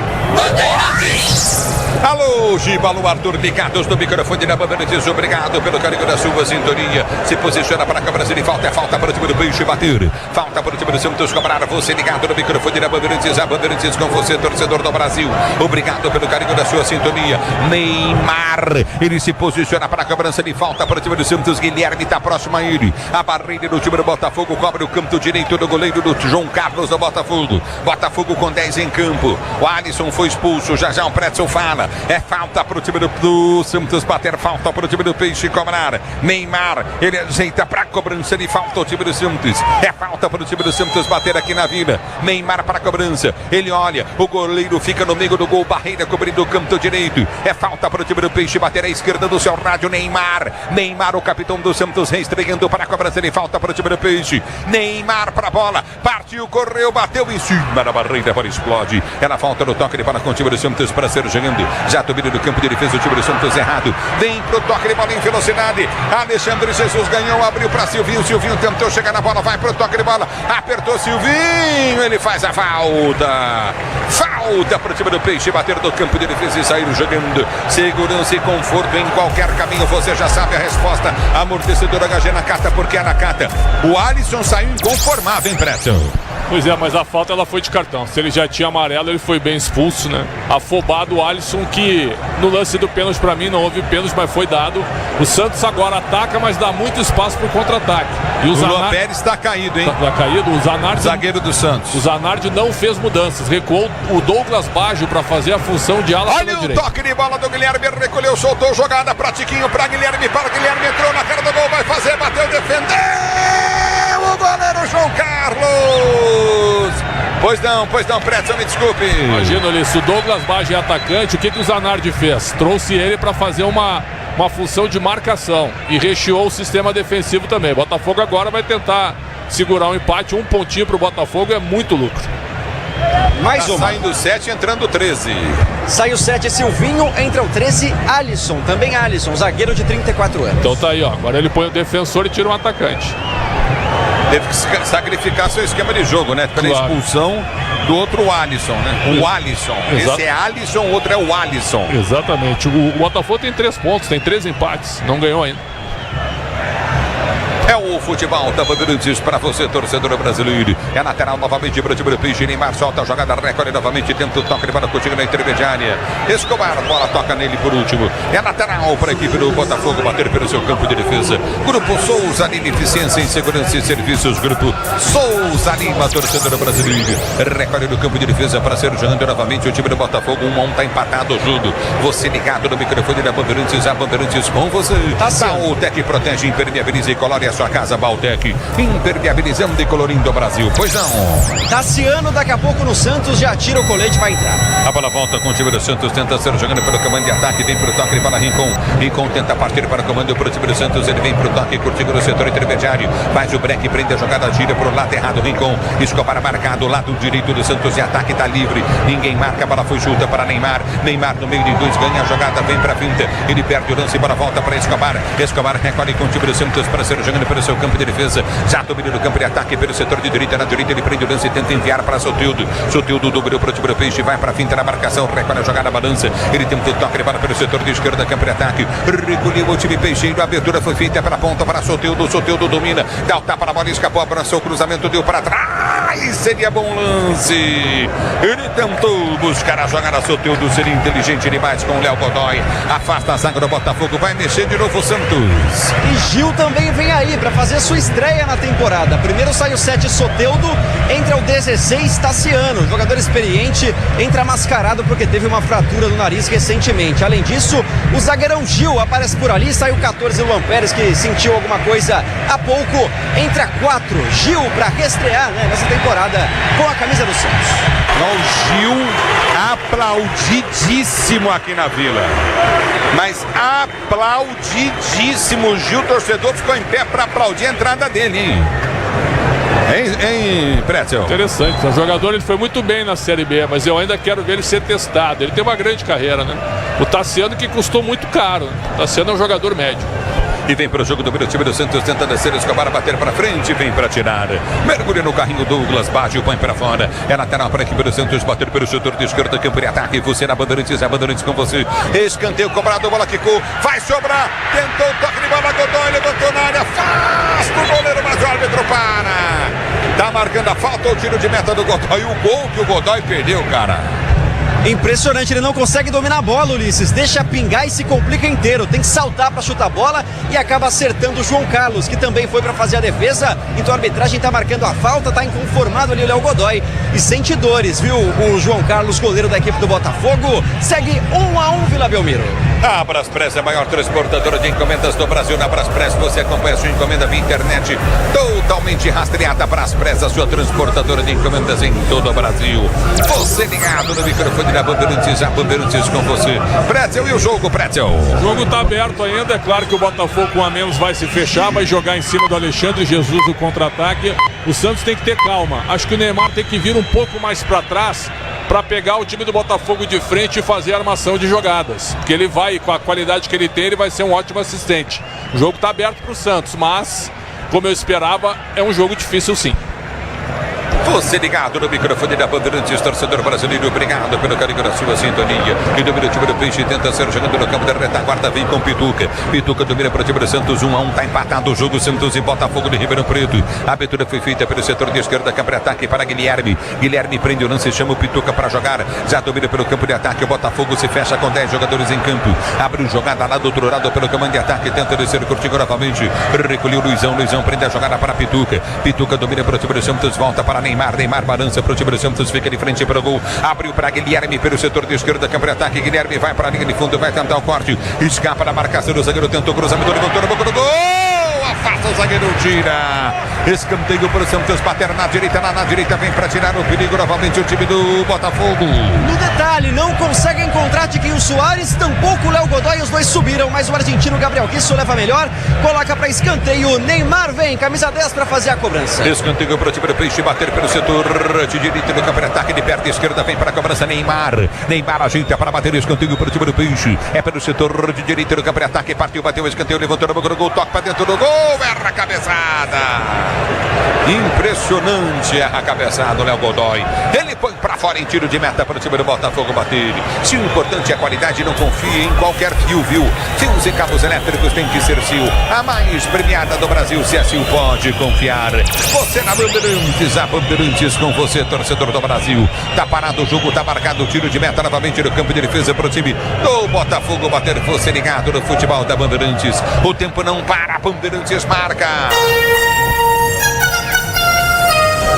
Alô, Giba, alô, Arthur, ligados no microfone da Bandeirantes. Obrigado pelo carinho da sua sintonia. Se posiciona para cá, Brasil, e falta. É falta para o time do Peixe bater. Falta para o time do Santos cobrar. Você ligado no microfone da Bandeirantes. A Bandeirantes com você, torcedor do Brasil. Obrigado pelo carinho da sua sintonia. Neymar, ele se posiciona para a cobrança de falta para o time do Santos. Guilherme está próximo a ele. A barreira do time do Botafogo cobre o canto direito do goleiro do João Carlos do Botafogo. Botafogo com 10 em campo. O Alisson foi expulso. Já o Pretzel fala. É falta para o time do Santos bater. Falta para o time do Peixe cobrar. Neymar, ele ajeita para a cobrança de falta o time do Santos. É falta para o time do Santos bater aqui na Vila. Neymar para a cobrança. Ele olha. O goleiro fica no meio do gol. Barreira cobrindo o canto direito. É falta para o time do Peixe bater à esquerda do seu rádio. Neymar, o capitão do Santos, reestreando para a cobrança de falta para o time do Peixe. Neymar para a bola, partiu, correu, bateu em cima da barreira, para explode. Ela falta no toque de bola com o time do Santos para ser jogando. Já domina do campo de defesa o time do Santos errado. Vem pro toque de bola em velocidade. Alexandre Jesus ganhou, abriu para Silvinho. Silvinho tentou chegar na bola, vai pro toque de bola. Apertou Silvinho, ele faz a falta. Falta para o time do Peixe bater do campo de defesa e sair jogando. Segurança e conforto em qualquer caminho, você já sabe a resposta. Amortecedor HG Nakata, porque é Nakata. O Alisson saiu inconformável, hein, Preto? Pois é, mas a falta ela foi de cartão. Se ele já tinha amarelo, ele foi bem expulso, né? Afobado o Alisson, que no lance do pênalti pra mim não houve pênalti, mas foi dado. O Santos agora ataca, mas dá muito espaço pro contra-ataque. E o Luan Pérez tá caído, hein? Tá caído. O Zanardi, zagueiro do Santos. O Zanardi não fez mudanças. Recuou o Douglas Baggio pra fazer a função de ala pela direita. Olha o toque de bola do Guilherme, recolheu, soltou, jogada pra Tiquinho, pra Guilherme, entrou na cara do gol, vai fazer, bateu, defendeu o goleiro João Carlos. Pois não, Pretzel, me desculpe. Imagina ali, se o Douglas Baggio é atacante, o que o Zanardi fez? Trouxe ele pra fazer uma função de marcação e recheou o sistema defensivo também. Botafogo agora vai tentar segurar um empate, um pontinho pro Botafogo é muito lucro. Mais uma. Saindo 7, entrando 13. Sai o 7, Silvinho, entra o 13, Alisson. Também Alisson, zagueiro de 34 anos. Então tá aí, ó. Agora ele põe o defensor e tira um atacante. Teve que sacrificar seu esquema de jogo, né? Pela expulsão do outro Alisson, né? O Alisson. Esse é Alisson, o outro é o Alisson. Exatamente. O Botafogo tem 3 pontos, tem 3 empates. Não ganhou ainda. É o futebol da Bandeirantes para você, torcedor brasileiro. É lateral novamente para o time do Peixe. Neymar solta a jogada, recolhe novamente, tenta o toque para contigo na intermediária. Escobar, bola toca nele por último. É lateral para a equipe do Botafogo bater pelo seu campo de defesa. Grupo Souza Lima, eficiência em segurança e serviços. Grupo Souza Lima, torcedor brasileiro. Recolhe no campo de defesa para ser jogando novamente o time do Botafogo. 1-1 tá empatado o jogo. Você ligado no microfone da Bandeirantes, a Bandeirantes com você. Baltec protege, impermeabiliza e colore a sua casa. Baltec, impermeabilizando e colorindo o Brasil. Pois não. Tassiano daqui a pouco no Santos, já tira o colete, vai entrar. A bola volta com o time do Santos, tenta ser jogando pelo comando de ataque, vem pro toque, bola Rincon. Rincon tenta partir para o comando pro time do Santos, ele vem pro toque, curtindo no setor intermediário, faz o break, prende a jogada, gira pro lado errado, Rincon. Escobar marcado, lado direito do Santos de ataque, tá livre, ninguém marca, a bola foi junta para Neymar. Neymar no meio de 2, ganha a jogada, vem pra finta, ele perde o lance, bola volta para Escobar. Escobar recolhe com o time do Santos para ser jogando pelo seu campo de defesa, já domina no campo de ataque pelo setor de direita, na direita ele prende o lance e tenta enviar para Soteldo. Soteldo dobrou para o time do Peixe, vai para a finta na marcação, recolhe a jogada, balança, ele tenta o toque de bola pelo setor de esquerda, campo de ataque, recolheu o time peixeiro, a abertura foi feita pela ponta para Soteldo, Soteldo domina, dá o tapa na bola, escapou, abraçou o cruzamento, deu para trás, seria bom lance, ele tentou buscar a jogada, Soteldo seria inteligente demais com o Léo Godoy, afasta a zaga do Botafogo, vai mexer de novo o Santos. E Gil também vem aí para fazer sua estreia na temporada. Primeiro sai o 7, Soteldo, entra o 16, Tassiano, jogador experiente, entra mascarado porque teve uma fratura no nariz recentemente. Além disso, o zagueirão Gil aparece por ali, sai o 14, Luan Pérez, que sentiu alguma coisa há pouco, entra 4, Gil para reestrear, né, nessa temporada com a camisa do Santos. O Gil aplaudidíssimo aqui na Vila, mas aplaudidíssimo. O Gil, torcedor, ficou em pé para aplaudir a entrada dele, hein? Hein, Pretzel? Interessante, o jogador ele foi muito bem na Série B, mas eu ainda quero ver ele ser testado. Ele tem uma grande carreira, né? O Tassiano, que custou muito caro, né? O Tassiano é um jogador médio. E vem para o jogo do time do Santos, tenta descer, Escobar, bater para frente, vem para tirar. Mergulha no carrinho, Douglas Baggio, põe para fora. É lateral para a equipe do Santos, bater pelo setor de esquerda, campo de ataque. Você na Bandeirantes, a Bandeirantes com você. Escanteio cobrado, bola quicou, vai sobrar. Tentou o toque de bola, Godoy levantou na área, faz pro goleiro, mas o árbitro para. Tá marcando a falta, o tiro de meta do Godoy. O gol que o Godoy perdeu, cara. Impressionante, ele não consegue dominar a bola, Ulisses, deixa pingar e se complica inteiro, tem que saltar para chutar a bola e acaba acertando o João Carlos, que também foi para fazer a defesa. Então a arbitragem está marcando a falta, está inconformado ali o Léo Godoy e sente dores, viu? O João Carlos, goleiro da equipe do Botafogo, segue 1-1 Vila Belmiro. A Braspress é a maior transportadora de encomendas do Brasil. Na Braspress você acompanha a sua encomenda via internet totalmente rastreada. Braspress, a sua transportadora de encomendas em todo o Brasil. Você ligado no microfone da Bandeirantes, a Bandeirantes com você. Pretzel, e o jogo, Pretzel? O jogo tá aberto ainda, é claro que o Botafogo com a menos vai se fechar, vai jogar em cima do Alexandre Jesus no contra-ataque. O Santos tem que ter calma, acho que o Neymar tem que vir um pouco mais para trás para pegar o time do Botafogo de frente e fazer a armação de jogadas, porque ele vai, com a qualidade que ele tem, ele vai ser um ótimo assistente. O jogo tá aberto pro Santos, mas como eu esperava, é um jogo difícil sim. Você ligado no microfone da Bandeirantes, torcedor brasileiro, obrigado pelo carinho da sua sintonia. E domina o time do Peixe, tenta ser jogando no campo da retaguarda, vem com Pituca. Pituca domina para o time do Santos, 1-1, tá empatado o jogo, Santos e Botafogo de Ribeirão Preto. A abertura foi feita pelo setor de esquerda, campo de ataque para Guilherme. Guilherme prende o lance, chama o Pituca para jogar. Já domina pelo campo de ataque, o Botafogo se fecha com 10 jogadores em campo. Abre o jogada lá do outro lado pelo comando de ataque, tenta descer, curtindo novamente. Recolheu Luizão, Luizão prende a jogada para Pituca. Pituca domina para o time do Santos, volta para Neymar. Neymar balança para o time do Santos, fica de frente para o gol. Abriu para Guilherme pelo setor de esquerda, campo de ataque. Guilherme vai para a linha de fundo, vai tentar o corte. Escapa da marcação do zagueiro, tentou o cruzamento, levantou na boca do gol. Afasta o zagueiro, tira. Escanteio para o Santos, bater na direita, vem para tirar o perigo novamente o time do Botafogo. No detalhe, não consegue encontrar Tiquinho Soares, tampouco o Léo Godoy, os dois subiram, mas o argentino Gabriel Guiço leva melhor, coloca para escanteio, Neymar vem, camisa 10 para fazer a cobrança. Escanteio para o time do Peixe, bater pelo setor de direita do campo de ataque, de perto esquerda, vem para a cobrança Neymar. Neymar ajeita para bater o escanteio para o time do Peixe, é pelo setor de direita do campo de ataque, partiu, bateu o escanteio, levantou na boca do gol, toque para dentro do gol, erra a cabeçada. Impressionante a cabeçada do Léo Godoy. Ele põe para fora em tiro de meta para o time do Botafogo bater. Se o importante é a qualidade, não confie em qualquer fio, viu? Fios e cabos elétricos tem que ser Sil. A mais premiada do Brasil, se a Sil pode confiar. Você na Bandeirantes, a Bandeirantes com você, torcedor do Brasil. Tá parado o jogo, tá marcado o tiro de meta novamente no campo de defesa para o time do Botafogo bater. Você ligado no futebol da Bandeirantes. O tempo não para, Bandeirantes marca.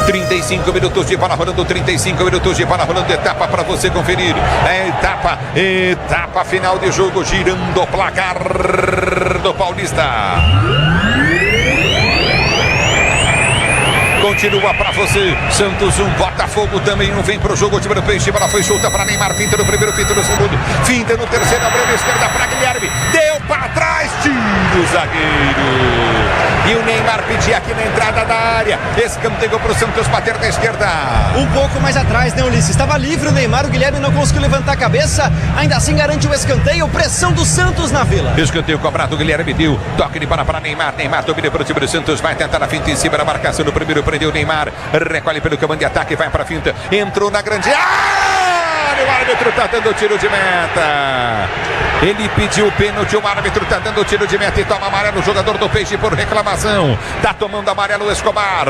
35 minutos de bola rolando, 35 minutos de bola rolando, etapa para você conferir. É etapa final de jogo, girando o placar do Paulista. Continua para você, Santos 1, Botafogo também 1, vem pro jogo, o time do Peixe, bola foi solta para Neymar, finta no primeiro, finta no segundo, finta no terceiro, abriu a esquerda para Guilherme, deu para trás, tira o zagueiro. E o Neymar pedia aqui na entrada da área, escanteio para o Santos bater da esquerda. Um pouco mais atrás, né, Ulisses? Estava livre o Neymar, o Guilherme não conseguiu levantar a cabeça, ainda assim garante o escanteio, pressão do Santos na Vila. Escanteio cobrado, o Guilherme deu, toque de bola para Neymar, Neymar domina para o time do Santos, vai tentar a finta em cima da marcação no primeiro, prendeu o Neymar, recolhe pelo comando de ataque, vai para a finta, entrou na grande área, o árbitro está dando tiro de meta. Ele pediu o pênalti, o árbitro está dando tiro de meta e toma amarelo o jogador do Peixe por reclamação. Está tomando amarelo o Escobar.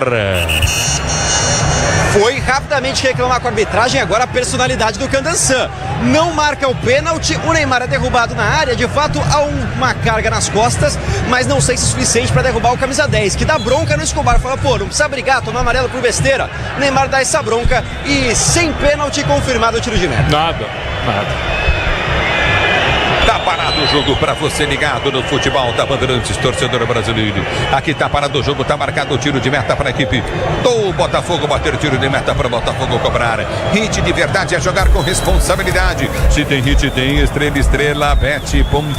Foi rapidamente reclamar com a arbitragem, agora a personalidade do Candançã. Não marca o pênalti, o Neymar é derrubado na área, de fato há uma carga nas costas, mas não sei se é suficiente para derrubar o camisa 10, que dá bronca no Escobar, fala, pô, não precisa brigar, tomar amarelo por besteira. Neymar dá essa bronca e sem pênalti confirmado o tiro de meta. Nada. Tá parado o jogo para você ligado no futebol da Bandeirantes, torcedor brasileiro. Aqui tá parado o jogo, tá marcado o tiro de meta para a equipe do Botafogo bater tiro de meta para o Botafogo cobrar. Hit de verdade é jogar com responsabilidade. Se tem hit, tem estrela, bet.bet.br.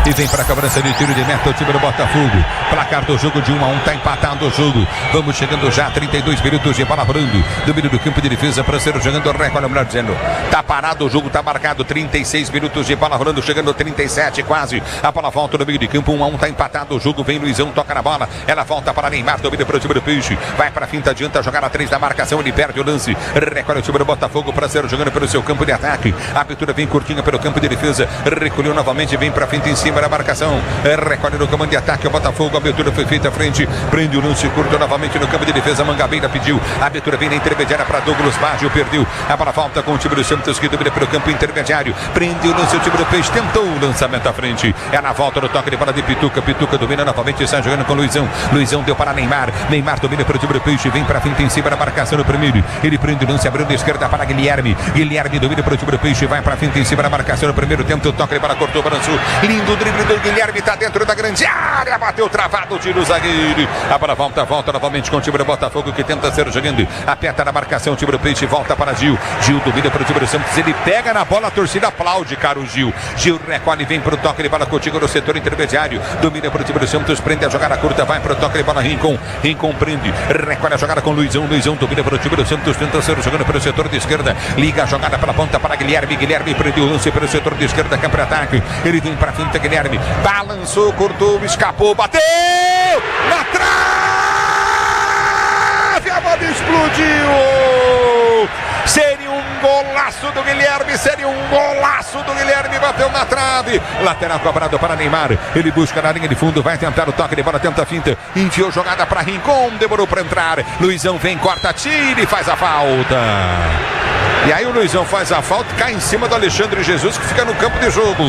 E vem para a cobrança de tiro de meta o time do Botafogo. Placar do jogo de 1-1, tá empatado o jogo. Vamos chegando já a 32 minutos de bola rolando. Domínio do campo de defesa para ser jogando o recorde, melhor dizendo. Tá parado o jogo, tá marcado 36 minutos de bola rolando, chegando 37 quase. A bola volta no meio de campo, 1-1, tá empatado o jogo. Vem Luizão, toca na bola. Ela volta para Neymar, domina para o time do Peixe. Vai para a finta, adianta jogar a 3 da marcação. Ele perde o lance. Recolhe o time do Botafogo para ser jogando pelo seu campo de ataque. A abertura vem curtinha pelo campo de defesa. Recolheu novamente, vem para a finta em cima da marcação. Recolhe no comando de ataque. O Botafogo, a abertura foi feita à frente. Prende o lance curto novamente no campo de defesa. Mangabeira pediu. A abertura vem na intermediária para Douglas Baggio, perdeu. A bola volta com o time do Santos que domina pelo campo intermediário. Prende o lance, o time do Peixe tentou o lançamento à frente. É na volta do toque de bola de Pituca. Pituca domina novamente, está jogando com Luizão. Luizão deu para Neymar. Neymar domina para o time do Peixe. Vem para a finta em cima da marcação no primeiro. Ele prende o lance, abrindo a esquerda para Guilherme. Guilherme domina para o time do Peixe. Vai para a finta em cima da marcação no primeiro. Tenta o toque de bola, cortou, balançou. Lindo drible do Guilherme, está dentro da grande área. Bateu travado, tira o zagueiro. A bola volta novamente com o time do Botafogo que tenta ser jogando. Aperta na marcação, o time do Peixe volta para Gil. Gil domina para o time do Santos. Ele pega na bola, a torcida aplaude, cara, o Gil. Gil recolhe, vem para o toque de bola contigo no setor intermediário. Domina para o time do Santos, prende a jogada curta, vai para o toque de bola. Rincon prende, recolhe a jogada com Luizão. Luizão domina para o time do Santos, tenta ser jogando pelo setor de esquerda. Liga a jogada pela ponta para Guilherme. Guilherme prendeu o lance pelo setor de esquerda, campo de ataque. Ele vem para a finta, Guilherme. Balançou, cortou, escapou, bateu! Na trave! A ele explodiu! Seria um golaço do Guilherme, bateu na trave. Lateral cobrado para Neymar, ele busca na linha de fundo, vai tentar o toque de bola, tenta a finta, enfiou jogada para Rincon, demorou para entrar. Luizão vem, corta, tira e faz a falta. E aí o Luizão faz a falta, cai em cima do Alexandre Jesus, que fica no campo de jogo.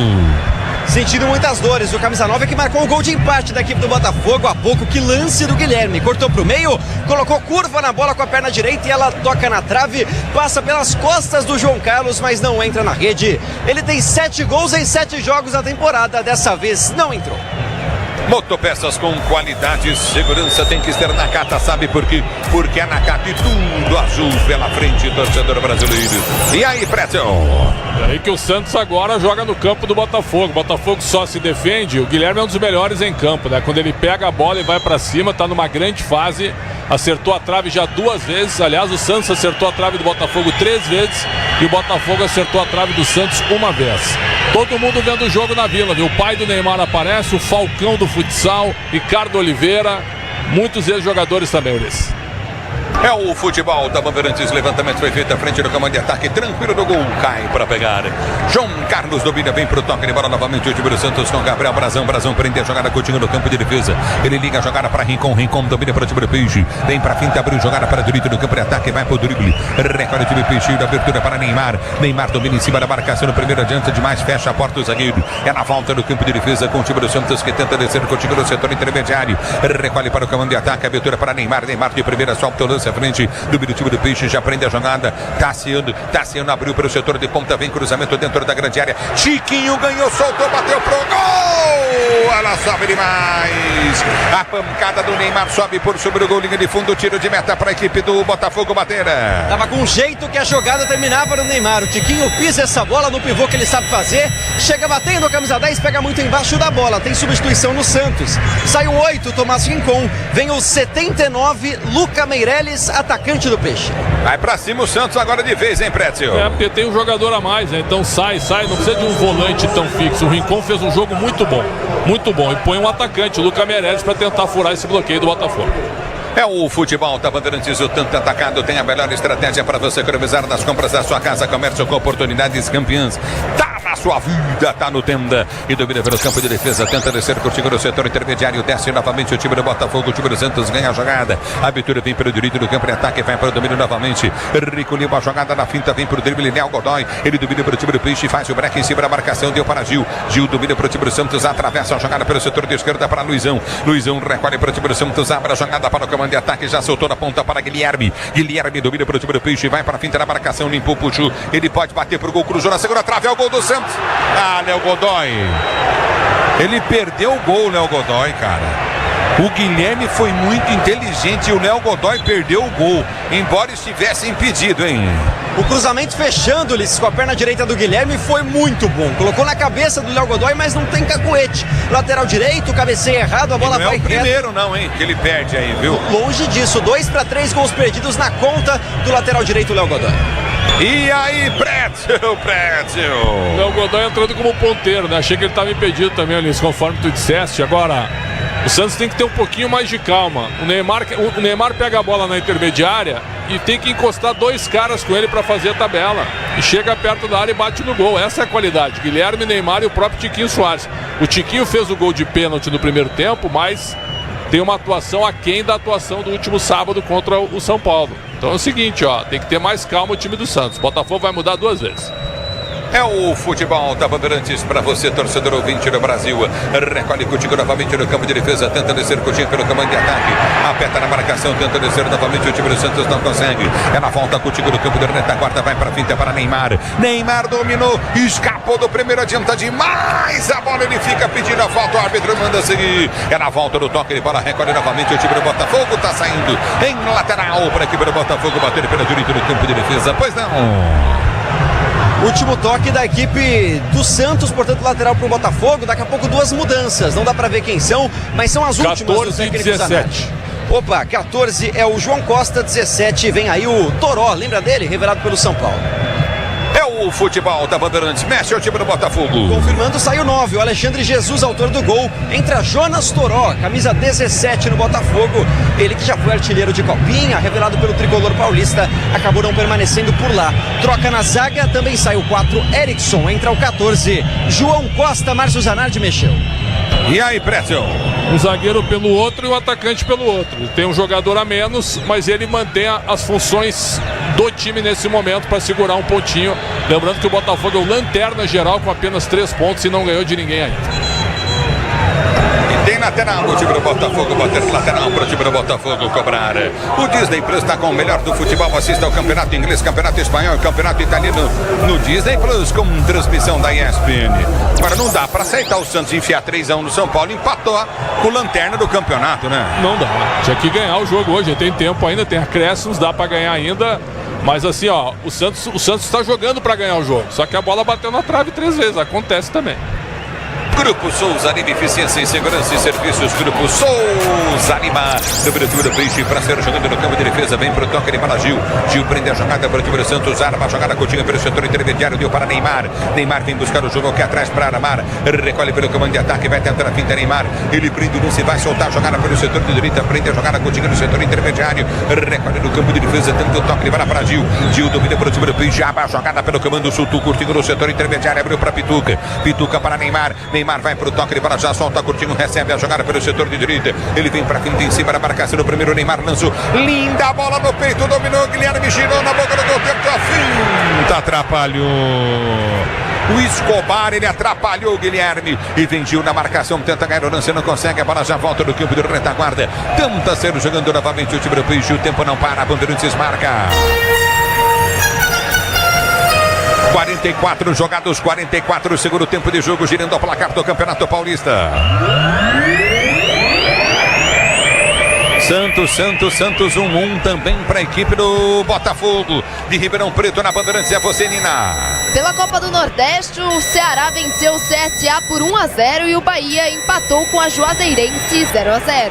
Sentindo muitas dores, o camisa 9 que marcou o gol de empate da equipe do Botafogo. Há pouco, que lance do Guilherme, cortou pro meio, colocou curva na bola com a perna direita e ela toca na trave, passa pelas costas do João Carlos, mas não entra na rede. Ele tem 7 gols em 7 jogos na temporada, dessa vez não entrou. Motopeças com qualidade, segurança tem que ser Nakata, sabe por quê? Porque é Nakata e tudo azul pela frente, torcedor brasileiro. E aí, Pretão? É aí que o Santos agora joga no campo do Botafogo. O Botafogo só se defende. O Guilherme é um dos melhores em campo, né? Quando ele pega a bola e vai pra cima, tá numa grande fase. Acertou a trave já 2 vezes. Aliás, o Santos acertou a trave do Botafogo 3 vezes e o Botafogo acertou a trave do Santos 1 vez. Todo mundo vendo o jogo na Vila, viu? O pai do Neymar aparece, o Falcão do futsal, Ricardo Oliveira, muitos ex-jogadores também, Ulisses. É o futebol da Bandeirantes, levantamento foi feito à frente do comando de ataque, tranquilo do gol, cai para pegar. João Carlos domina, vem pro toque de bola novamente, o time do Santos com Gabriel Brazão prende a jogada, continua no campo de defesa, ele liga a jogada para Rincon domina para o time do Peixe, vem para finta, abriu jogada para direito no campo de ataque, vai pro drible, recolhe o time do Peixe, abertura para Neymar domina em cima da marcação, no primeiro adianta demais, fecha a porta do zagueiro, é na volta do campo de defesa com o time do Santos que tenta descer, continua no setor intermediário, recolhe para o comando de ataque, abertura para Neymar de primeira, solta o lance à frente do time do Peixe, já prende a jogada, Tassiano abriu para o setor de ponta, vem cruzamento dentro da grande área, Chiquinho ganhou, soltou, bateu pro gol, ela sobe demais, a pancada do Neymar sobe por sobre o gol, linha de fundo, tiro de meta para a equipe do Botafogo bater. Tava com jeito que a jogada terminava no Neymar, o Chiquinho pisa essa bola no pivô que ele sabe fazer, chega batendo, a camisa 10 pega muito embaixo da bola, tem substituição no Santos, sai o 8, Tomás Rincon, vem o 79, Luca Meireles, atacante do Peixe. Vai pra cima o Santos agora de vez, hein, Prétio? É, porque tem um jogador a mais, né? Então sai, não precisa de um volante tão fixo. O Rincon fez um jogo muito bom, e põe um atacante, o Luca Meireles, para tentar furar esse bloqueio do Botafogo. É o futebol da Bandeirantes, o tanto atacado tem a melhor estratégia para você economizar nas compras da sua casa, comércio com oportunidades campeãs. Tá na sua vida, tá no Tenda. E domina pelo campo de defesa, tenta descer contigo no setor intermediário, desce novamente o time do Botafogo, o time do Santos ganha a jogada. A abertura vem pelo direito do campo de ataque, vai para o domínio novamente. Rico Lima, a jogada na finta, vem para o drible, Léo Godoy. Ele domina para o time do Peixe, faz o break em cima da marcação, deu para Gil. Gil domina para o time do Santos, atravessa a jogada pelo setor de esquerda para Luizão. Luizão recolhe para o time do Santos, abre a jogada para o comando de ataque, já soltou na ponta para Guilherme. Guilherme domina para o time do Peixe, vai para a finta da marcação, limpou, puxou. Ele pode bater para o gol, cruzou na segunda trave, é o gol do Santos. Ah, Léo Godoy. Ele perdeu o gol, Léo Godoy, cara. O Guilherme foi muito inteligente e o Léo Godoy perdeu o gol, embora estivesse impedido, hein? O cruzamento fechando-lhes com a perna direita do Guilherme foi muito bom. Colocou na cabeça do Léo Godoy, mas não tem cacuete. Lateral direito, cabeceio errado, a bola vai reto. Não é o primeiro não, hein, que ele perde aí, viu? Longe disso, 2-3 gols perdidos na conta do lateral direito, Léo Godoy. E aí, Prétio. O Godoy entrando como ponteiro, né? Achei que ele estava impedido também, Alice, conforme tu disseste. Agora, o Santos tem que ter um pouquinho mais de calma. O Neymar pega a bola na intermediária e tem que encostar 2 caras com ele para fazer a tabela. E chega perto da área e bate no gol. Essa é a qualidade. Guilherme, Neymar e o próprio Tiquinho Soares. O Tiquinho fez o gol de pênalti no primeiro tempo, mas tem uma atuação aquém da atuação do último sábado contra o São Paulo. Então é o seguinte, ó, tem que ter mais calma o time do Santos. Botafogo vai mudar 2 vezes. É o futebol da Bandeirantes para você, torcedor ouvinte do Brasil. Recolhe contigo novamente no campo de defesa, tenta descer contigo pelo comando de ataque. Aperta na marcação, tenta descer novamente, o time do Santos não consegue. É na volta contigo no campo de retaguarda, vai para a finta para Neymar. Neymar dominou, escapou do primeiro, adianta demais. A bola, ele fica pedindo a falta, o árbitro manda seguir. É na volta do toque de bola, recolhe novamente, o time do Botafogo está saindo em lateral para a equipe do Botafogo bater pela direita no campo de defesa. Pois não. Último toque da equipe do Santos, portanto lateral para o Botafogo. Daqui a pouco 2 mudanças, não dá para ver quem são, mas são as últimas. 14 e 17. Opa, 14 é o João Costa, 17 vem aí o Toró, lembra dele? Revelado pelo São Paulo. É o futebol da Bandeirantes. Mexe o time do Botafogo. Confirmando, saiu 9. O Alexandre Jesus, autor do gol. Entra Jonas Toró, camisa 17 no Botafogo. Ele que já foi artilheiro de Copinha, revelado pelo tricolor paulista, acabou não permanecendo por lá. Troca na zaga, também sai o 4, Erickson. Entra o 14, João Costa. Márcio Zanardi mexeu. E aí, Prédio? Um zagueiro pelo outro e um atacante pelo outro. Tem um jogador a menos, mas ele mantém as funções do time nesse momento para segurar um pontinho. Lembrando que o Botafogo é o lanterna geral com apenas 3 pontos e não ganhou de ninguém ainda. Tem lateral o time do Botafogo, bater lateral para o time do Botafogo cobrar. O Disney Plus está com o melhor do futebol. Assista ao campeonato inglês, campeonato espanhol, campeonato italiano no Disney Plus com transmissão da ESPN. Agora não dá para aceitar o Santos enfiar 3-1 no São Paulo e empatou com o lanterna do campeonato, né? Não dá. Tinha que ganhar o jogo hoje. Tem tempo ainda, tem acréscimos, dá para ganhar ainda. Mas assim, ó, o Santos está jogando para ganhar o jogo. Só que a bola bateu na trave 3 vezes. Acontece também. Grupo Souza Lima, eficiência em segurança e serviços. Grupo Souza Lima. Número do Peixe para ser jogando no campo de defesa. Vem pro toque de para Gil. Gil prende a jogada para o time do Santos. Arma a jogada curtinha pelo setor intermediário. Deu para Neymar. Neymar vem buscar o jogo aqui atrás para Armar. Recolhe pelo comando de ataque. Vai tentar a finta Neymar. Ele prende o lance. Vai soltar a jogada pelo setor de direita. Prende a jogada curtinha no setor intermediário. Recolhe no campo de defesa. Tenta o toque de para Gil. Gil domina para o time do Peixe. Abre a jogada pelo comando. Sultu curtinho no setor intermediário. Abriu para Pituca. Pituca para Neymar. Neymar vai para o toque de para já, solta curtinho, recebe a jogada pelo setor de direita. Ele vem para frente em cima da marcação do primeiro. Neymar lançou. Linda bola no peito, dominou. Guilherme girou na boca do gol. Tempo a finta, atrapalhou. O Escobar, ele atrapalhou o Guilherme. E vem Gil na marcação, tenta ganhar o lance, não consegue. A bola já volta no campo de retaguarda. Tenta ser jogando novamente o time do Peixe. O tempo não para, a Bandeirantes marca. 44 jogados, 44 segundo tempo de jogo, girando ao placar do Campeonato Paulista. Santos 1-1 também para a equipe do Botafogo de Ribeirão Preto na Bandeirantes. É você, Nina. Pela Copa do Nordeste, o Ceará venceu o CSA por 1-0 e o Bahia empatou com a Juazeirense 0-0.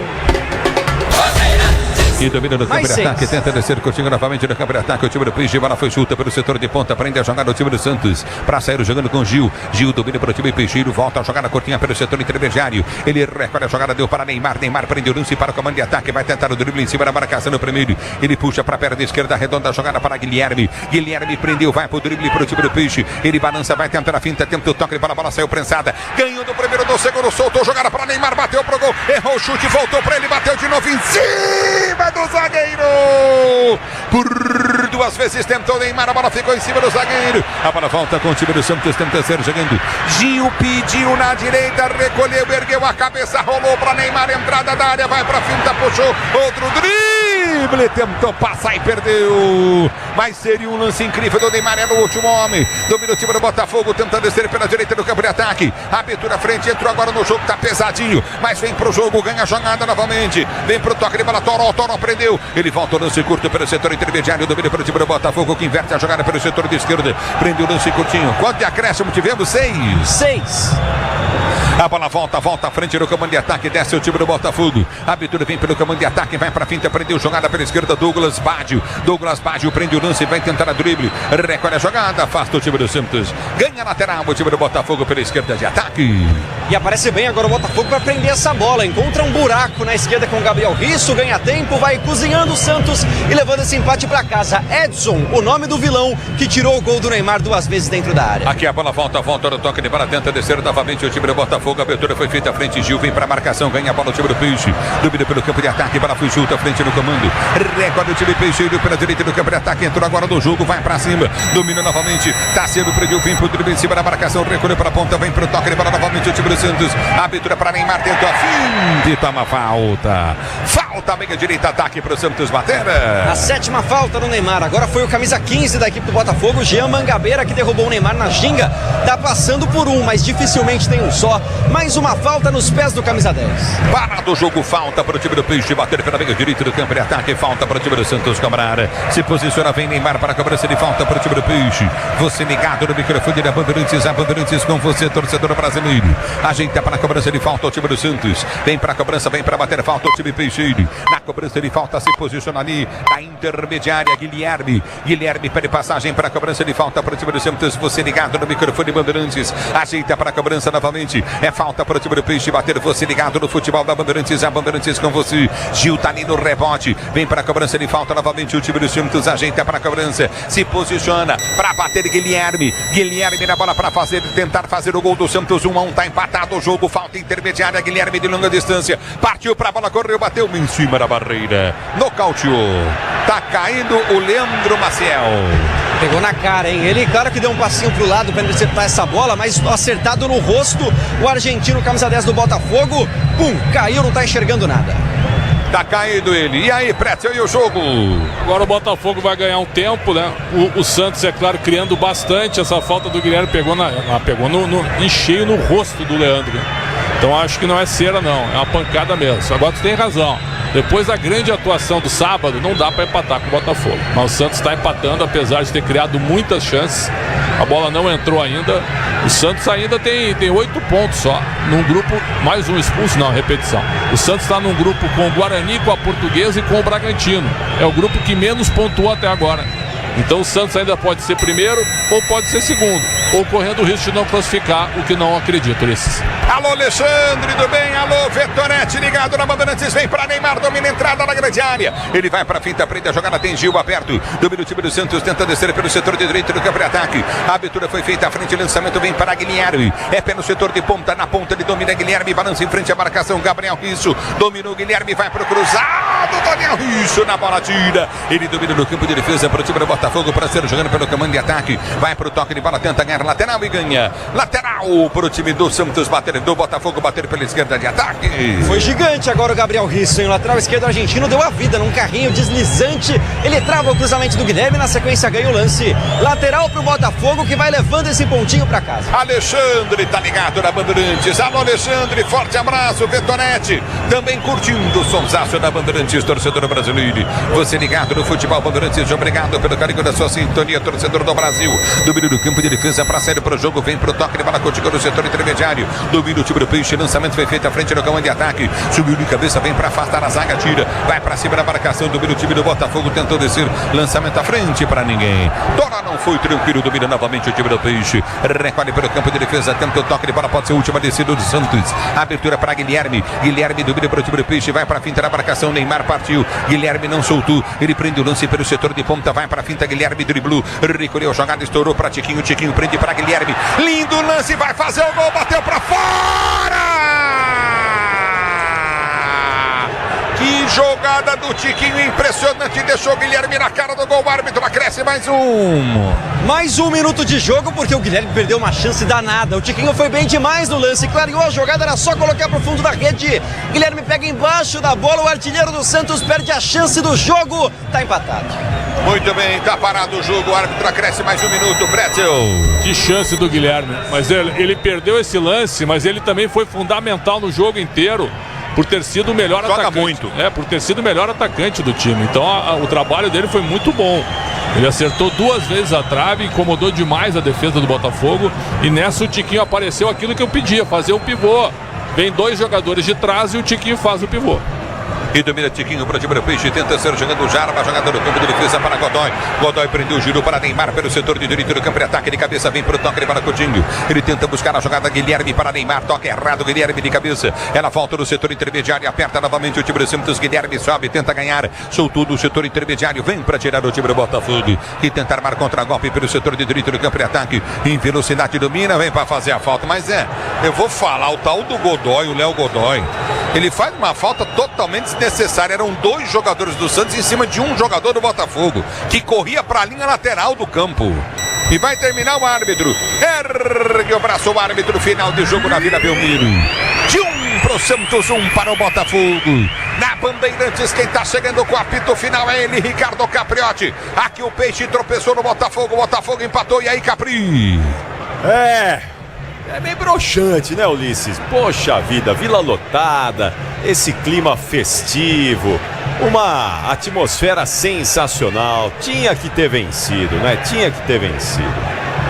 E domina no campo de ataque, tenta descer curtinho novamente no campo de ataque. O time do Peixe, bola foi chuta pelo setor de ponta, prende a jogada do time do Santos. Para sair jogando com Gil. Gil domina para o time Peixeiro, volta a jogada curtinha pelo setor intermediário. Ele recolhe a jogada, deu para Neymar. Neymar prende o lance para o comando de ataque, vai tentar o drible em cima da marcação no primeiro. Ele puxa para a perna esquerda, arredonda a jogada para Guilherme. Guilherme prendeu, vai para o drible para o time do Peixe. Ele balança, vai tentar a finta, tenta o toque para a bola, saiu prensada. Ganhou do primeiro, do segundo, soltou, jogada para Neymar, bateu pro gol, errou o chute, voltou para ele, bateu de novo em cima do zagueiro. Por 2 vezes tentou Neymar, a bola ficou em cima do zagueiro. A bola volta com o time do Santos, tenta ser jogando. Gil pediu na direita, recolheu, ergueu a cabeça, rolou para Neymar, entrada da área, vai para finta, puxou, outro drible, tentou passar e perdeu. Mas seria um lance incrível do Neymar, era o último homem. Domina o time do Botafogo, tentando descer pela direita do campo de ataque. Abertura à frente, entrou agora no jogo, tá pesadinho, mas vem pro jogo, ganha a jogada novamente. Vem pro toque de bola, Toró prendeu. Ele volta o lance curto pelo setor intermediário, domina pelo time do Botafogo, que inverte a jogada pelo setor de esquerda. Prende o lance curtinho. Quanto de acréscimo tivemos? 6. A bola volta à frente no comando de ataque, desce o time do Botafogo. A abertura vem pelo comando de ataque, vai pra finta, prendeu jogada pela esquerda, Douglas Baggio prende o lance, vai tentar a drible, recolhe a jogada, afasta o time do Santos. Ganha lateral o time do Botafogo pela esquerda de ataque. E aparece bem agora o Botafogo para prender essa bola. Encontra um buraco na esquerda com o Gabriel Risso, ganha tempo, vai cozinhando o Santos e levando esse empate para casa. Edson, o nome do vilão que tirou o gol do Neymar 2 vezes dentro da área. Aqui a bola volta no toque de bola, tenta descer novamente o time do Botafogo. A abertura foi feita à frente, Gil vem para a marcação, ganha a bola o time do Peixe, domina pelo campo de ataque, bola foi junto à frente no comando, recolhe o time Peixeiro pela direita do campo de ataque, entrou agora no jogo, vai para cima, domina novamente, Tassiano prendeu, vem pro drible em cima da marcação, recolheu para a ponta, vem pro toque de bola novamente o time do Santos, a abertura para Neymar, tentou a fim e toma falta, meia direita, ataque pro Santos bater. A 7ª falta no Neymar, agora foi o camisa 15 da equipe do Botafogo, Jean Mangabeira, que derrubou o Neymar na ginga, tá passando por um, mas dificilmente tem um só. Mais uma falta nos pés do camisa 10. Parado o jogo, falta para o time do Peixe, bater pela meia direita do campo de ataque, falta para o time do Santos cobrar. Se posiciona, vem Neymar para a cobrança de falta para o time do Peixe. Você ligado no microfone da Bandeirantes, a Bandeirantes com você, torcedor brasileiro. Ajeita para a cobrança de falta o time do Santos. Vem para a cobrança, vem para bater falta o time Peixeiro. Na cobrança de falta se posiciona ali na intermediária Guilherme. Guilherme pede passagem para a cobrança de falta para o time do Santos. Você ligado no microfone Bandeirantes. Ajeita para a cobrança novamente. É falta para o time do Peixe bater. Você ligado no futebol da Bandeirantes. A Bandeirantes com você. Gil tá ali no rebote. Vem para a cobrança de falta novamente. O time do Santos ajeita para a cobrança. Se posiciona para bater Guilherme. Guilherme na bola para tentar fazer o gol do Santos. 1-1, tá empatado o jogo. Falta intermediária. Guilherme de longa distância. Partiu para a bola, correu, bateu em cima da barreira. Nocauteou. Tá caindo o Leandro Maciel. Pegou na cara, hein? Ele, claro que deu um passinho pro lado para interceptar essa bola, mas acertado no rosto. O argentino, camisa 10 do Botafogo. Pum, caiu, não tá enxergando nada. Tá caído ele. E aí, Pretzel, e o jogo? Agora o Botafogo vai ganhar um tempo, né? O Santos, é claro, criando bastante. Essa falta do Guilherme pegou em cheio no rosto do Leandro. Então acho que não é cera, não. É uma pancada mesmo. Agora tu tem razão. Depois da grande atuação do sábado, não dá para empatar com o Botafogo. Mas o Santos está empatando, apesar de ter criado muitas chances. A bola não entrou ainda. O Santos ainda tem 8 pontos só. Num grupo, mais um expulso, não, repetição. O Santos está num grupo com o Guarani, com a Portuguesa e com o Bragantino. É o grupo que menos pontuou até agora. Então o Santos ainda pode ser primeiro ou pode ser segundo, ou correndo o risco de não classificar, o que não acredito, Ulisses. Alô, Alexandre, do bem? Alô, Vetorete, ligado na Bandeirantes, vem para Neymar, domina a entrada na grande área. Ele vai para a finta preta, a jogada tem Gil aberto. Domina o time do Santos, tenta descer pelo setor de direito do campo de ataque. A abertura foi feita à frente, lançamento vem para Guilherme. É pelo setor de ponta, na ponta ele domina Guilherme, balança em frente à marcação, Gabriel Risso. Dominou Guilherme, vai para o cruzado, Daniel Risso na bola tira. Ele domina no campo de defesa para o time do Botafogo, para ser jogando pelo comando de ataque. Vai para o toque de bola, tenta ganhar lateral e ganha. Lateral para o time do Santos bater, do Botafogo bater pela esquerda de ataque. Foi gigante agora o Gabriel Risso, hein? O lateral esquerdo argentino deu a vida num carrinho deslizante. Ele trava o cruzamento do Guilherme, na sequência ganha o lance. Lateral para o Botafogo, que vai levando esse pontinho para casa. Alexandre tá ligado na Bandeirantes. Alô, Alexandre, forte abraço. Vetonete também curtindo o sonsaço da Bandeirantes, torcedor brasileiro. Você ligado no futebol Bandeirantes, obrigado pelo carinho da sua sintonia, torcedor do Brasil. Domínio do campo de defesa para sair para o jogo, vem para o toque de bola contigo no setor intermediário. Domínio o time do Peixe, lançamento foi feito à frente no comando de ataque. Subiu de cabeça, vem para afastar a zaga, tira, vai para cima da marcação. Domínio o time do Botafogo, tentou descer, lançamento à frente para ninguém. Dora não foi tranquilo, domina novamente o time do Peixe. Recolhe pelo campo de defesa, tenta o toque de bola, pode ser a última descida do Santos. Abertura para Guilherme. Guilherme domina para o time do Peixe, vai para a finta da marcação. Neymar partiu, Guilherme não soltou. Ele prende o lance pelo setor de ponta, vai para a finta. Guilherme driblou, recolheu a jogada, estourou para Tiquinho. Tiquinho prende para Guilherme. Lindo lance, vai fazer o gol, bateu para fora! Que jogada do Tiquinho impressionante, deixou o Guilherme na cara do gol. O árbitro acresce mais um. Mais um minuto de jogo, porque o Guilherme perdeu uma chance danada. O Tiquinho foi bem demais no lance, clareou a jogada, era só colocar pro fundo da rede. Guilherme pega embaixo da bola, o artilheiro do Santos perde a chance do jogo, tá empatado. Muito bem, tá parado o jogo, o árbitro acresce mais um minuto, Pretzel. Que chance do Guilherme, mas ele perdeu esse lance, mas ele também foi fundamental no jogo inteiro, por ter sido o melhor atacante. Joga muito. Por ter sido o melhor atacante do time. Então o trabalho dele foi muito bom. Ele acertou 2 vezes a trave, incomodou demais a defesa do Botafogo. E nessa o Tiquinho apareceu aquilo que eu pedia, fazer o pivô. Vem 2 jogadores de trás e o Tiquinho faz o pivô. E domina Tiquinho para o time do Peixe, tenta ser jogando o Jarba, jogada no campo de defesa para Godoy. Godoy prendeu o giro para Neymar pelo setor de direito do campo de ataque, de cabeça vem para o toque para Coutinho. Ele tenta buscar a jogada, Guilherme para Neymar, toque errado, Guilherme de cabeça. Ela volta no setor intermediário, aperta novamente o time do Santos, Guilherme sobe, tenta ganhar, soltou do setor intermediário, vem para tirar o time do Botafogo e tentar mar contra-golpe pelo setor de direito do campo de ataque. Em velocidade domina, vem para fazer a falta, mas eu vou falar, o tal do Godoy, o Léo Godoy, ele faz uma falta totalmente desnecessária. Eram 2 jogadores do Santos em cima de um jogador do Botafogo, que corria para a linha lateral do campo. E vai terminar o árbitro. Ergue o braço, o árbitro, final de jogo na Vila Belmiro. De 1 para o Santos, 1 para o Botafogo. Na Bandeirantes, quem está chegando com o apito final é ele, Ricardo Capriotti. Aqui o Peixe tropeçou no Botafogo, o Botafogo empatou, e aí, Capri? É meio broxante, né, Ulisses? Poxa vida, Vila lotada, esse clima festivo, uma atmosfera sensacional. Tinha que ter vencido, né? Tinha que ter vencido.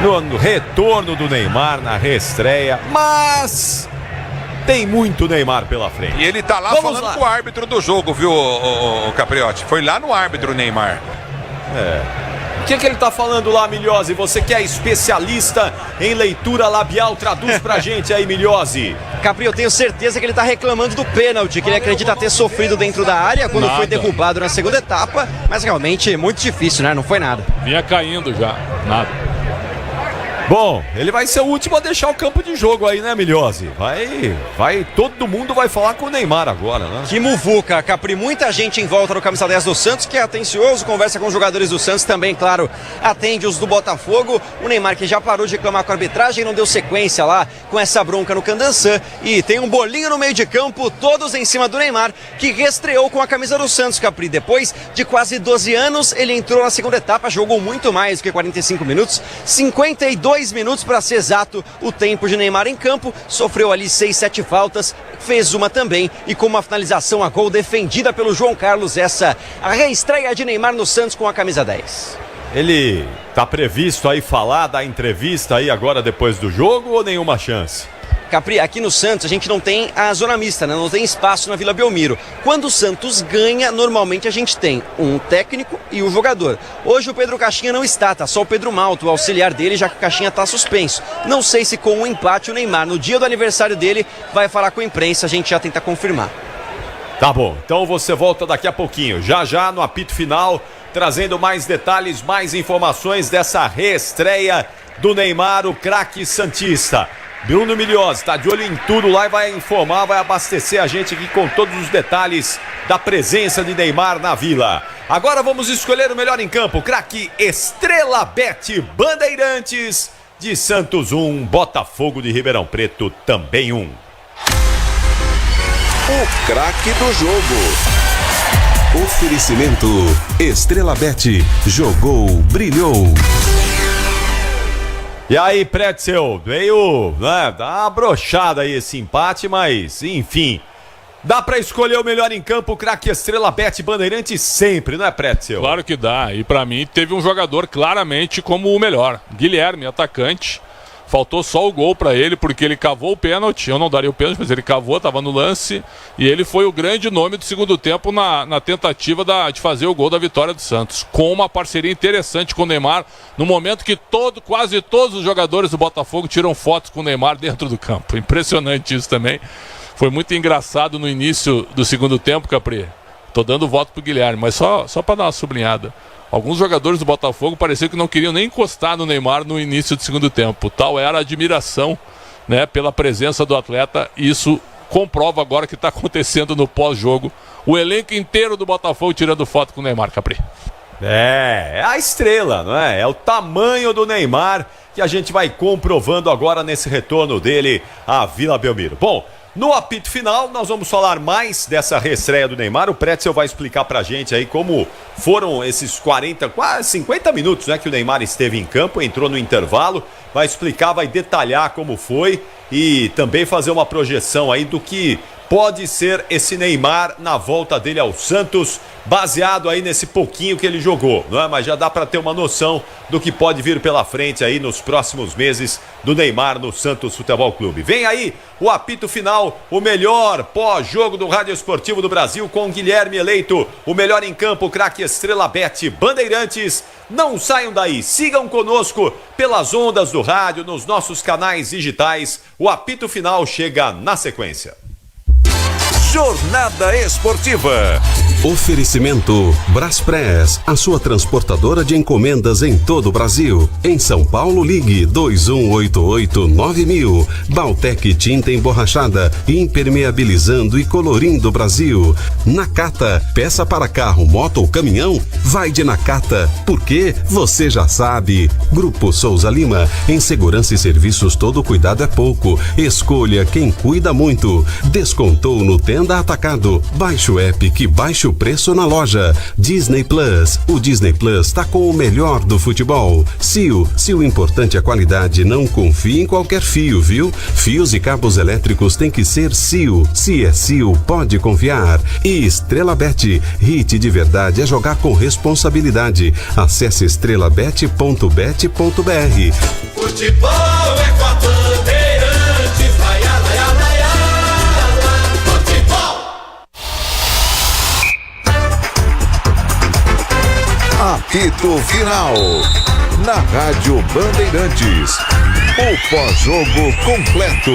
No retorno do Neymar, na reestreia, mas tem muito Neymar pela frente. E ele tá lá falando com o árbitro do jogo, viu, o Capriotti? Foi lá no árbitro, Neymar. O que ele tá falando lá, Milhose? Você que é especialista em leitura labial, traduz pra gente aí, Milhose. Capri, eu tenho certeza que ele tá reclamando do pênalti, que ele acredita ter sofrido dentro da área quando foi derrubado na segunda etapa, mas realmente é muito difícil, né? Não foi nada. Vinha caindo já, nada. Bom, ele vai ser o último a deixar o campo de jogo aí, né, Milhose? Todo mundo vai falar com o Neymar agora, né? Que muvuca, Capri, muita gente em volta do camisa 10 do Santos, que é atencioso, conversa com os jogadores do Santos, também, claro, atende os do Botafogo. O Neymar que já parou de reclamar com a arbitragem, não deu sequência lá com essa bronca no Candançã, e tem um bolinho no meio de campo, todos em cima do Neymar, que reestreou com a camisa do Santos, Capri. Depois de quase 12 anos, ele entrou na segunda etapa, jogou muito mais do que 45 minutos, 52 minutos para ser exato o tempo de Neymar em campo, sofreu ali 6, 7 faltas, fez uma também e com uma finalização a gol defendida pelo João Carlos, a reestreia de Neymar no Santos com a camisa 10. Ele tá previsto aí falar da entrevista aí agora depois do jogo ou nenhuma chance? Capri, aqui no Santos a gente não tem a zona mista, né? Não tem espaço na Vila Belmiro. Quando o Santos ganha, normalmente a gente tem um técnico e um jogador. Hoje o Pedro Caixinha não está, tá só o Pedro Malto, o auxiliar dele, já que o Caixinha tá suspenso. Não sei se com o empate o Neymar, no dia do aniversário dele, vai falar com a imprensa, a gente já tenta confirmar. Tá bom, então você volta daqui a pouquinho, já no apito final, trazendo mais detalhes, mais informações dessa reestreia do Neymar, o craque santista. Bruno Milhose está de olho em tudo lá e vai informar, vai abastecer a gente aqui com todos os detalhes da presença de Neymar na Vila. Agora vamos escolher o melhor em campo, craque Estrela Bet Bandeirantes de Santos 1, Botafogo de Ribeirão Preto também 1. O craque do jogo. Oferecimento Estrela Bet, jogou, brilhou. E aí, Pretzel, veio, né, dá uma brochada aí esse empate, mas, enfim, dá pra escolher o melhor em campo, craque Estrela Bet Bandeirantes sempre, não é, Pretzel? Claro que dá, e pra mim teve um jogador claramente como o melhor, Guilherme, atacante. Faltou só o gol pra ele, porque ele cavou o pênalti. Eu não daria o pênalti, mas ele cavou, tava no lance. E ele foi o grande nome do segundo tempo na tentativa de fazer o gol da vitória do Santos. Com uma parceria interessante com o Neymar, no momento que quase todos os jogadores do Botafogo tiram fotos com o Neymar dentro do campo. Impressionante isso também. Foi muito engraçado no início do segundo tempo, Capri. Tô dando voto pro Guilherme, mas só pra dar uma sublinhada. Alguns jogadores do Botafogo pareciam que não queriam nem encostar no Neymar no início do segundo tempo. Tal era a admiração, né, pela presença do atleta. E isso comprova agora o que está acontecendo no pós-jogo. O elenco inteiro do Botafogo tirando foto com o Neymar, Capri. É a estrela, não é? É o tamanho do Neymar que a gente vai comprovando agora nesse retorno dele à Vila Belmiro. Bom, no apito final, nós vamos falar mais dessa reestreia do Neymar. O Pretzel vai explicar pra gente aí como foram esses 40, quase 50 minutos, né, que o Neymar esteve em campo, entrou no intervalo, vai explicar, vai detalhar como foi e também fazer uma projeção aí do que pode ser esse Neymar na volta dele ao Santos, baseado aí nesse pouquinho que ele jogou, não é? Mas já dá para ter uma noção do que pode vir pela frente aí nos próximos meses do Neymar no Santos Futebol Clube. Vem aí o apito final, o melhor pós-jogo do Rádio Esportivo do Brasil, com Guilherme eleito o melhor em campo, craque Estrela Bet Bandeirantes. Não saiam daí, sigam conosco pelas ondas do rádio, nos nossos canais digitais. O apito final chega na sequência. Jornada Esportiva. Oferecimento Braspress, a sua transportadora de encomendas em todo o Brasil. Em São Paulo, ligue 2188-9000. Baltec Tinta Emborrachada, impermeabilizando e colorindo o Brasil. Nakata, peça para carro, moto ou caminhão? Vai de Nakata, porque você já sabe. Grupo Souza Lima, em segurança e serviços todo cuidado é pouco. Escolha quem cuida muito. Descontou no Tenda Atacado. Baixe o app que baixe o preço na loja. Disney Plus. O Disney Plus está com o melhor do futebol. Sil. Se o importante é a qualidade, não confie em qualquer fio, viu? Fios e cabos elétricos tem que ser Sil. Se é Sil, pode confiar. E Estrela Bet. Hit de verdade é jogar com responsabilidade. Acesse estrelabet.bet.br. Futebol é com a Bandeirantes, vai, Apito Final. Na Rádio Bandeirantes. O pós-jogo completo.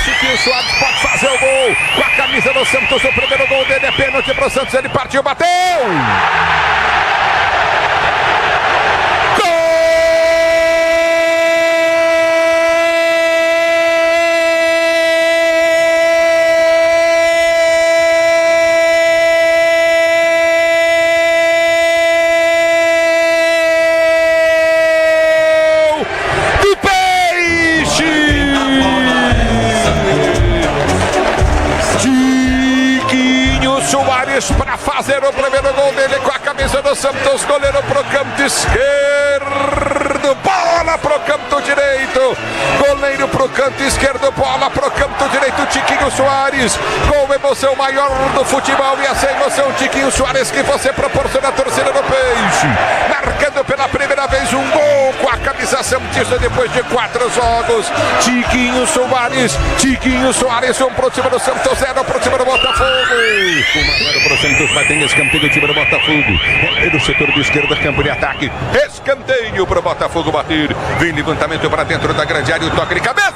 Chiquinho Soares pode fazer o gol com a camisa do Santos. O primeiro gol dele é pênalti pro Santos. Ele partiu, bateu! Para fazer o primeiro gol dele com a camisa do Santos, goleiro pro canto esquerdo, bola pro canto direito, goleiro pro canto esquerdo, bola pro canto direito, Tiquinho Soares, com emoção maior do futebol, e essa emoção, Tiquinho Soares, que você proporciona a torcida do Peixe, marcando pela primeira vez um gol com a camisa santista depois de 4 jogos, Tiquinho Soares, 1 pro time do Santos, 0 pro time do Botafogo. 1-0 pro Santos, vai ter escanteio do time do Botafogo. É do setor de esquerda, campo de ataque. Escanteio pro Botafogo bater. Vem levantamento para dentro da grande área, o toque de cabeça!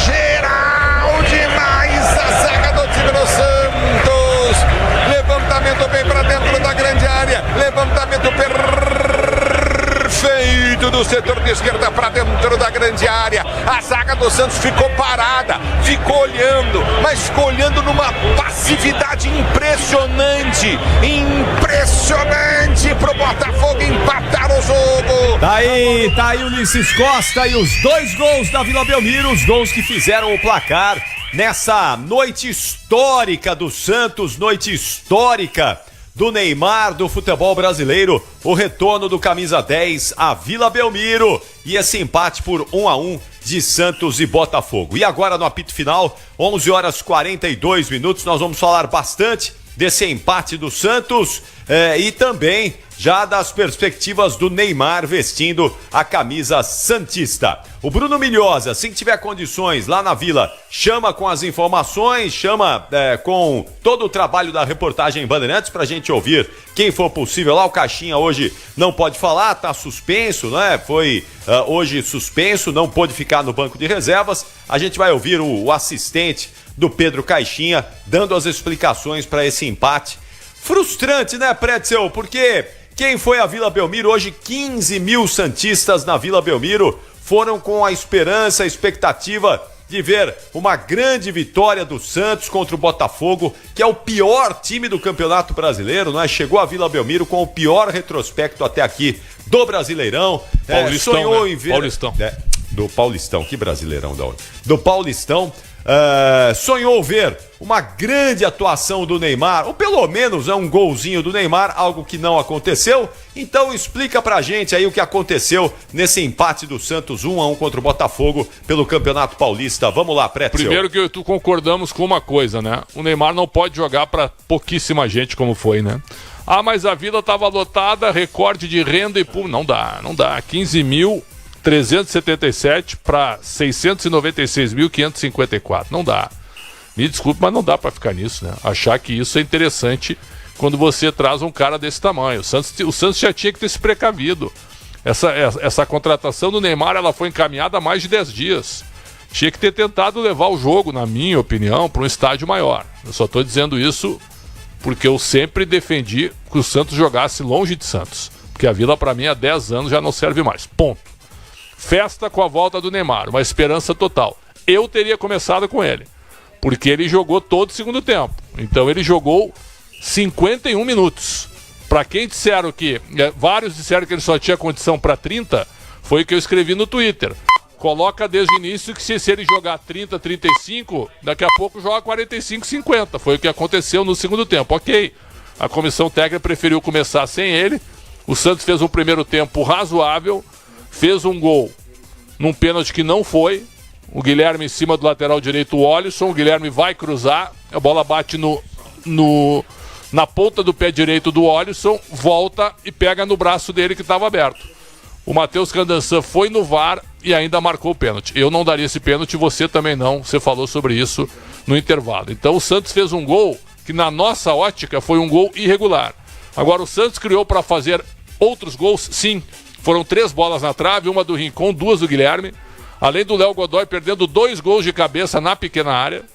Geral demais a zaga do time do Santos. Levantamento bem para dentro da grande área. Levantamento perfeito do setor de esquerda para dentro da grande área. A zaga do Santos ficou parada, ficou olhando, mas ficou olhando numa passividade impressionante. Impressionante pro Botafogo empatar o jogo. Tá aí Ulisses Costa e os 2 gols da Vila Belmiro, os gols que fizeram o placar nessa noite histórica do Santos, noite histórica do Neymar, do futebol brasileiro, o retorno do camisa 10 à Vila Belmiro e esse empate por 1-1 de Santos e Botafogo. E agora no apito final, 11h42, nós vamos falar bastante desse empate do Santos e também já das perspectivas do Neymar vestindo a camisa santista. O Bruno Milhosa, assim que tiver condições lá na Vila, chama com as informações, chama com todo o trabalho da reportagem Bandeirantes pra gente ouvir quem for possível lá. O Caixinha hoje não pode falar, tá suspenso, né? Foi hoje suspenso, não pôde ficar no banco de reservas. A gente vai ouvir o assistente do Pedro Caixinha dando as explicações para esse empate. Frustrante, né, Pretzel? Porque quem foi à Vila Belmiro hoje, 15 mil santistas na Vila Belmiro, foram com a esperança, a expectativa de ver uma grande vitória do Santos contra o Botafogo, que é o pior time do Campeonato Brasileiro, né? Chegou à Vila Belmiro com o pior retrospecto até aqui do Brasileirão. Paulistão, sonhou né? em ver... Paulistão. Do Paulistão, que Brasileirão da onde? Do Paulistão. Sonhou ver uma grande atuação do Neymar, ou pelo menos um golzinho do Neymar, algo que não aconteceu. Então explica pra gente aí o que aconteceu nesse empate do Santos 1-1 contra o Botafogo pelo Campeonato Paulista. Vamos lá, Pretzel. Primeiro que tu concordamos com uma coisa, né? O Neymar não pode jogar pra pouquíssima gente como foi, né? Ah, mas a Vila tava lotada, recorde de renda e público. Não dá. 15.377 para 696.554. Não dá. Me desculpe, mas não dá para ficar nisso, né? Achar que isso é interessante quando você traz um cara desse tamanho. O Santos já tinha que ter se precavido. Essa contratação do Neymar, ela foi encaminhada há mais de 10 dias. Tinha que ter tentado levar o jogo, na minha opinião, para um estádio maior. Eu só estou dizendo isso porque eu sempre defendi que o Santos jogasse longe de Santos. Porque a Vila, para mim, há 10 anos já não serve mais. Ponto. Festa com a volta do Neymar, uma esperança total. Eu teria começado com ele, porque ele jogou todo o segundo tempo. Então ele jogou 51 minutos. Para quem disseram que... vários disseram que ele só tinha condição para 30, foi o que eu escrevi no Twitter. coloca desde o início que se ele jogar 30, 35, daqui a pouco joga 45, 50. Foi o que aconteceu no segundo tempo. Ok, a comissão técnica preferiu começar sem ele. O Santos fez um primeiro tempo razoável, fez um gol num pênalti que não foi. O Guilherme em cima do lateral direito, o Olisson. O Guilherme vai cruzar, a bola bate na ponta do pé direito do Olisson, volta e pega no braço dele que estava aberto. O Matheus Candançan foi no VAR e ainda marcou o pênalti. Eu não daria esse pênalti, você também não. Você falou sobre isso no intervalo. Então o Santos fez um gol que na nossa ótica foi um gol irregular. Agora o Santos criou para fazer outros gols, sim. Foram 3 bolas na trave, uma do Rincon, 2 do Guilherme. Além do Léo Godoy perdendo 2 gols de cabeça na pequena área.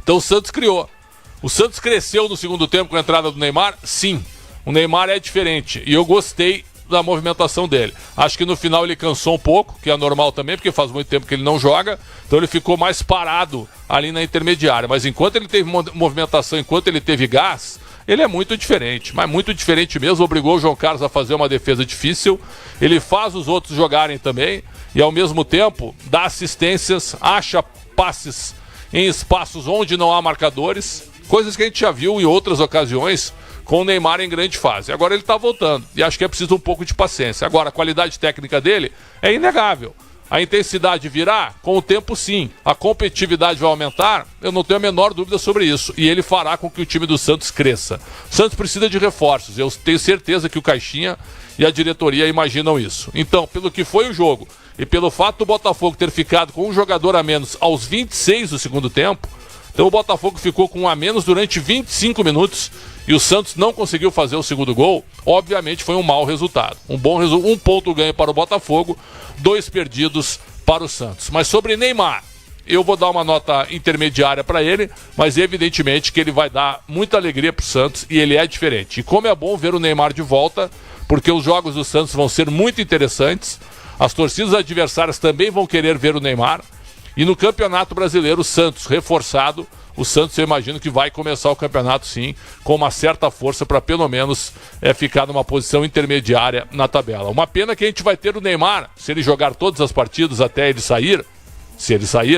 Então o Santos criou. O Santos cresceu no segundo tempo com a entrada do Neymar? Sim. O Neymar é diferente e eu gostei da movimentação dele. Acho que no final ele cansou um pouco, que é normal também, porque faz muito tempo que ele não joga, então ele ficou mais parado ali na intermediária. Mas enquanto ele teve movimentação, enquanto ele teve gás, ele é muito diferente, mas muito diferente mesmo. Obrigou o João Carlos a fazer uma defesa difícil, ele faz os outros jogarem também e ao mesmo tempo dá assistências, acha passes em espaços onde não há marcadores, coisas que a gente já viu em outras ocasiões com o Neymar em grande fase. Agora ele está voltando e acho que é preciso um pouco de paciência. Agora a qualidade técnica dele é inegável. A intensidade virá com o tempo, sim. A competitividade vai aumentar, eu não tenho a menor dúvida sobre isso. E ele fará com que o time do Santos cresça. O Santos precisa de reforços, eu tenho certeza que o Caixinha e a diretoria imaginam isso. Então, pelo que foi o jogo e pelo fato do Botafogo ter ficado com um jogador a menos aos 26 do segundo tempo, então o Botafogo ficou com um a menos durante 25 minutos e o Santos não conseguiu fazer o segundo gol. Obviamente foi um mau resultado. Um ponto ganho para o Botafogo, 2 perdidos para o Santos. Mas sobre Neymar, eu vou dar uma nota intermediária para ele, mas evidentemente que ele vai dar muita alegria para o Santos e ele é diferente. E como é bom ver o Neymar de volta, porque os jogos do Santos vão ser muito interessantes, as torcidas adversárias também vão querer ver o Neymar. E no Campeonato Brasileiro, o Santos reforçado, o Santos eu imagino que vai começar o campeonato sim, com uma certa força para pelo menos ficar numa posição intermediária na tabela. Uma pena que a gente vai ter o Neymar, se ele jogar todas as partidas até ele sair,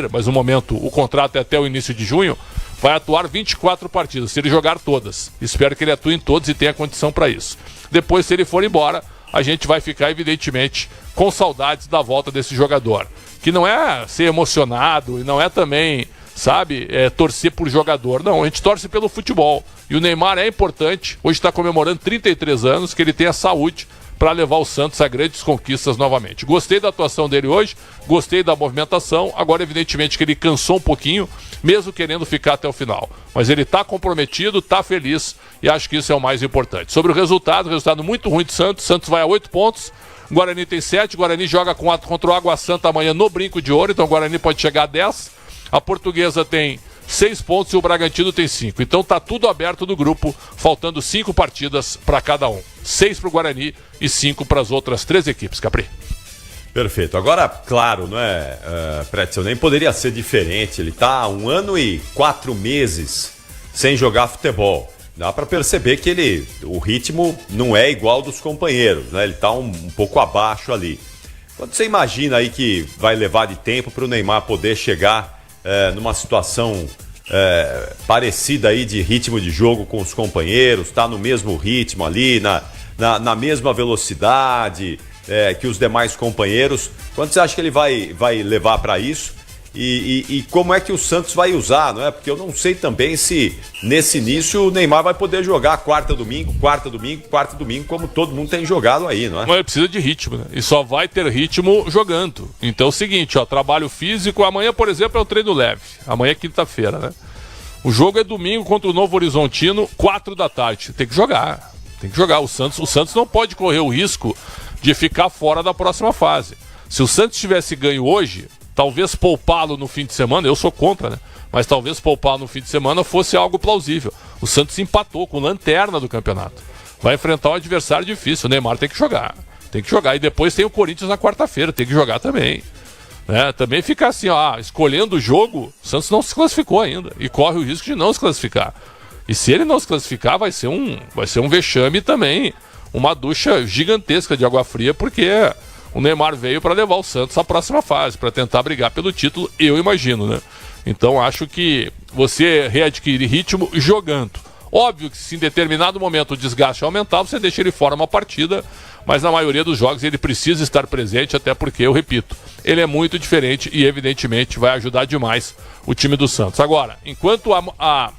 mas no momento o contrato é até o início de junho, vai atuar 24 partidas, se ele jogar todas. Espero que ele atue em todas e tenha condição para isso. Depois, se ele for embora, a gente vai ficar evidentemente com saudades da volta desse jogador. Que não é ser emocionado e não é também, torcer por jogador. Não, a gente torce pelo futebol. E o Neymar é importante, hoje está comemorando 33 anos, que ele tenha saúde para levar o Santos a grandes conquistas novamente. Gostei da atuação dele hoje, gostei da movimentação, agora evidentemente que ele cansou um pouquinho, mesmo querendo ficar até o final. Mas ele está comprometido, está feliz e acho que isso é o mais importante. Sobre o resultado muito ruim do Santos, Santos vai a 8 pontos, Guarani tem 7, Guarani joga contra o Água Santa amanhã no Brinco de Ouro, então o Guarani pode chegar a 10, a Portuguesa tem 6 pontos e o Bragantino tem 5. Então tá tudo aberto no grupo, faltando 5 partidas para cada um. 6 para o Guarani e 5 para as outras 3 equipes, Capri. Perfeito. Agora, claro, não é, Pretzel, nem poderia ser diferente. Ele tá 1 ano e 4 meses sem jogar futebol. Dá para perceber que o ritmo não é igual dos companheiros, né? Ele tá um pouco abaixo ali. Quando você imagina aí que vai levar de tempo para o Neymar poder chegar numa situação parecida aí de ritmo de jogo com os companheiros, tá no mesmo ritmo ali, na mesma velocidade que os demais companheiros, quando você acha que ele vai levar para isso? E como é que o Santos vai usar, não é? Porque eu não sei também se nesse início o Neymar vai poder jogar quarta, domingo, como todo mundo tem jogado aí, não é? Mas ele precisa de ritmo, né? E só vai ter ritmo jogando. Então é o seguinte, trabalho físico, amanhã, por exemplo, é o treino leve. Amanhã é quinta-feira, né? O jogo é domingo contra o Novo Horizontino, 4 da tarde. Tem que jogar. O Santos não pode correr o risco de ficar fora da próxima fase. Se o Santos tivesse ganho hoje, talvez poupá-lo no fim de semana, eu sou contra, né? Mas talvez poupá-lo no fim de semana fosse algo plausível. O Santos empatou com lanterna do campeonato. Vai enfrentar um adversário difícil, o Neymar tem que jogar. E depois tem o Corinthians na quarta-feira, tem que jogar também. Né? Também ficar assim, escolhendo o jogo, o Santos não se classificou ainda. E corre o risco de não se classificar. E se ele não se classificar, vai ser um vexame também. Uma ducha gigantesca de água fria, porque O Neymar veio para levar o Santos à próxima fase, para tentar brigar pelo título, eu imagino, né? Então acho que você readquire ritmo jogando. Óbvio que se em determinado momento o desgaste aumentar, você deixa ele fora uma partida, mas na maioria dos jogos ele precisa estar presente, até porque, eu repito, ele é muito diferente e evidentemente vai ajudar demais o time do Santos. Agora, enquanto há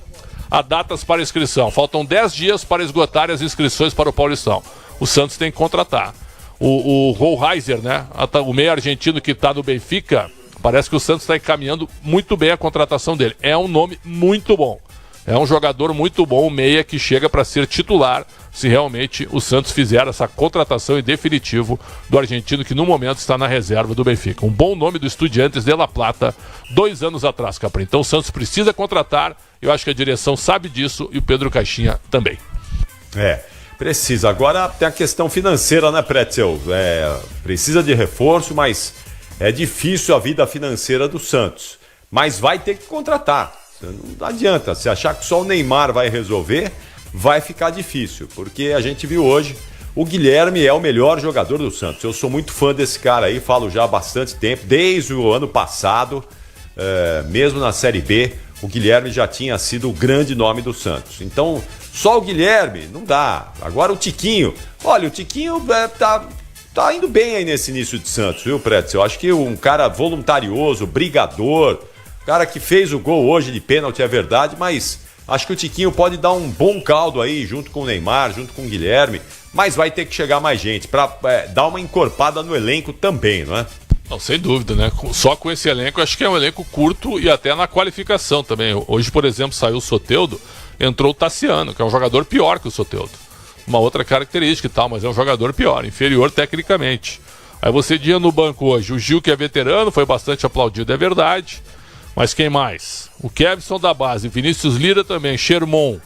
datas para inscrição, faltam 10 dias para esgotar as inscrições para o Paulistão. O Santos tem que contratar. O Rollheiser, né? O meio argentino que está no Benfica, parece que o Santos está encaminhando muito bem a contratação dele. É um nome muito bom. É um jogador muito bom, o meia que chega para ser titular se realmente o Santos fizer essa contratação em definitivo do argentino que no momento está na reserva do Benfica. Um bom nome do Estudiantes de La Plata 2 anos atrás, Capri. Então o Santos precisa contratar, eu acho que a direção sabe disso e o Pedro Caixinha também. Precisa. Agora tem a questão financeira, né, Pretzel? Precisa de reforço, mas é difícil a vida financeira do Santos. Mas vai ter que contratar. Não adianta, se achar que só o Neymar vai resolver, vai ficar difícil, porque a gente viu hoje, o Guilherme é o melhor jogador do Santos. Eu sou muito fã desse cara aí, falo já há bastante tempo, desde o ano passado, mesmo na Série B, o Guilherme já tinha sido o grande nome do Santos. Então, só o Guilherme, não dá. Agora o Tiquinho, olha, o Tiquinho tá indo bem aí nesse início de Santos, viu, Pretzel? Eu acho que um cara voluntarioso, brigador, cara que fez o gol hoje de pênalti, é verdade, mas acho que o Tiquinho pode dar um bom caldo aí, junto com o Neymar, junto com o Guilherme, mas vai ter que chegar mais gente para dar uma encorpada no elenco também, não é? Não, sem dúvida, né? Só com esse elenco, acho que é um elenco curto e até na qualificação também. Hoje, por exemplo, saiu o Soteldo, entrou o Tassiano, que é um jogador pior que o Soteldo. Uma outra característica e tal, mas é um jogador pior, inferior tecnicamente. Aí você tinha no banco hoje o Gil, que é veterano, foi bastante aplaudido, é verdade. Mas quem mais? O Kevson da base, Vinícius Lira também, Sherman,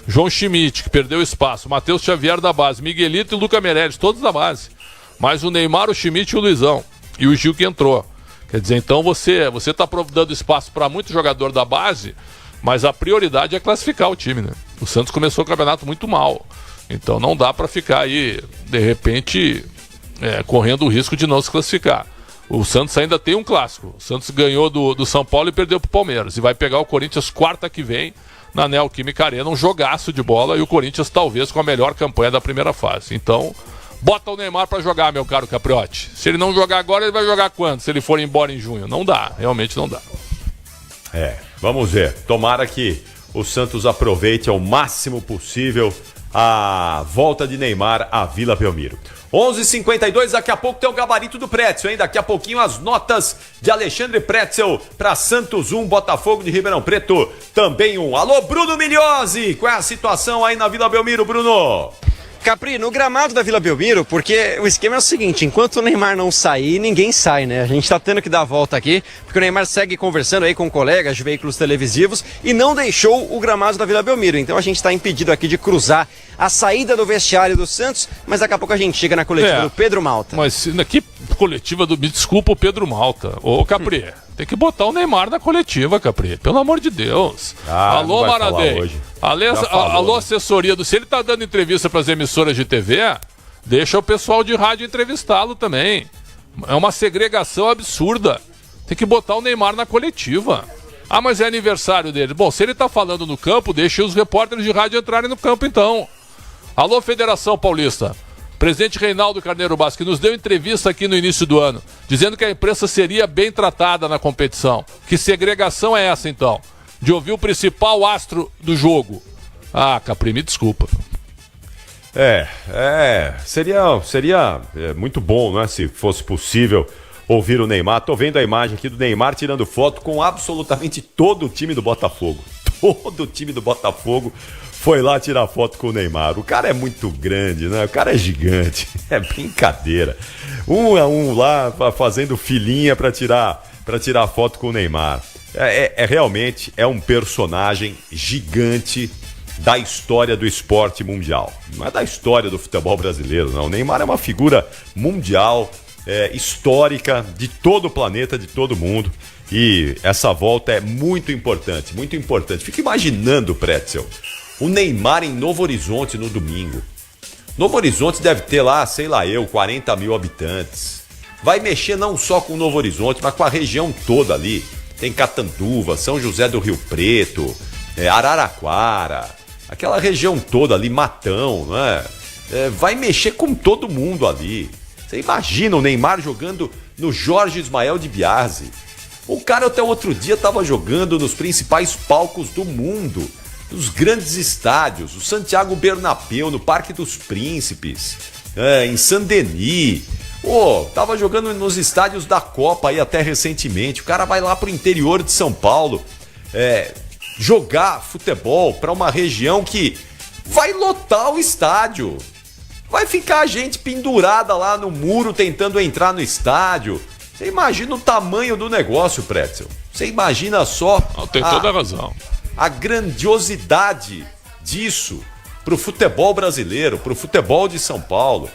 João Schmidt, que perdeu espaço, Matheus Xavier da base, Miguelito e Luca Meirelles, todos da base. Mas o Neymar, o Schmidt e o Luizão. E o Gil que entrou. Quer dizer, então você está dando espaço para muito jogador da base, mas a prioridade é classificar o time, né? O Santos começou o campeonato muito mal. Então não dá para ficar aí, de repente, correndo o risco de não se classificar. O Santos ainda tem um clássico. O Santos ganhou do São Paulo e perdeu pro Palmeiras. E vai pegar o Corinthians quarta que vem na Neoquímica Arena. Um jogaço de bola e o Corinthians talvez com a melhor campanha da primeira fase. Então, bota o Neymar para jogar, meu caro Capriotti. Se ele não jogar agora, ele vai jogar quando? Se ele for embora em junho? Não dá, realmente não dá. Vamos ver. Tomara que o Santos aproveite ao máximo possível a volta de Neymar à Vila Belmiro. 11h52, daqui a pouco tem o gabarito do Pretzel, hein? Daqui a pouquinho as notas de Alexandre Pretzel para Santos 1, Botafogo de Ribeirão Preto também 1. Alô, Bruno Migliosi, qual é a situação aí na Vila Belmiro, Bruno? Capri, no gramado da Vila Belmiro, porque o esquema é o seguinte, enquanto o Neymar não sair, ninguém sai, né? A gente tá tendo que dar a volta aqui, porque o Neymar segue conversando aí com colegas de veículos televisivos e não deixou o gramado da Vila Belmiro. Então a gente tá impedido aqui de cruzar a saída do vestiário do Santos, mas daqui a pouco a gente chega na coletiva do Pedro Malta. Mas que coletiva me desculpa o Pedro Malta. Ô, Capri, tem que botar o Neymar na coletiva, Capri, pelo amor de Deus. Alô, Maradei. Alô, assessoria do... Se ele tá dando entrevista para as emissoras de TV, deixa o pessoal de rádio entrevistá-lo também. É uma segregação absurda. Tem que botar o Neymar na coletiva. Ah, mas é aniversário dele. Bom, se ele tá falando no campo, deixa os repórteres de rádio entrarem no campo, então. Alô, Federação Paulista. Presidente Reinaldo Carneiro Bastos, que nos deu entrevista aqui no início do ano, dizendo que a imprensa seria bem tratada na competição. Que segregação é essa, então? De ouvir o principal astro do jogo. Ah, Capri, me desculpa. Seria muito bom, né, se fosse possível ouvir o Neymar. Tô vendo a imagem aqui do Neymar tirando foto com absolutamente todo o time do Botafogo. Todo o time do Botafogo foi lá tirar foto com o Neymar. O cara é muito grande, né? O cara é gigante. É brincadeira. Um a um lá fazendo filinha para tirar foto com o Neymar. Realmente um personagem gigante da história do esporte mundial. Não é da história do futebol brasileiro, não. O Neymar é uma figura mundial, histórica, de todo o planeta, de todo mundo. E essa volta é muito importante, muito importante. Fica imaginando, Pretzel, o Neymar em Novo Horizonte no domingo. Novo Horizonte deve ter lá, sei lá 40 mil habitantes. vai mexer não só com o Novo Horizonte, mas com a região toda ali. Tem Catanduva, São José do Rio Preto, Araraquara, aquela região toda ali, Matão, né? Vai mexer com todo mundo ali. Você imagina o Neymar jogando no Jorge Ismael de Biasi. O cara até o outro dia estava jogando nos principais palcos do mundo, nos grandes estádios, o Santiago Bernabéu, no Parque dos Príncipes, em Saint-Denis. Tava jogando nos estádios da Copa aí até recentemente. O cara vai lá pro interior de São Paulo jogar futebol para uma região que vai lotar o estádio. Vai ficar a gente pendurada lá no muro tentando entrar no estádio. Você imagina o tamanho do negócio, Pretzel. Você imagina só... Tem toda a razão. A grandiosidade disso pro futebol brasileiro, pro futebol de São Paulo.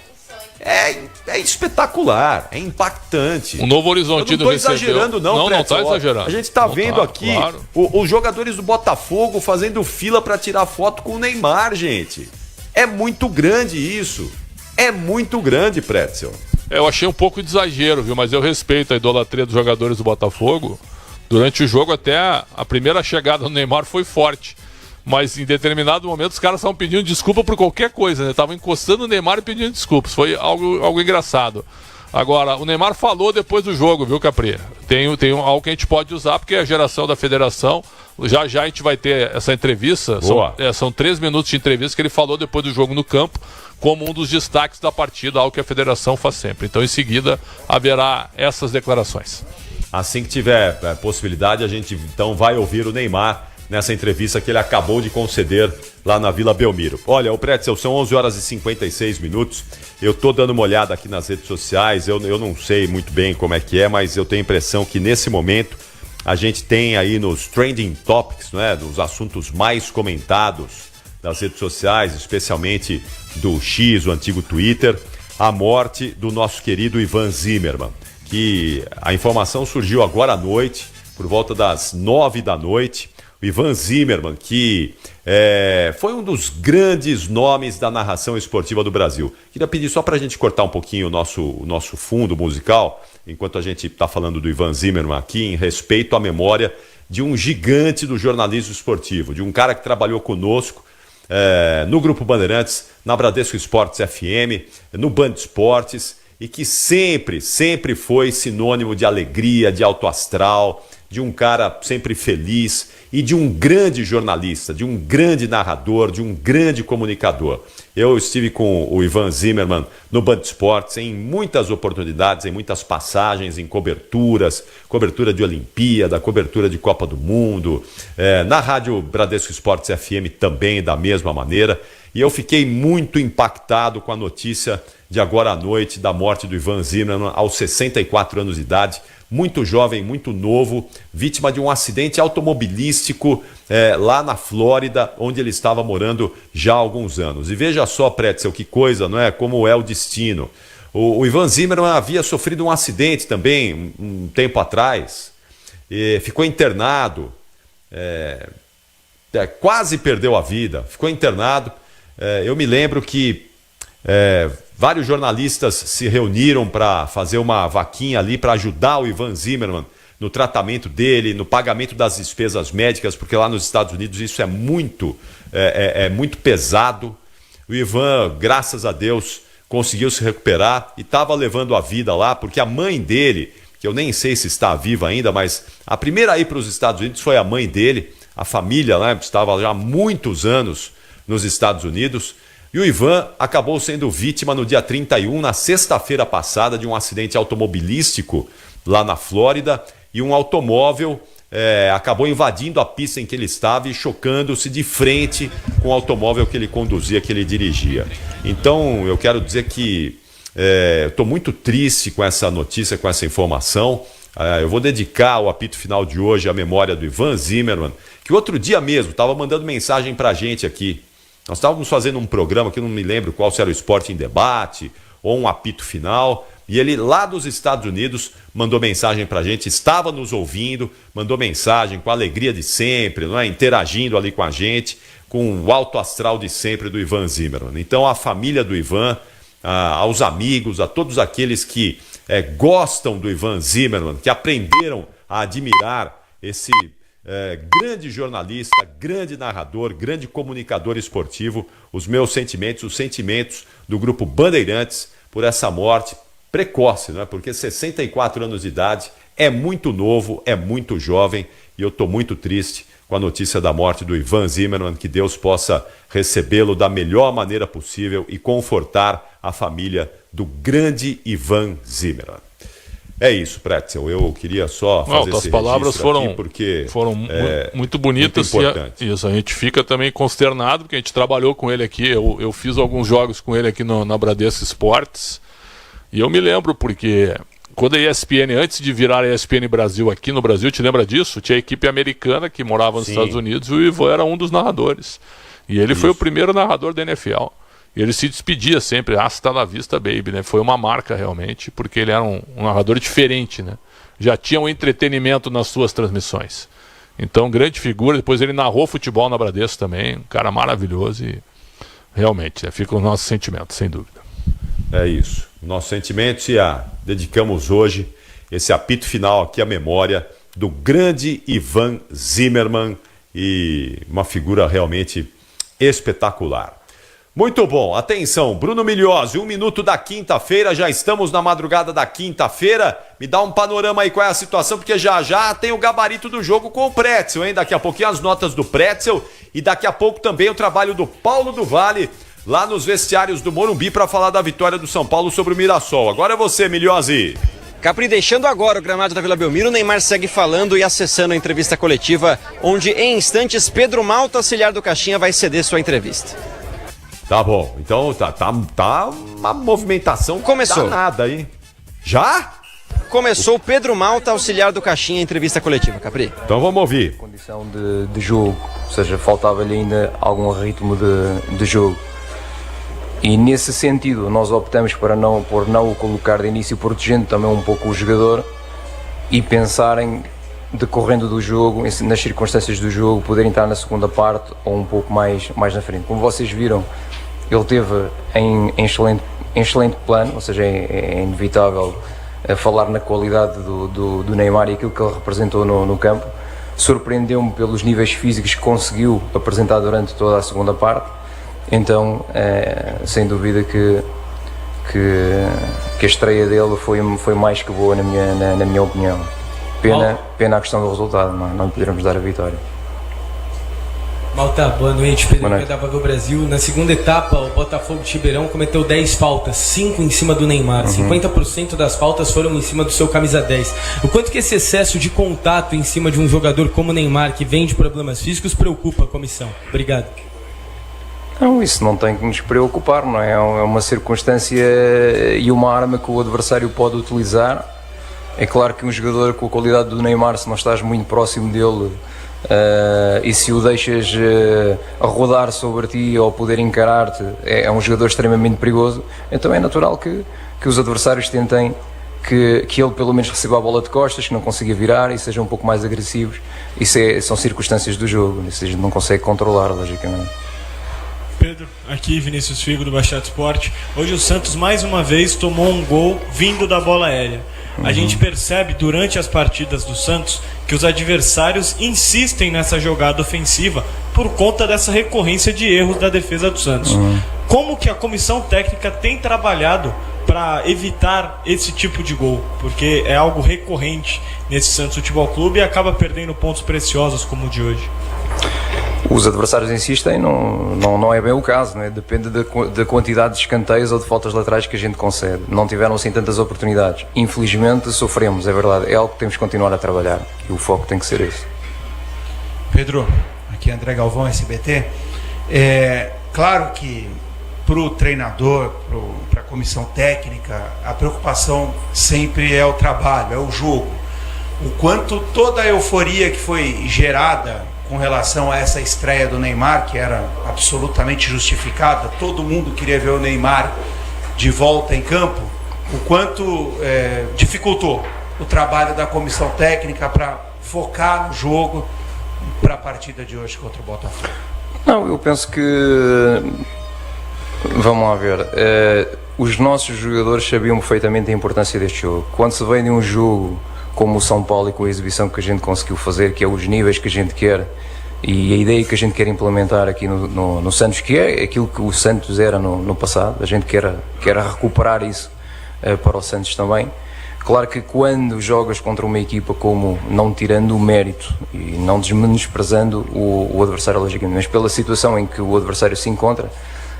É espetacular, é impactante. O Novo Horizontino não tô exagerando, não, não tá exagerando. A gente tá vendo aqui os jogadores do Botafogo fazendo fila para tirar foto com o Neymar, gente. É muito grande isso. É muito grande, Pretzel. Eu achei um pouco de exagero, viu? Mas eu respeito a idolatria dos jogadores do Botafogo. Durante o jogo, até a primeira chegada do Neymar foi forte. Mas em determinado momento os caras estavam pedindo desculpa por qualquer coisa, né? Estavam encostando o Neymar e pedindo desculpas. Foi algo engraçado. Agora, o Neymar falou depois do jogo, viu, Capri? Tem algo que a gente pode usar, porque é a geração da federação. Já a gente vai ter essa entrevista. São 3 minutos de entrevista que ele falou depois do jogo no campo, como um dos destaques da partida, algo que a federação faz sempre. Então, em seguida, haverá essas declarações. Assim que tiver possibilidade, a gente então vai ouvir o Neymar nessa entrevista que ele acabou de conceder lá na Vila Belmiro. Olha, o Pretzel, são 11 horas e 56 minutos. Eu tô dando uma olhada aqui nas redes sociais. Eu não sei muito bem como é que é, mas eu tenho a impressão que nesse momento a gente tem aí nos trending topics, né, dos assuntos mais comentados das redes sociais, especialmente do X, o antigo Twitter, a morte do nosso querido Ivan Zimmermann, que a informação surgiu agora à noite, por volta das 9 da noite. O Ivan Zimmermann, que foi um dos grandes nomes da narração esportiva do Brasil. Queria pedir só para a gente cortar um pouquinho o nosso fundo musical, enquanto a gente está falando do Ivan Zimmermann aqui, em respeito à memória de um gigante do jornalismo esportivo, de um cara que trabalhou conosco no Grupo Bandeirantes, na Bradesco Esportes FM, no Band Esportes, e que sempre foi sinônimo de alegria, de alto astral, de um cara sempre feliz e de um grande jornalista, de um grande narrador, de um grande comunicador. Eu estive com o Ivan Zimmermann no Band Esportes em muitas oportunidades, em muitas passagens, em cobertura de Olimpíada, cobertura de Copa do Mundo, na Rádio Bradesco Esportes FM também da mesma maneira. E eu fiquei muito impactado com a notícia de agora à noite da morte do Ivan Zimmermann aos 64 anos de idade, muito jovem, muito novo, vítima de um acidente automobilístico lá na Flórida, onde ele estava morando já há alguns anos. E veja só, Pretzel, que coisa, não é? Como é o destino. O Ivan Zimmermann havia sofrido um acidente também um tempo atrás, ficou internado, quase perdeu a vida, ficou internado. Eu me lembro que vários jornalistas se reuniram para fazer uma vaquinha ali para ajudar o Ivan Zimmermann no tratamento dele, no pagamento das despesas médicas, porque lá nos Estados Unidos isso é muito pesado. O Ivan, graças a Deus, conseguiu se recuperar e estava levando a vida lá, porque a mãe dele, que eu nem sei se está viva ainda, mas a primeira a ir para os Estados Unidos foi a mãe dele, a família, né, estava já há muitos anos nos Estados Unidos. E o Ivan acabou sendo vítima no dia 31, na sexta-feira passada, de um acidente automobilístico lá na Flórida, e um automóvel acabou invadindo a pista em que ele estava e chocando-se de frente com o automóvel que ele conduzia, que ele dirigia. Então, eu quero dizer que estou muito triste com essa notícia, com essa informação. Eu vou dedicar o apito final de hoje à memória do Ivan Zimmermann, que outro dia mesmo estava mandando mensagem para a gente aqui. Nós estávamos fazendo um programa que eu não me lembro qual se era o Esporte em Debate ou um apito final, e ele lá dos Estados Unidos mandou mensagem para a gente, estava nos ouvindo, mandou mensagem com a alegria de sempre, não é? Interagindo ali com a gente, com o alto astral de sempre do Ivan Zimmermann. Então a família do Ivan, aos amigos, a todos aqueles que gostam do Ivan Zimmermann, que aprenderam a admirar esse grande jornalista, grande narrador, grande comunicador esportivo, os meus sentimentos, os sentimentos do Grupo Bandeirantes por essa morte precoce, não é? Porque 64 anos de idade é muito novo, é muito jovem, e eu estou muito triste com a notícia da morte do Ivan Zimmermann. Que Deus possa recebê-lo da melhor maneira possível e confortar a família do grande Ivan Zimmermann. É isso, Pretzel. Eu queria só fazer esse palavras foram, aqui porque foram muito bonitas. Muito Isso, a gente fica também consternado, porque a gente trabalhou com ele aqui. Eu fiz alguns jogos com ele aqui na Bradesco Esportes. E eu me lembro porque quando a ESPN, antes de virar a ESPN Brasil aqui no Brasil, te lembra disso? Tinha a equipe americana que morava nos Estados Unidos e o Ivan era um dos narradores. E ele foi o primeiro narrador da NFL. E ele se despedia sempre, hasta la vista, baby, né? Foi uma marca realmente, porque ele era um narrador diferente, né? Já tinha um entretenimento nas suas transmissões. Então, grande figura. Depois ele narrou futebol na Bradesco também, um cara maravilhoso e realmente, fica o nosso sentimento, sem dúvida. É isso. Nossos sentimentos e dedicamos hoje esse apito final aqui à memória do grande Ivan Zimmermann, e uma figura realmente espetacular. Muito bom, atenção, Bruno Migliozzi, 1 minuto da quinta-feira, já estamos na madrugada da quinta-feira. Me dá um panorama aí, qual é a situação, porque já tem o gabarito do jogo com o Pretzel, hein? Daqui a pouquinho as notas do Pretzel e daqui a pouco também o trabalho do Paulo do Vale lá nos vestiários do Morumbi para falar da vitória do São Paulo sobre o Mirassol. Agora é você, Migliozzi. Capri, deixando agora o gramado da Vila Belmiro, o Neymar segue falando e acessando a entrevista coletiva, onde em instantes Pedro Malta, auxiliar do Caixinha, vai ceder sua entrevista. Tá bom, então tá uma movimentação danada aí. Já? Começou Pedro Malta, auxiliar do Caixinha, entrevista coletiva, Capri. Então vamos ouvir. Condição de jogo, ou seja, faltava-lhe ainda algum ritmo de jogo. E nesse sentido nós optamos por não o colocar de início, protegendo também um pouco o jogador e pensarem, decorrendo do jogo, nas circunstâncias do jogo, poder entrar na segunda parte ou um pouco mais na frente. Como vocês viram, ele teve em excelente plano, ou seja, é inevitável falar na qualidade do Neymar e aquilo que ele representou no campo. Surpreendeu-me pelos níveis físicos que conseguiu apresentar durante toda a segunda parte. Então, sem dúvida que a estreia dele foi mais que boa na minha opinião. Pena a questão do resultado, não poderemos dar a vitória. Malta, boa noite, Pedro da Vaga Brasil. Na segunda etapa, o Botafogo de Ribeirão cometeu 10 faltas, 5 em cima do Neymar. 50% das faltas foram em cima do seu camisa 10. O quanto que esse excesso de contato em cima de um jogador como o Neymar, que vem de problemas físicos, preocupa a comissão? Obrigado. Não, isso não tem que nos preocupar, não é? É uma circunstância e uma arma que o adversário pode utilizar. É claro que um jogador com a qualidade do Neymar, se não estás muito próximo dele e se o deixas a rodar sobre ti ou poder encarar-te, é um jogador extremamente perigoso. Então é natural que os adversários tentem que ele pelo menos receba a bola de costas, que não consiga virar e sejam um pouco mais agressivos. Isso são circunstâncias do jogo, isso a gente não consegue controlar, logicamente. Pedro, aqui Vinícius Figo do Baixada Esporte. Hoje o Santos mais uma vez tomou um gol vindo da bola aérea. A gente percebe durante as partidas do Santos que os adversários insistem nessa jogada ofensiva por conta dessa recorrência de erros da defesa do Santos. Como que a comissão técnica tem trabalhado para evitar esse tipo de gol? Porque é algo recorrente nesse Santos Futebol Clube e acaba perdendo pontos preciosos como o de hoje. Os adversários insistem, não é bem o caso, né? Depende da quantidade de escanteios ou de faltas laterais que a gente concede. Não tiveram assim tantas oportunidades. Infelizmente sofremos, é verdade. É algo que temos que continuar a trabalhar e o foco tem que ser esse. Pedro, aqui é André Galvão, SBT. Claro que para o treinador, para a comissão técnica, a preocupação sempre é o trabalho, é o jogo. O quanto toda a euforia que foi gerada com relação a essa estreia do Neymar, que era absolutamente justificada, todo mundo queria ver o Neymar de volta em campo, o quanto dificultou o trabalho da comissão técnica para focar no jogo para a partida de hoje contra o Botafogo. Não, eu penso que... Vamos lá ver. os nossos jogadores sabiam perfeitamente a importância deste jogo. Quando se vem de um jogo como o São Paulo e com a exibição que a gente conseguiu fazer, que é os níveis que a gente quer e a ideia que a gente quer implementar aqui no Santos, que é aquilo que o Santos era no passado, a gente quer recuperar isso para o Santos também. Claro que quando jogas contra uma equipa como, não tirando o mérito e não desmenosprezando o adversário logicamente, mas pela situação em que o adversário se encontra,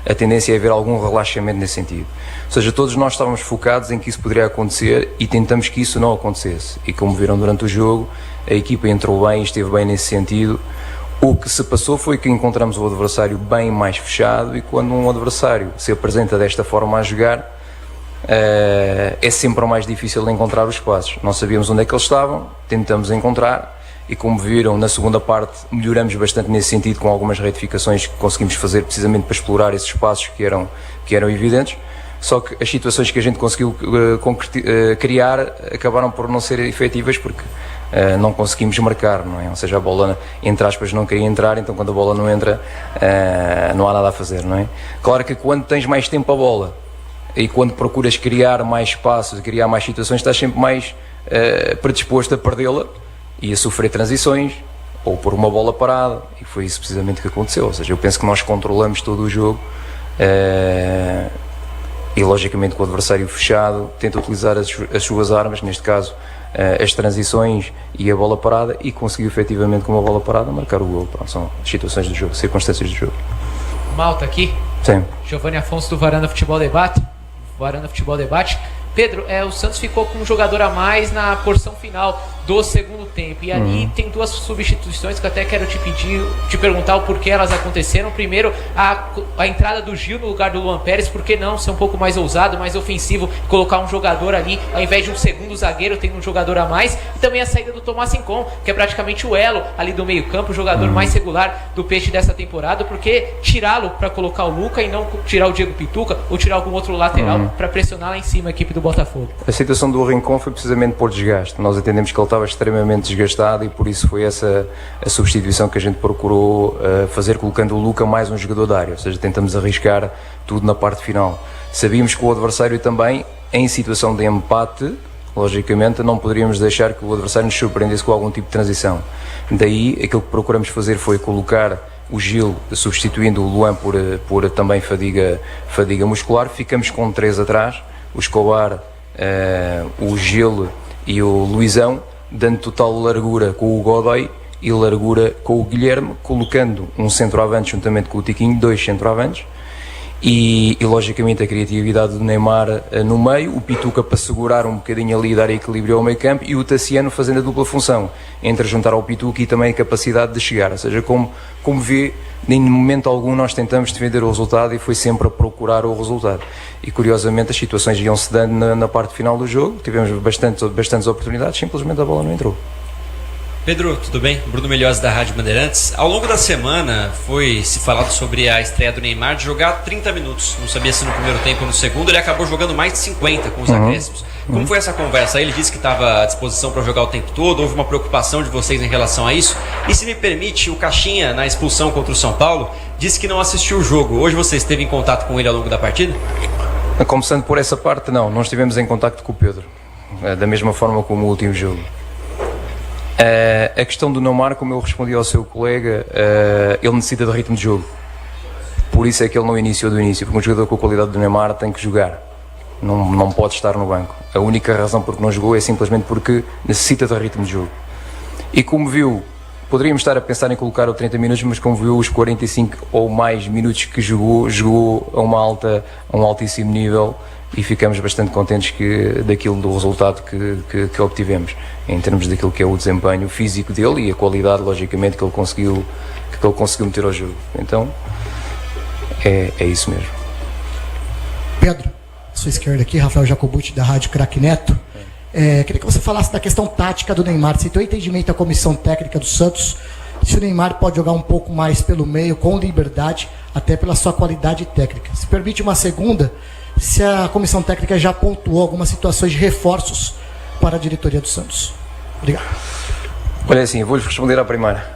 a tendência é haver algum relaxamento nesse sentido. Ou seja, todos nós estávamos focados em que isso poderia acontecer e tentamos que isso não acontecesse. E como viram durante o jogo, a equipa entrou bem e esteve bem nesse sentido. O que se passou foi que encontramos o adversário bem mais fechado, e quando um adversário se apresenta desta forma a jogar, é sempre mais difícil encontrar os espaços. Não sabíamos onde é que eles estavam, tentamos encontrar, e como viram, na segunda parte melhoramos bastante nesse sentido, com algumas retificações que conseguimos fazer precisamente para explorar esses espaços que eram evidentes. Só que as situações que a gente conseguiu criar acabaram por não ser efetivas, porque não conseguimos marcar, não é? Ou seja, a bola, entre aspas, não queria entrar, então quando a bola não entra, não há nada a fazer, não é? Claro que quando tens mais tempo a bola e quando procuras criar mais espaços, criar mais situações, estás sempre mais predisposto a perdê-la e a sofrer transições ou por uma bola parada, e foi isso precisamente que aconteceu. Ou seja, eu penso que nós controlamos todo o jogo e logicamente com o adversário fechado tenta utilizar as suas armas, neste caso as transições e a bola parada, e conseguiu efetivamente com uma bola parada marcar o gol. São situações do jogo, circunstâncias do jogo. Malta aqui. Sim. Giovanni Afonso do Varanda Futebol Debate. Pedro, o Santos ficou com um jogador a mais na porção final do segundo tempo, e ali tem duas substituições que eu até quero te perguntar o porquê elas aconteceram. Primeiro, a entrada do Gil no lugar do Luan Pérez. Por que não ser um pouco mais ousado, mais ofensivo, colocar um jogador ali ao invés de um segundo zagueiro, tem um jogador a mais? E também a saída do Tomás Rincon, que é praticamente o elo ali do meio campo, o jogador mais regular do Peixe dessa temporada. Por que tirá-lo para colocar o Luca e não tirar o Diego Pituca ou tirar algum outro lateral para pressionar lá em cima a equipe do Botafogo? A situação do Rincon foi precisamente por desgaste. Nós entendemos que ele estava extremamente desgastado e por isso foi essa a substituição que a gente procurou fazer, colocando o Luca mais um jogador da área. Ou seja, tentamos arriscar tudo na parte final. Sabíamos que o adversário também, em situação de empate, logicamente não poderíamos deixar que o adversário nos surpreendesse com algum tipo de transição. Daí aquilo que procuramos fazer foi colocar o Gil, substituindo o Luan por também fadiga muscular. Ficamos com 3 atrás, o Escobar, o Gil e o Luizão, dando total largura com o Godoy e largura com o Guilherme, colocando um centroavante juntamente com o Tiquinho, 2 centroavantes, e logicamente a criatividade do Neymar no meio, o Pituca para segurar um bocadinho ali e dar equilíbrio ao meio campo, e o Tassiano fazendo a dupla função entre juntar ao Pituca e também a capacidade de chegar. Ou seja, como vê, em momento algum nós tentamos defender o resultado e foi sempre a procurar o resultado, e curiosamente as situações iam-se dando na parte final do jogo. Tivemos bastantes oportunidades, simplesmente a bola não entrou. Pedro, tudo bem? Bruno Melhose da Rádio Bandeirantes. Ao longo da semana foi se falado sobre a estreia do Neymar de jogar 30 minutos. Não sabia se no primeiro tempo ou no segundo. Ele acabou jogando mais de 50 com os acréscimos. Como foi essa conversa? Ele disse que estava à disposição para jogar o tempo todo. Houve uma preocupação de vocês em relação a isso? E se me permite, o Caixinha, na expulsão contra o São Paulo, disse que não assistiu o jogo. Hoje você esteve em contato com ele ao longo da partida? Começando por essa parte, não estivemos em contacto com o Pedro, da mesma forma como o último jogo. A questão do Neymar, como eu respondi ao seu colega, ele necessita de ritmo de jogo. Por isso é que ele não iniciou do início, porque um jogador com a qualidade do Neymar tem que jogar, não pode estar no banco. A única razão por que não jogou é simplesmente porque necessita de ritmo de jogo. E como viu, poderíamos estar a pensar em colocar o 30 minutos, mas como viu os 45 ou mais minutos que jogou a um altíssimo nível, e ficamos bastante contentes do resultado que obtivemos, em termos daquilo que é o desempenho físico dele e a qualidade, logicamente, que ele conseguiu meter ao jogo. Então, é isso mesmo. Pedro, à sua esquerda aqui, Rafael Jacobucci, da Rádio Craque Neto. Queria que você falasse da questão tática do Neymar. Você tem o entendimento da comissão técnica do Santos, se o Neymar pode jogar um pouco mais pelo meio, com liberdade, até pela sua qualidade técnica. Se permite uma segunda, se a comissão técnica já pontuou algumas situações de reforços para a diretoria do Santos. Obrigado. Olha, assim, vou-lhe responder à primeira.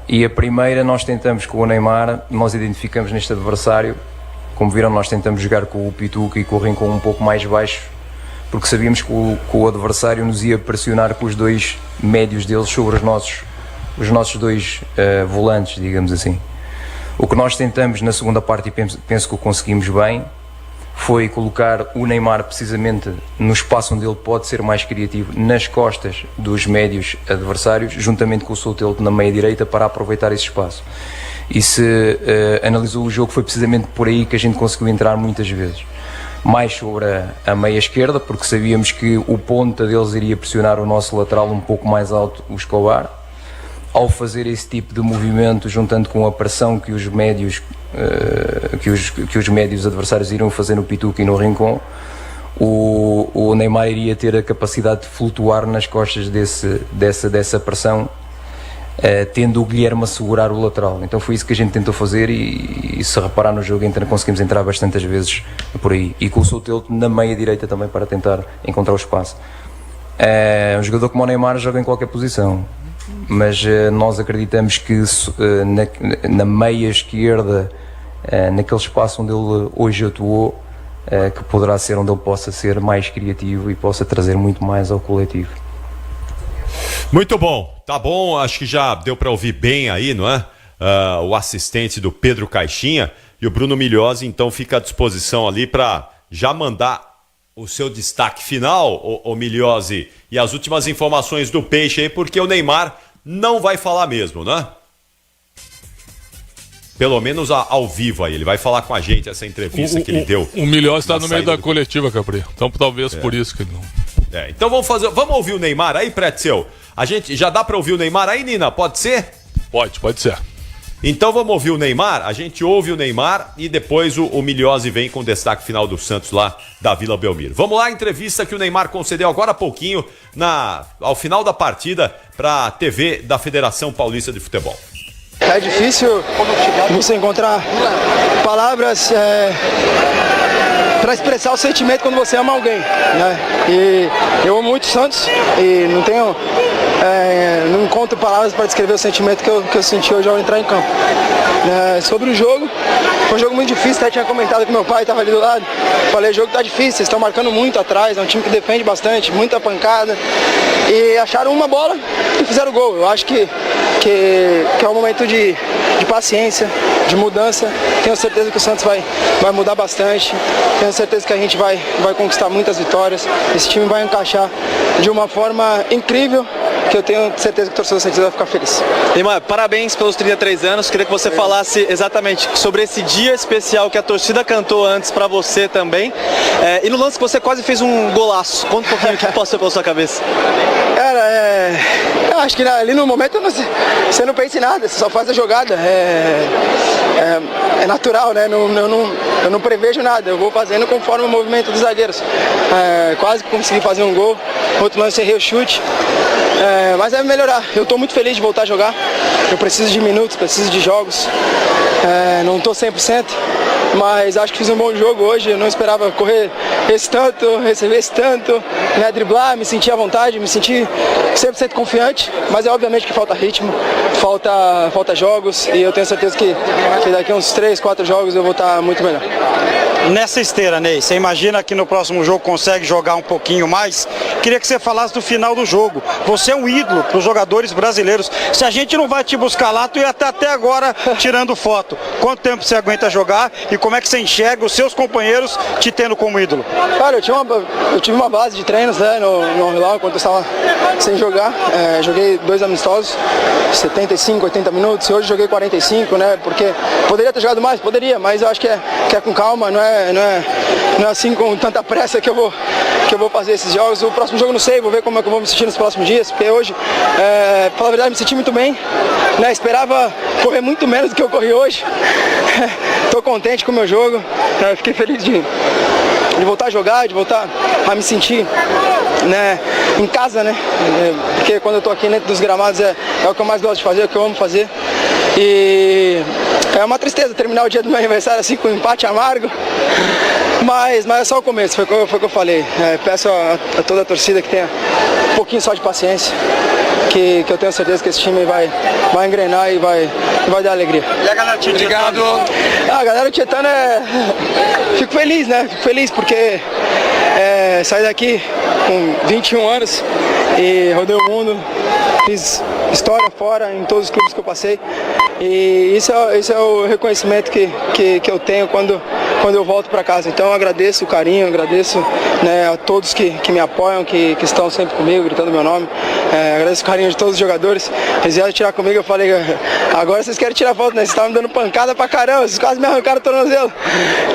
E a primeira, nós tentamos com o Neymar, nós identificamos neste adversário como viram, nós tentamos jogar com o Pituca e com o Rincon um pouco mais baixo, porque sabíamos que o adversário nos ia pressionar com os dois médios deles sobre os nossos dois volantes, digamos assim. O que nós tentamos na segunda parte, e penso que o conseguimos bem, foi colocar o Neymar precisamente no espaço onde ele pode ser mais criativo, nas costas dos médios adversários, juntamente com o Soteldo na meia direita, para aproveitar esse espaço. E se analisou o jogo, foi precisamente por aí que a gente conseguiu entrar muitas vezes. Mais sobre a meia esquerda, porque sabíamos que o ponta deles iria pressionar o nosso lateral um pouco mais alto, o Escobar. Ao fazer esse tipo de movimento, juntando com a pressão que os médios que os médios adversários iriam fazer no Pituca e no Rincon, o Neymar iria ter a capacidade de flutuar nas costas dessa pressão, tendo o Guilherme a segurar o lateral. Então foi isso que a gente tentou fazer, e se reparar no jogo conseguimos entrar bastantes vezes por aí, e com o Soteldo na meia direita também para tentar encontrar o espaço. Um jogador como o Neymar joga em qualquer posição, mas nós acreditamos que na meia esquerda, naquele espaço onde ele hoje atuou, que poderá ser onde ele possa ser mais criativo e possa trazer muito mais ao coletivo. Muito bom, tá bom, acho que já deu para ouvir bem aí, não é? O assistente do Pedro Caixinha, e o Bruno Migliozzi então fica à disposição ali para já mandar o seu destaque final, o Migliozzi, e as últimas informações do Peixe aí, porque o Neymar não vai falar mesmo, né? Pelo menos ao vivo aí, ele vai falar com a gente essa entrevista que ele deu. O Migliozzi está no meio da coletiva, Capri, então talvez por isso que ele não... Então vamos ouvir o Neymar aí, Pretzel? A gente já dá para ouvir o Neymar aí, Nina? Pode ser? Pode ser. Então vamos ouvir o Neymar, a gente ouve o Neymar e depois o Migliozzi vem com o destaque final do Santos lá da Vila Belmiro. Vamos lá, a entrevista que o Neymar concedeu agora há pouquinho, ao final da partida, para a TV da Federação Paulista de Futebol. É difícil você encontrar palavras para expressar o sentimento quando você ama alguém, né? E eu amo muito o Santos e não encontro palavras para descrever o sentimento que eu senti hoje ao entrar em campo. Sobre o jogo, foi um jogo muito difícil, até tinha comentado que meu pai estava ali do lado. Falei, o jogo tá difícil, vocês estão marcando muito atrás, é um time que defende bastante, muita pancada. E acharam uma bola e fizeram o gol. Eu acho que é um momento de paciência, de mudança. Tenho certeza que o Santos vai mudar bastante. Tenho certeza que a gente vai conquistar muitas vitórias. Esse time vai encaixar de uma forma incrível, que eu tenho certeza que o torcedor santista vai ficar feliz. Neymar, parabéns pelos 33 anos. Queria que você falasse exatamente sobre esse dia especial que a torcida cantou antes pra você também. E no lance que você quase fez um golaço. Conta um pouquinho o que passou pela sua cabeça. Cara, eu acho que ali no momento você não pensa em nada, você só faz a jogada. É natural, né? Eu não prevejo nada, eu vou fazendo conforme o movimento dos zagueiros. Quase que consegui fazer um gol, outro lance errei o chute. Mas é melhorar, eu estou muito feliz de voltar a jogar. Eu preciso de minutos, preciso de jogos. Não estou 100%, mas acho que fiz um bom jogo hoje. Eu não esperava correr esse tanto, receber esse tanto, né, driblar, me sentir à vontade, me sentir 100% confiante. Mas é obviamente que falta ritmo, falta jogos, e eu tenho certeza que daqui a uns 3, 4 jogos eu vou estar muito melhor. Nessa esteira, Ney, você imagina que no próximo jogo consegue jogar um pouquinho mais? Queria que você falasse do final do jogo. Você é um ídolo para os jogadores brasileiros. Se a gente não vai te buscar lá, tu ia estar até agora tirando foto. Quanto tempo você aguenta jogar e como é que você enxerga os seus companheiros te tendo como ídolo? Cara, eu tive uma base de treinos, né, no Hilal, enquanto eu estava sem jogar. Joguei 2 amistosos, 75, 80 minutos, e hoje joguei 45, né, porque poderia ter jogado mais, poderia, mas eu acho que é com calma, não é assim com tanta pressa que eu vou fazer esses jogos. O próximo jogo não sei, vou ver como é que eu vou me sentir nos próximos dias, porque hoje, pra falar a verdade, me senti muito bem, né, esperava correr muito menos do que eu corri hoje. Tô contente com o meu jogo, fiquei feliz de voltar a jogar, de voltar a me sentir, né, em casa, né, porque quando eu tô aqui dentro dos gramados é o que eu mais gosto de fazer, é o que eu amo fazer. E é uma tristeza terminar o dia do meu aniversário assim com um empate amargo, mas é só o começo, foi o que eu falei. Peço a toda a torcida que tenha um pouquinho só de paciência. que eu tenho certeza que esse time vai engrenar e vai dar alegria. E a galera tietando? A galera tietando fico feliz, né? Fico feliz porque saí daqui com 21 anos e rodei o mundo, fiz história fora em todos os clubes que eu passei e isso é o reconhecimento que eu tenho quando eu volto para casa. Então eu agradeço o carinho, agradeço, né, a todos que me apoiam, que estão sempre comigo, gritando meu nome. Agradeço o carinho de todos os jogadores. Eles vieram tirar comigo, eu falei, agora vocês querem tirar foto, né? Vocês estavam me dando pancada pra caramba, vocês quase me arrancaram o tornozelo.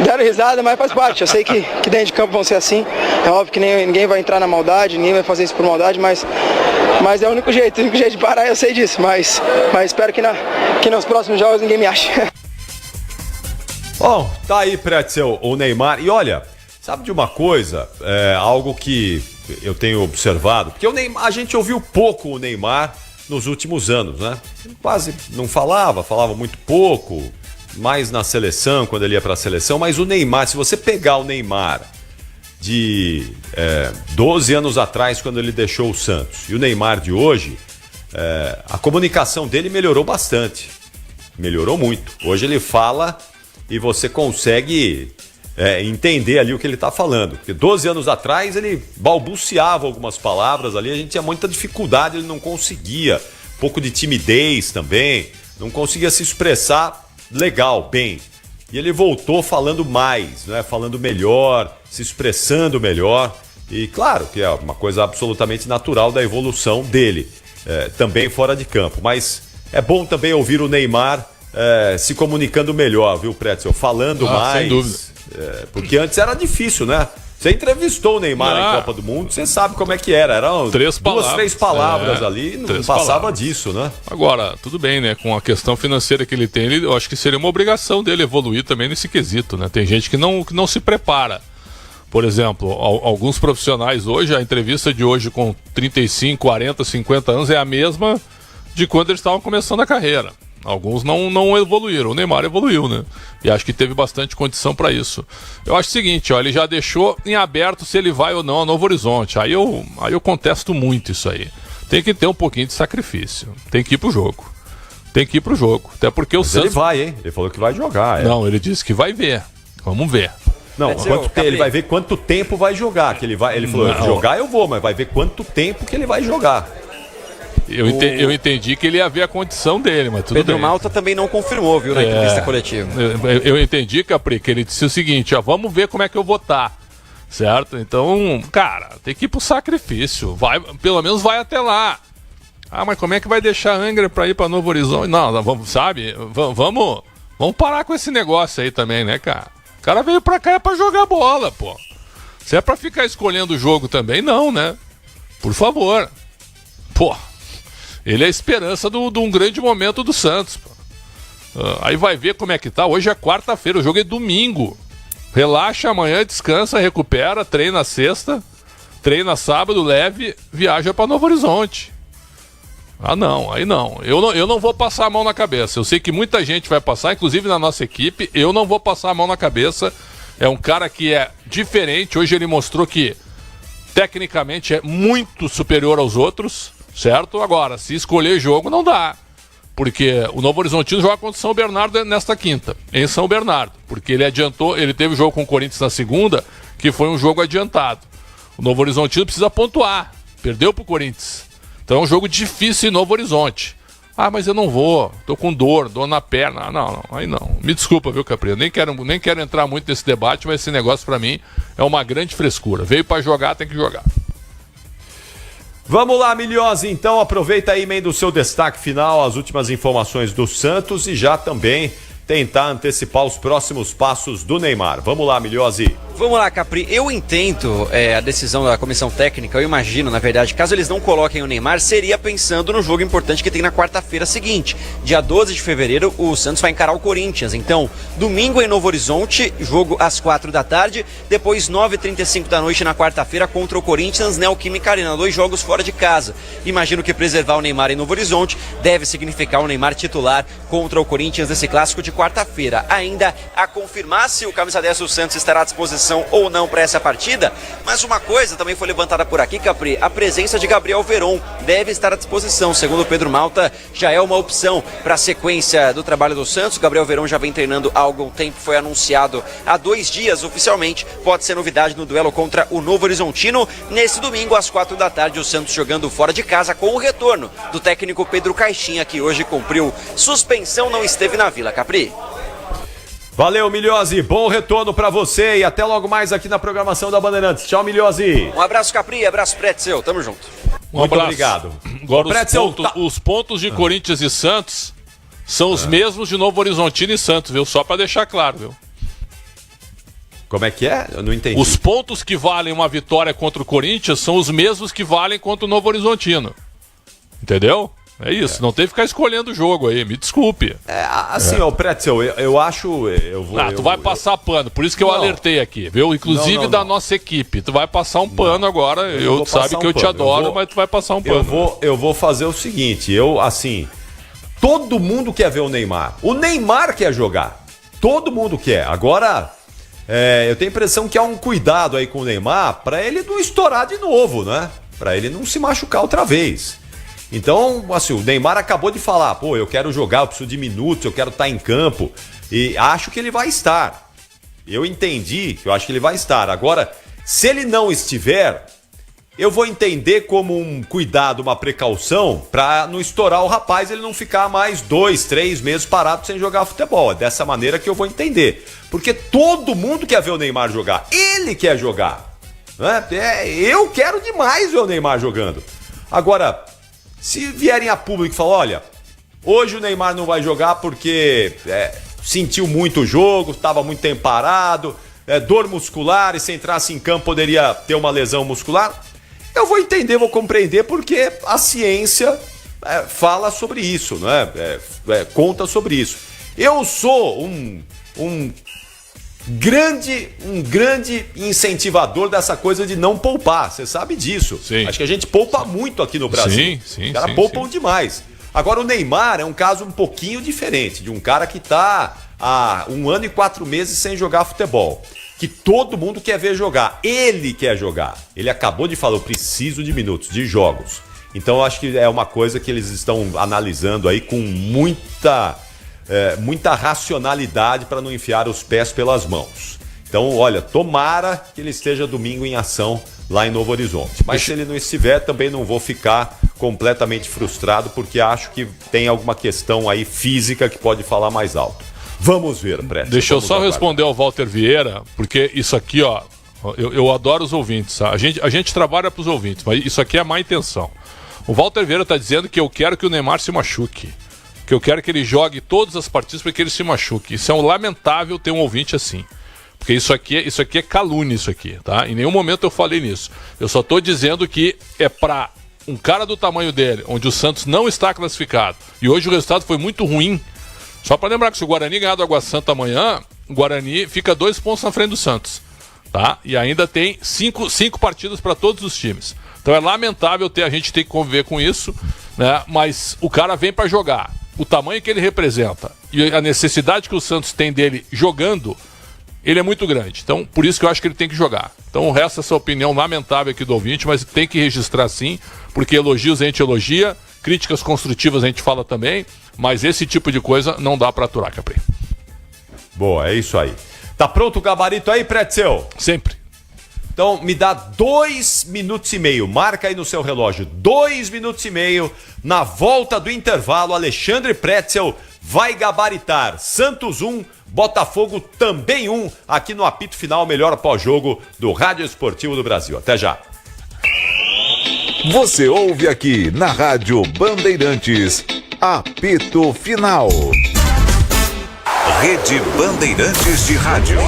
Deram risada, mas faz parte. Eu sei que dentro de campo vão ser assim. É óbvio que ninguém vai entrar na maldade, ninguém vai fazer isso por maldade, mas é o único jeito de parar, eu sei disso. Mas espero que nos próximos jogos ninguém me ache. Bom, tá aí, Pretzel, o Neymar. E olha, sabe de uma coisa? Algo que eu tenho observado. Porque a gente ouviu pouco o Neymar nos últimos anos, né? Ele quase não falava muito pouco. Mais na seleção, quando ele ia pra seleção. Mas o Neymar, se você pegar o Neymar de 12 anos atrás, quando ele deixou o Santos, e o Neymar de hoje, a comunicação dele melhorou bastante. Melhorou muito. Hoje ele fala e você consegue entender ali o que ele está falando. Porque 12 anos atrás ele balbuciava algumas palavras ali, a gente tinha muita dificuldade, ele não conseguia. Um pouco de timidez também, não conseguia se expressar legal, bem. E ele voltou falando mais, né? Falando melhor, se expressando melhor. E claro que é uma coisa absolutamente natural da evolução dele, também fora de campo. Mas é bom também ouvir o Neymar se comunicando melhor, viu, Pretzel? Falando mais. Sem dúvida. Porque antes era difícil, né? Você entrevistou o Neymar em Copa do Mundo, você sabe como é que era. Eram 3 palavras ali, não passava disso, né? Agora, tudo bem, né? Com a questão financeira que ele tem, eu acho que seria uma obrigação dele evoluir também nesse quesito, né? Tem gente que não se prepara. Por exemplo, alguns profissionais hoje, a entrevista de hoje com 35, 40, 50 anos é a mesma de quando eles estavam começando a carreira. Alguns não evoluíram, o Neymar evoluiu, né? E acho que teve bastante condição para isso. Eu acho o seguinte, ó, ele já deixou em aberto se ele vai ou não a Novo Horizonte. Aí eu contesto muito isso aí. Tem que ter um pouquinho de sacrifício. Tem que ir pro jogo. Até porque o Santos... Ele vai, hein? Ele falou que vai jogar. Não, ele disse que vai ver. Vamos ver. Não, ele vai ver quanto tempo vai jogar. Que ele falou, jogar eu vou, mas vai ver quanto tempo que ele vai jogar. Eu entendi que ele ia ver a condição dele, mas tudo Pedro bem. Malta também não confirmou, viu, na entrevista coletiva. Eu entendi, Capri, que ele disse o seguinte, ó, vamos ver como é que eu vou estar, certo? Então, cara, tem que ir pro sacrifício, pelo menos vai até lá. Ah, mas como é que vai deixar a Angra pra ir pra Novo Horizonte? Não, vamos, sabe, vamos parar com esse negócio aí também, né, cara? O cara veio pra cá pra jogar bola, pô. Se é pra ficar escolhendo o jogo também, não, né? Por favor. Pô. Ele é a esperança de um grande momento do Santos. Aí vai ver como é que tá. Hoje é quarta-feira, o jogo é domingo. Relaxa amanhã, descansa, recupera, treina sexta, treina sábado, leve, viaja para Novo Horizonte. Ah não, aí não. Eu não vou passar a mão na cabeça. Eu sei que muita gente vai passar, inclusive na nossa equipe. Eu não vou passar a mão na cabeça. É um cara que é diferente. Hoje ele mostrou que tecnicamente é muito superior aos outros. Certo? Agora, se escolher jogo, não dá. Porque o Novo Horizontino joga contra o São Bernardo nesta quinta, em São Bernardo. Porque ele adiantou, ele teve jogo com o Corinthians na segunda, que foi um jogo adiantado. O Novo Horizontino precisa pontuar. Perdeu pro Corinthians. Então é um jogo difícil em Novo Horizonte. Ah, mas eu não vou, tô com dor na perna. Não, aí não. Me desculpa, viu, Capri? Eu nem quero entrar muito nesse debate, mas esse negócio pra mim é uma grande frescura. Veio pra jogar, tem que jogar. Vamos lá, Milhose, então aproveita aí, emenda o seu destaque final, as últimas informações do Santos e já também tentar antecipar os próximos passos do Neymar. Vamos lá, Milhose. Vamos lá, Capri. Eu entendo a decisão da comissão técnica, eu imagino, na verdade, caso eles não coloquem o Neymar, seria pensando no jogo importante que tem na quarta-feira seguinte. Dia 12 de fevereiro, o Santos vai encarar o Corinthians. Então, domingo em Novo Horizonte, jogo às 4 da tarde, depois 9h35 da noite na quarta-feira contra o Corinthians, Neoquímica Arena, 2 jogos fora de casa. Imagino que preservar o Neymar em Novo Horizonte deve significar o Neymar titular contra o Corinthians nesse clássico de quarta-feira. Ainda a confirmar se o camisa 10 do Santos estará à disposição ou não para essa partida, mas uma coisa também foi levantada por aqui, Capri, a presença de Gabriel Veron deve estar à disposição. Segundo o Pedro Malta, já é uma opção para a sequência do trabalho do Santos. Gabriel Veron já vem treinando há algum tempo, foi anunciado há 2 dias oficialmente, pode ser novidade no duelo contra o Novo Horizontino. Nesse domingo, às 4 da tarde, o Santos jogando fora de casa com o retorno do técnico Pedro Caixinha, que hoje cumpriu suspensão, não esteve na Vila. Capri. Valeu, Milhose, bom retorno pra você e até logo mais aqui na programação da Bandeirantes. Tchau, Milhose. Um abraço, Capri, abraço, Pretzel, tamo junto. Muito obrigado. Agora, os pontos de Corinthians e Santos são os mesmos de Novo Horizontino e Santos, viu? Só pra deixar claro, viu? Como é que é? Eu não entendi. Os pontos que valem uma vitória contra o Corinthians são os mesmos que valem contra o Novo Horizontino. Entendeu? É isso, não tem que ficar escolhendo o jogo aí, me desculpe. Ó, Pretzel, eu acho... tu vai passar pano, por isso que eu alertei aqui, viu? Inclusive da nossa equipe. Tu vai passar um pano agora, eu sabe que eu te adoro, mas tu vai passar um pano. Eu vou fazer o seguinte, todo mundo quer ver o Neymar. O Neymar quer jogar. Todo mundo quer. Agora, eu tenho a impressão que há um cuidado aí com o Neymar pra ele não estourar de novo, né? Pra ele não se machucar outra vez. Então, assim, o Neymar acabou de falar, eu quero jogar, eu preciso de minutos, eu quero estar em campo. E acho que ele vai estar. Eu entendi que eu acho que ele vai estar. Agora, se ele não estiver, eu vou entender como um cuidado, uma precaução, pra não estourar o rapaz, ele não ficar mais 2, 3 meses parado sem jogar futebol. É dessa maneira que eu vou entender. Porque todo mundo quer ver o Neymar jogar. Ele quer jogar. Né? Eu quero demais ver o Neymar jogando. Agora... se vierem a público e falar, olha, hoje o Neymar não vai jogar porque sentiu muito o jogo, estava muito tempo parado, dor muscular e se entrasse em campo poderia ter uma lesão muscular, eu vou entender, vou compreender porque a ciência fala sobre isso, né? Conta sobre isso. Eu sou um grande incentivador dessa coisa de não poupar, você sabe disso. Sim. Acho que a gente poupa muito aqui no Brasil. Os caras poupam demais. Agora o Neymar é um caso um pouquinho diferente, de um cara que tá há 1 ano e 4 meses sem jogar futebol, que todo mundo quer ver jogar, ele quer jogar. Ele acabou de falar, eu preciso de minutos, de jogos. Então eu acho que é uma coisa que eles estão analisando aí com muita racionalidade para não enfiar os pés pelas mãos. Então, olha, tomara que ele esteja domingo em ação lá em Novo Horizonte. Mas se ele não estiver, também não vou ficar completamente frustrado, porque acho que tem alguma questão aí física que pode falar mais alto. Vamos ver, Prédio. Deixa eu só responder ao Walter Vieira, porque isso aqui, eu adoro os ouvintes. A gente trabalha para os ouvintes, mas isso aqui é má intenção. O Walter Vieira está dizendo que eu quero que o Neymar se machuque. Que eu quero que ele jogue todas as partidas para que ele se machuque. Isso é lamentável ter um ouvinte assim. Porque isso aqui é calúnia, isso aqui, tá? Em nenhum momento eu falei nisso. Eu só estou dizendo que é para um cara do tamanho dele, onde o Santos não está classificado, e hoje o resultado foi muito ruim. Só para lembrar que se o Guarani ganhar do Água Santa amanhã, o Guarani fica 2 pontos na frente do Santos, tá? E ainda tem 5 partidas para todos os times. Então é lamentável a gente ter que conviver com isso, né? Mas o cara vem para jogar. O tamanho que ele representa e a necessidade que o Santos tem dele jogando, ele é muito grande. Então, por isso que eu acho que ele tem que jogar. Então, resta essa opinião lamentável aqui do ouvinte, mas tem que registrar sim, porque elogios a gente elogia, críticas construtivas a gente fala também, mas esse tipo de coisa não dá para aturar, Capri. Boa, é isso aí. Tá pronto o gabarito aí, Pretzel? Sempre. Então, me dá 2 minutos e meio. Marca aí no seu relógio. 2 minutos e meio. Na volta do intervalo, Alexandre Pretzel vai gabaritar. Santos 1, Botafogo também 1. Aqui no apito final, melhor pós-jogo do Rádio Esportivo do Brasil. Até já. Você ouve aqui na Rádio Bandeirantes. Apito final. Rede Bandeirantes de Rádio.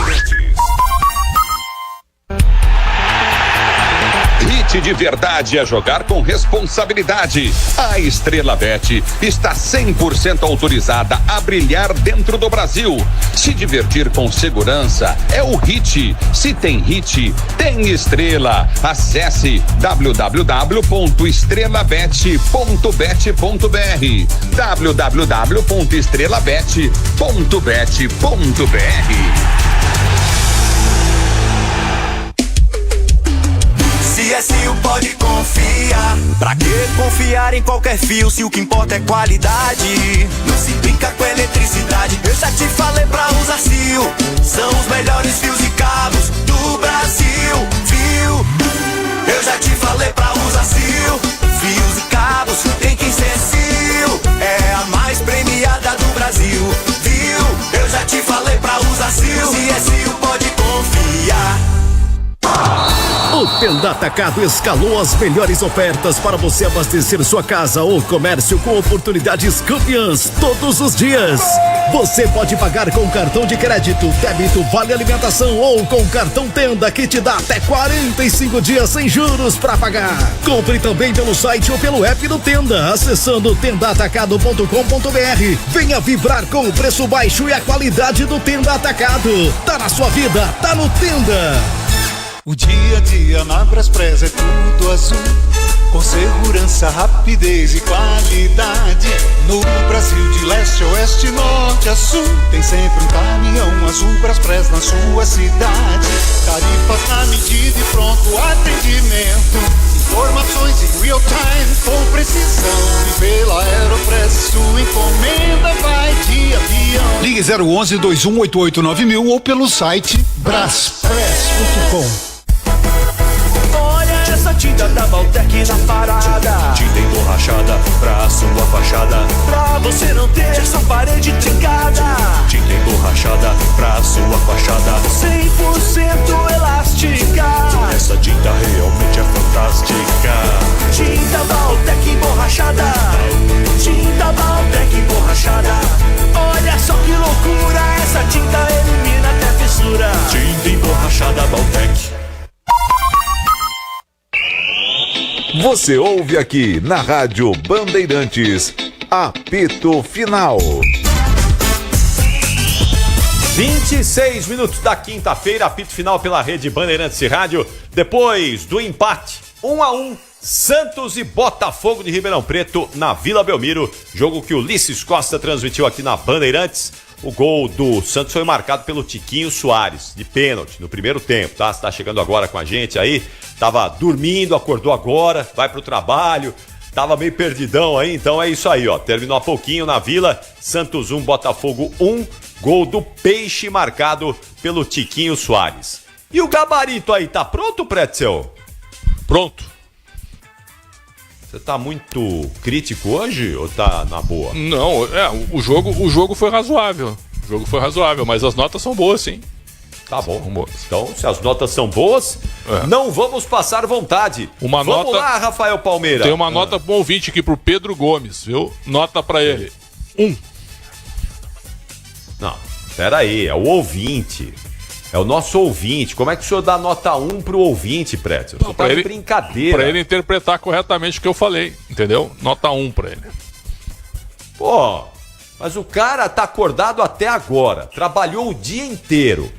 Bet de verdade é jogar com responsabilidade. A Estrela Bet está 100% autorizada a brilhar dentro do Brasil. Se divertir com segurança é o Hit. Se tem Hit, tem Estrela. Acesse www.estrelabet.bet.br www.estrelabet.bet.br. CSU pode confiar. Pra que confiar em qualquer fio se o que importa é qualidade? Não se brinca com eletricidade. Eu já te falei pra usar Sil. São os melhores fios e cabos do Brasil. Fio. Eu já te falei pra usar Sil. Fios e cabos tem que ser Sil. É a mais premiada do Brasil. Viu? Eu já te falei pra usar Sil. CSU pode confiar. O Tenda Atacado escalou as melhores ofertas para você abastecer sua casa ou comércio com oportunidades campeãs todos os dias. Você pode pagar com cartão de crédito, débito, vale alimentação ou com cartão Tenda que te dá até 45 dias sem juros para pagar. Compre também pelo site ou pelo app do Tenda, acessando tendaatacado.com.br. Venha vibrar com o preço baixo e a qualidade do Tenda Atacado. Tá na sua vida, tá no Tenda. O dia a dia na Braspress é tudo azul, com segurança, rapidez e qualidade. No Brasil de leste a oeste, norte a sul, tem sempre um caminhão azul Braspress na sua cidade. Tarifas na medida e pronto atendimento, informações em real time com precisão. E pela Aeropress sua encomenda vai de avião. Ligue 011 2188 9000 ou pelo site braspress.com. Essa tinta da Valtec na parada, tinta emborrachada pra sua fachada, pra você não ter essa parede trincada. Tinta emborrachada pra sua fachada, 100% elástica. Essa tinta realmente é fantástica. Tinta Valtec emborrachada, tinta Valtec emborrachada. Olha só que loucura, essa tinta elimina até fissura. Tinta emborrachada Valtec. Você ouve aqui na Rádio Bandeirantes, apito final. 26 minutos da quinta-feira, apito final pela rede Bandeirantes e Rádio. Depois do empate, 1-1, Santos e Botafogo de Ribeirão Preto na Vila Belmiro. Jogo que o Ulisses Costa transmitiu aqui na Bandeirantes. O gol do Santos foi marcado pelo Tiquinho Soares, de pênalti, no primeiro tempo, tá? Você tá chegando agora com a gente aí, tava dormindo, acordou agora, vai pro trabalho, tava meio perdidão aí, então é isso aí, ó. Terminou há pouquinho na Vila, Santos 1, Botafogo 1, gol do Peixe marcado pelo Tiquinho Soares. E o gabarito aí, tá pronto, Pretzel? Pronto. Você tá muito crítico hoje ou tá na boa? Não, o jogo foi razoável. O jogo foi razoável, mas as notas são boas, sim. Tá bom. Então, se as notas são boas, não vamos passar vontade. Vamos lá, Rafael Palmeira. Tem uma nota pro ouvinte aqui pro Pedro Gomes, viu? Nota pra ele. 1. Não, peraí, é o ouvinte. É o nosso ouvinte. Como é que o senhor dá nota 1 pro ouvinte, Prédio? Isso tá de brincadeira. Pra ele interpretar corretamente o que eu falei, entendeu? Nota 1 pra ele. Pô, mas o cara tá acordado até agora. Trabalhou o dia inteiro.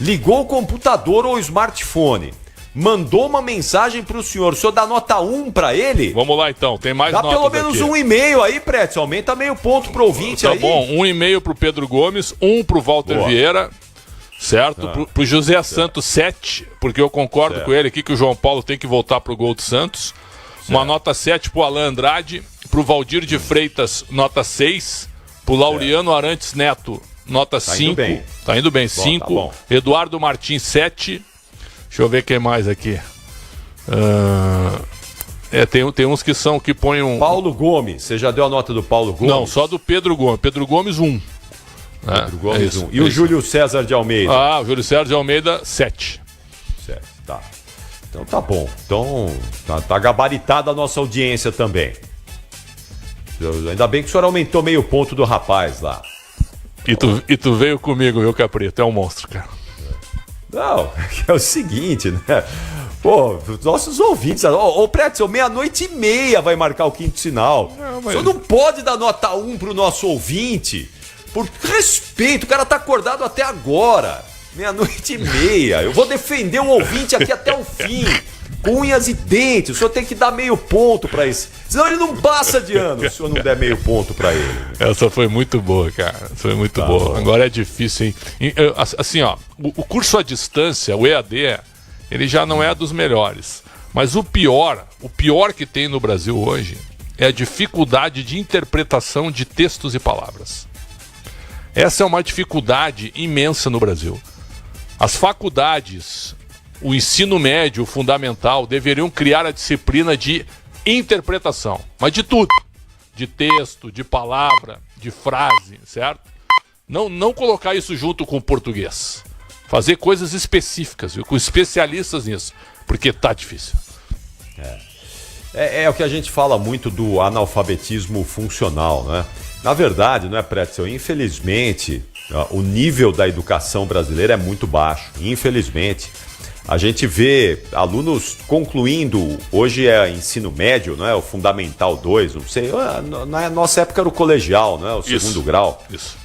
Ligou o computador ou o smartphone. Mandou uma mensagem pro senhor. O senhor dá nota 1 pra ele? Vamos lá então, tem mais notas. Dá pelo menos aqui. 1,5 aí, Prédio. Aumenta meio ponto pro ouvinte aí. Tá bom, 1,5 pro Pedro Gomes, 1 pro Walter Vieira. Certo? Pro José Santos 7, porque eu concordo com ele aqui que o João Paulo tem que voltar pro gol do Santos. Uma nota 7 pro Alan Andrade, pro Valdir de Freitas, nota 6, pro Laureano Arantes Neto, nota 5. Tá indo bem, 5. Tá Eduardo Martins 7. Deixa eu ver quem mais aqui. Tem uns que põem um... Paulo Gomes, você já deu a nota do Paulo Gomes? Não, só do Pedro Gomes. Pedro Gomes 1. E o Júlio César de Almeida? O Júlio César de Almeida, 7. Certo, tá. Então tá bom. Então tá gabaritada a nossa audiência também. Ainda bem que o senhor aumentou meio ponto do rapaz lá. E tu veio comigo, viu, Caprito? É um monstro, cara. Não, é o seguinte, né? Pô, os nossos ouvintes. Ô, Pretzel, 00:30 vai marcar o quinto sinal. O senhor não pode dar nota 1 pro nosso ouvinte. Por respeito, o cara tá acordado até agora. 00:30. Eu vou defender o ouvinte aqui até o fim. Com unhas e dentes. O senhor tem que dar meio ponto pra esse. Senão ele não passa de ano se o senhor não der meio ponto pra ele. Essa foi muito boa, cara. Foi muito boa. Bom. Agora é difícil, hein? Assim, ó, o curso à distância, o EAD, ele já não é dos melhores. Mas o pior que tem no Brasil hoje é a dificuldade de interpretação de textos e palavras. Essa é uma dificuldade imensa no Brasil. As faculdades, o ensino médio, o fundamental, deveriam criar a disciplina de interpretação, mas de tudo, de texto, de palavra, de frase, certo? Não colocar isso junto com o português, fazer coisas específicas, viu? Com especialistas nisso, porque tá difícil. É o que a gente fala muito do analfabetismo funcional, né? Na verdade, não é, Pretzel? Infelizmente, o nível da educação brasileira é muito baixo, infelizmente. A gente vê alunos concluindo, hoje é ensino médio, não é? O Fundamental 2, não sei, na nossa época era o colegial, não é? O segundo grau. Isso.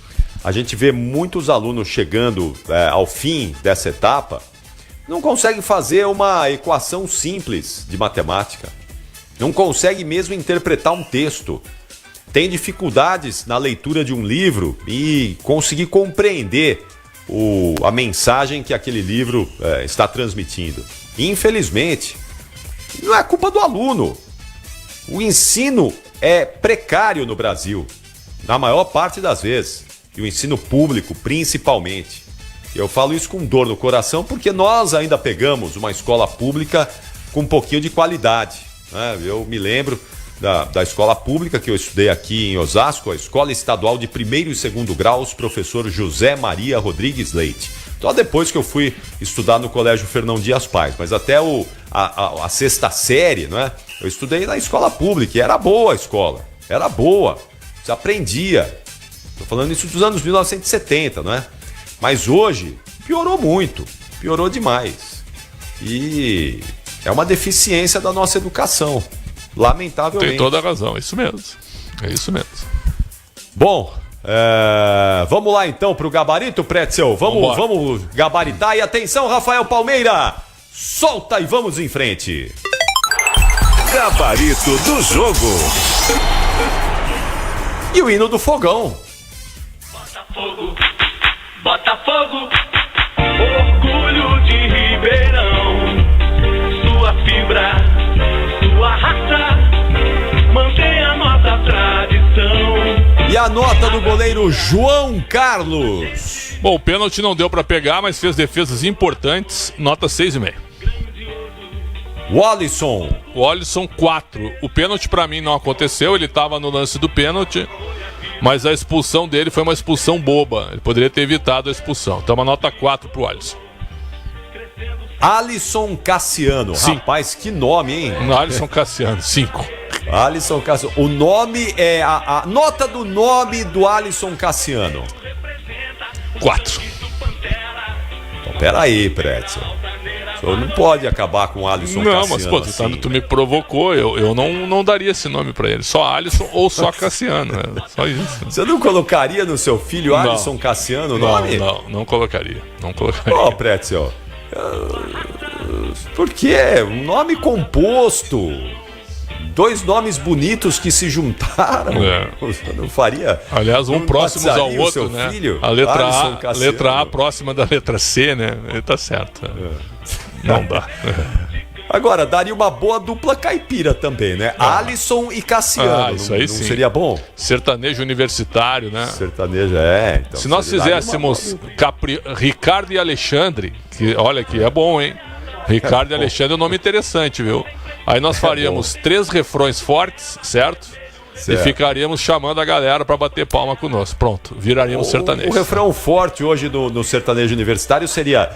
A gente vê muitos alunos chegando ao fim dessa etapa, não conseguem fazer uma equação simples de matemática. Não conseguem mesmo interpretar um texto. Tem dificuldades na leitura de um livro e conseguir compreender a mensagem que aquele livro está transmitindo. Infelizmente, não é culpa do aluno. O ensino é precário no Brasil, na maior parte das vezes. E o ensino público, principalmente. Eu falo isso com dor no coração porque nós ainda pegamos uma escola pública com um pouquinho de qualidade, né? Eu me lembro da escola pública que eu estudei aqui em Osasco, a Escola Estadual de 1º e 2º Graus, professor José Maria Rodrigues Leite. Só depois que eu fui estudar no Colégio Fernão Dias Pais, mas até a 6ª série, né? Eu estudei na escola pública e era boa a escola, era boa, você aprendia. Estou falando isso dos anos 1970, não é? Mas hoje piorou muito, piorou demais. E é uma deficiência da nossa educação. Lamentavelmente. Tem toda a razão, é isso mesmo. É isso mesmo. Bom, vamos lá então pro gabarito, Pretzel. Vamos gabaritar. E atenção, Rafael Palmeira. Solta e vamos em frente. Gabarito do jogo. E o hino do fogão. Botafogo, Botafogo, orgulho de Ribeirão. Sua fibra, sua raça, mantém a nossa tradição. E a nota do goleiro João Carlos. Bom, o pênalti não deu para pegar, mas fez defesas importantes, nota 6,5. O Alisson 4. O pênalti para mim não aconteceu, ele estava no lance do pênalti, mas a expulsão dele foi uma expulsão boba. Ele poderia ter evitado a expulsão. Então uma nota 4 pro Alisson. Alisson Cassiano. Sim. Rapaz, que nome, hein? Alisson Cassiano, 5. Alisson Cassiano. O nome é a nota do nome do Alisson Cassiano. 4. Então, peraí, Pretzel. O senhor não pode acabar com o Alisson Cassiano. Não, mas pô, assim. tu me provocou. Eu não daria esse nome pra ele. Só Alisson ou só Cassiano. Só isso. Você não colocaria no seu filho Alisson Cassiano o nome? Não colocaria. Não colocaria. Ó, Pretzel. Por quê? Um nome composto. 2 nomes bonitos que se juntaram. Você não faria? Aliás, um próximos ao outro, né? Filho? A letra A próxima da letra C, né? Ele tá certo. Não dá. Agora, daria uma boa dupla caipira também, né? Alisson e Cassiano. Isso aí não sim. Seria bom? Sertanejo universitário, né? Sertanejo, então. Se nós fizéssemos Ricardo e Alexandre, que olha que é bom, hein? Ricardo e Alexandre é um nome interessante, viu? Aí nós faríamos 3 refrões fortes, certo? E ficaríamos chamando a galera pra bater palma conosco. Pronto, viraríamos sertanejo. O refrão forte hoje no sertanejo universitário seria: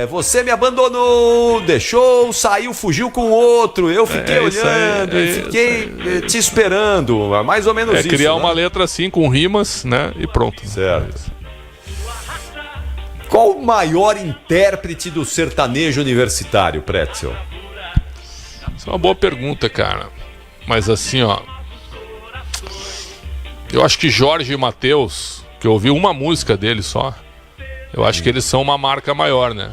você me abandonou, deixou, saiu, fugiu com outro. Eu fiquei olhando, fiquei te esperando. Mais ou menos isso. Criar uma letra assim com rimas, né? E pronto. Certo. Qual o maior intérprete do sertanejo universitário, Pretzel? Isso é uma boa pergunta, cara. Mas assim, ó, eu acho que Jorge e Matheus, que eu ouvi uma música deles só, eu acho que eles são uma marca maior, né?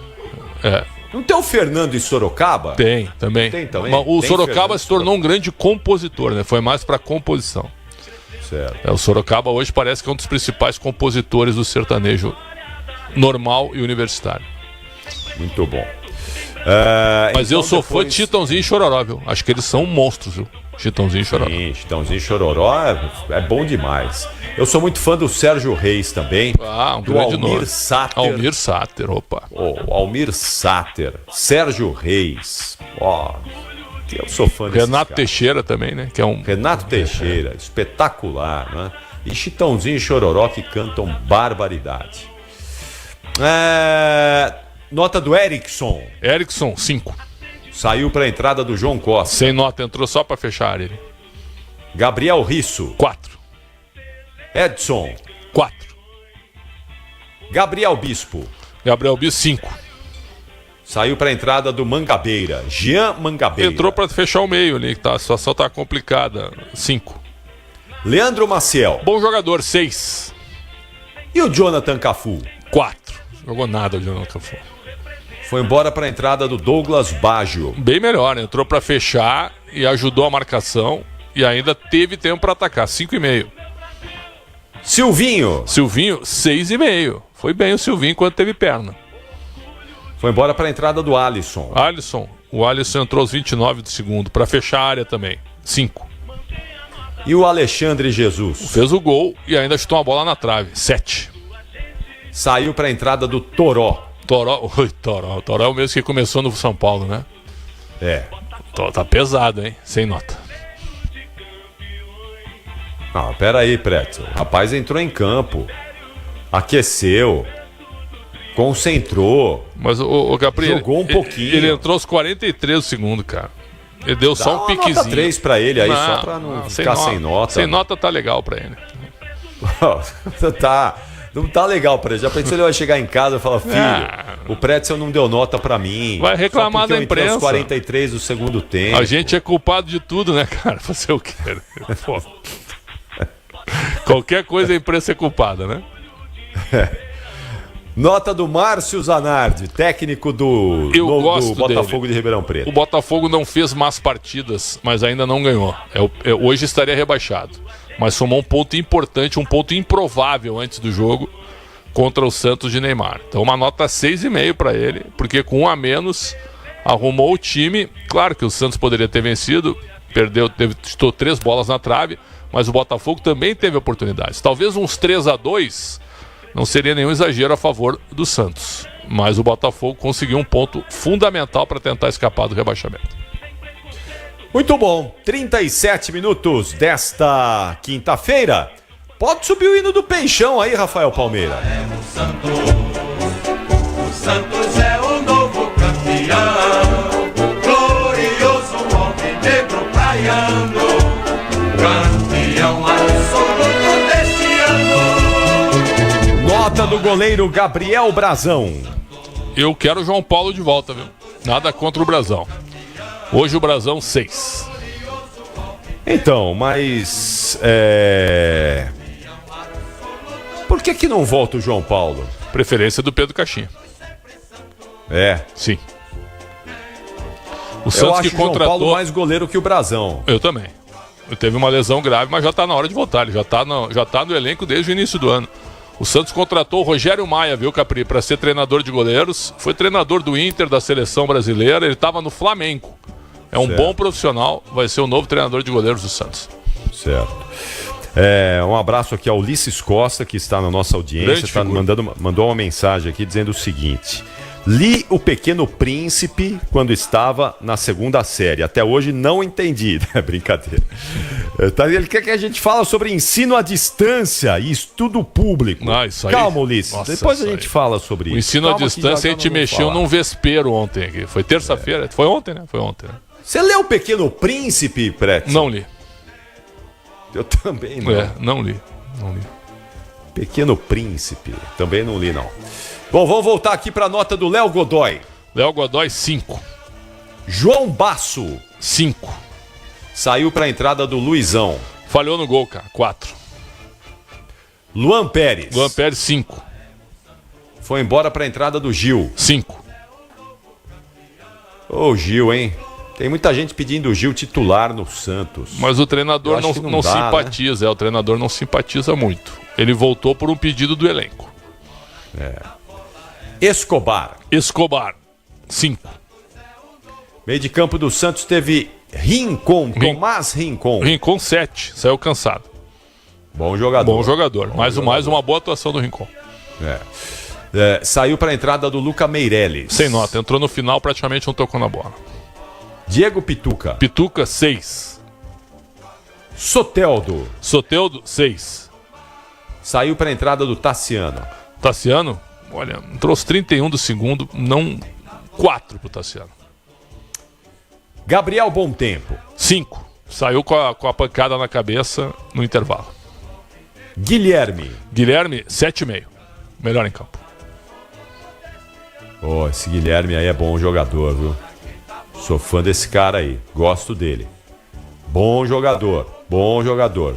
Não tem o Fernando em Sorocaba? Tem, também. Tem também? O Tem Sorocaba Fernando se tornou um grande compositor, né? Foi mais pra composição. Certo. O Sorocaba hoje parece que é um dos principais compositores do sertanejo normal e universitário. Muito bom. Mas então eu sou fã de Chitãozinho e Chororó, viu? Acho que eles são monstros, viu? Chitãozinho e Chororó. Sim, Chitãozinho e Chororó é bom demais. Eu sou muito fã do Sérgio Reis também. Um do grande Almir nome. Sater. Almir Sater, opa. Almir Sater. Sérgio Reis. Eu sou fã desses Renato caras. Teixeira também, né? Que é um... Renato Teixeira, espetacular, né? E Chitãozinho e Chororó que cantam barbaridade. Nota do Erickson. Erickson, 5. Saiu para a entrada do João Costa. Sem nota, entrou só para fechar a área. Gabriel Risso. 4. Edson. 4. Gabriel Bispo. Gabriel Bispo, 5. Saiu para a entrada do Mangabeira. Jean Mangabeira. Entrou para fechar o meio ali, que a situação tá complicada. 5. Leandro Maciel. Bom jogador, 6. E o Jonathan Cafu? 4. Jogou nada o Jonathan Cafu. Foi embora para a entrada do Douglas Baggio. Bem melhor, né? Entrou para fechar e ajudou a marcação e ainda teve tempo para atacar. 5,5. Silvinho. Silvinho, 6,5. Foi bem o Silvinho enquanto teve perna. Foi embora para a entrada do Alisson. O Alisson entrou aos 29 do segundo para fechar a área também. 5. E o Alexandre Jesus? Fez o gol e ainda chutou uma bola na trave. 7. Saiu para a entrada do Toró. Toró é o mesmo que começou no São Paulo, né? Tá pesado, hein? Sem nota. Pera aí, Pretzel. O rapaz entrou em campo. Aqueceu. Concentrou. Mas o Capri, jogou um pouquinho. Ele entrou aos 43 do segundo, cara. Ele deu só um piquezinho. Nota 3 pra ele aí, só pra não ficar sem nota. Sem nota tá legal pra ele. Não tá legal pra ele. Já pensou ele vai chegar em casa e falar: filho, o Pretzel não deu nota pra mim. Vai reclamar da imprensa. Aos 43 do segundo tempo. A gente é culpado de tudo, né, cara? Fazer o quê? Qualquer coisa a imprensa é culpada, né? Nota do Márcio Zanardi, técnico do Botafogo de Ribeirão Preto. O Botafogo não fez más partidas, mas ainda não ganhou. Hoje estaria rebaixado. Mas somou um ponto importante, um ponto improvável antes do jogo contra o Santos de Neymar. Então uma nota 6,5 para ele, porque com 1 a menos arrumou o time. Claro que o Santos poderia ter vencido, chutou 3 bolas na trave, mas o Botafogo também teve oportunidades. Talvez uns 3-2 não seria nenhum exagero a favor do Santos. Mas o Botafogo conseguiu um ponto fundamental para tentar escapar do rebaixamento. Muito bom, 37 minutos desta quinta-feira. Pode subir o hino do Peixão aí, Rafael Palmeira. O Santos é o novo campeão, glorioso alvinegro praiano, campeão absoluto deste ano. Nota do goleiro Gabriel Brazão. Eu quero o João Paulo de volta, viu? Nada contra o Brazão. Hoje o Brazão 6. Então, mas por que não volta o João Paulo? Preferência do Pedro Caixinha. Sim. O Santos acho que contratou... o João Paulo mais goleiro que o Brazão. Eu também. Ele teve uma lesão grave, mas já tá na hora de voltar. Ele já tá no elenco desde o início do ano. O Santos contratou o Rogério Maia, viu, Capri, para ser treinador de goleiros. Foi treinador do Inter, da seleção brasileira. Ele estava no Flamengo. É um bom profissional, vai ser o novo treinador de goleiros do Santos. Certo. Um abraço aqui ao Ulisses Costa, que está na nossa audiência. Mandou uma mensagem aqui dizendo o seguinte: li O Pequeno Príncipe quando estava na 2ª série. Até hoje não entendi. Brincadeira. Ele quer que a gente fale sobre ensino à distância e estudo público. Isso aí. Calma, Ulisses. Nossa, depois a gente fala sobre isso. O ensino à distância a gente mexeu num vespeiro ontem aqui. Foi terça-feira. Foi ontem, né? Foi ontem, né? Você leu O Pequeno Príncipe, Preto? Não li. Eu também não. Não li. Pequeno Príncipe. Também não li, não. Bom, vamos voltar aqui para a nota do Léo Godoy. Léo Godoy, 5. João Basso. 5. Saiu para a entrada do Luizão. Falhou no gol, cara. 4. Luan Pérez. Luan Pérez, 5. Foi embora para a entrada do Gil. 5. Ô, Gil, hein? Tem muita gente pedindo o Gil titular no Santos. Mas o treinador não dá, simpatiza, né? O treinador não simpatiza muito. Ele voltou por um pedido do elenco. Escobar. 5. Meio de campo do Santos teve Rincon, Tomás Rincon. Rincon, 7. Saiu cansado. Bom jogador. Bom jogador. Mais uma boa atuação do Rincon. Saiu para a entrada do Luca Meirelles. Sem nota. Entrou no final, praticamente não tocou na bola. Diego Pituca. Pituca, 6. Soteldo. 6. Saiu para a entrada do Tassiano. Tassiano, olha, entrou os 31 do segundo, não 4 pro Tassiano. Gabriel Bomtempo. 5. Saiu com a pancada na cabeça no intervalo. Guilherme. 7,5. Melhor em campo. Esse Guilherme aí é bom jogador, viu? Sou fã desse cara aí. Gosto dele. Bom jogador.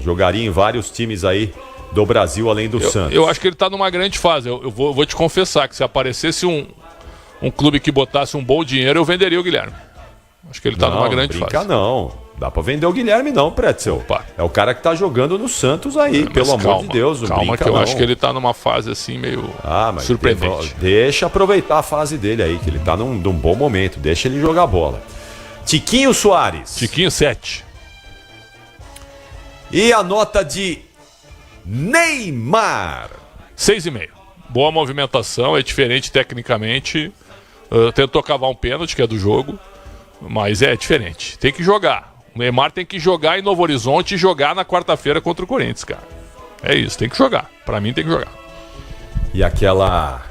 Jogaria em vários times aí do Brasil, além do Santos. Eu acho que ele tá numa grande fase. Eu vou te confessar que se aparecesse um clube que botasse um bom dinheiro, eu venderia o Guilherme. Acho que ele tá numa grande fase. Não. Dá pra vender o Guilherme não, Pretzel. Opa. É o cara que tá jogando no Santos aí, pelo amor de Deus. Calma que eu acho que ele tá numa fase assim meio surpreendente. Deixa aproveitar a fase dele aí, que ele tá num bom momento. Deixa ele jogar bola. Tiquinho Soares. Tiquinho, 7. E a nota de Neymar. 6,5. Boa movimentação, é diferente tecnicamente. Tentou cavar um pênalti, que é do jogo. Mas é diferente. Tem que jogar. O Neymar tem que jogar em Novo Horizonte e jogar na quarta-feira contra o Corinthians, cara. É isso, tem que jogar. Pra mim tem que jogar. E aquela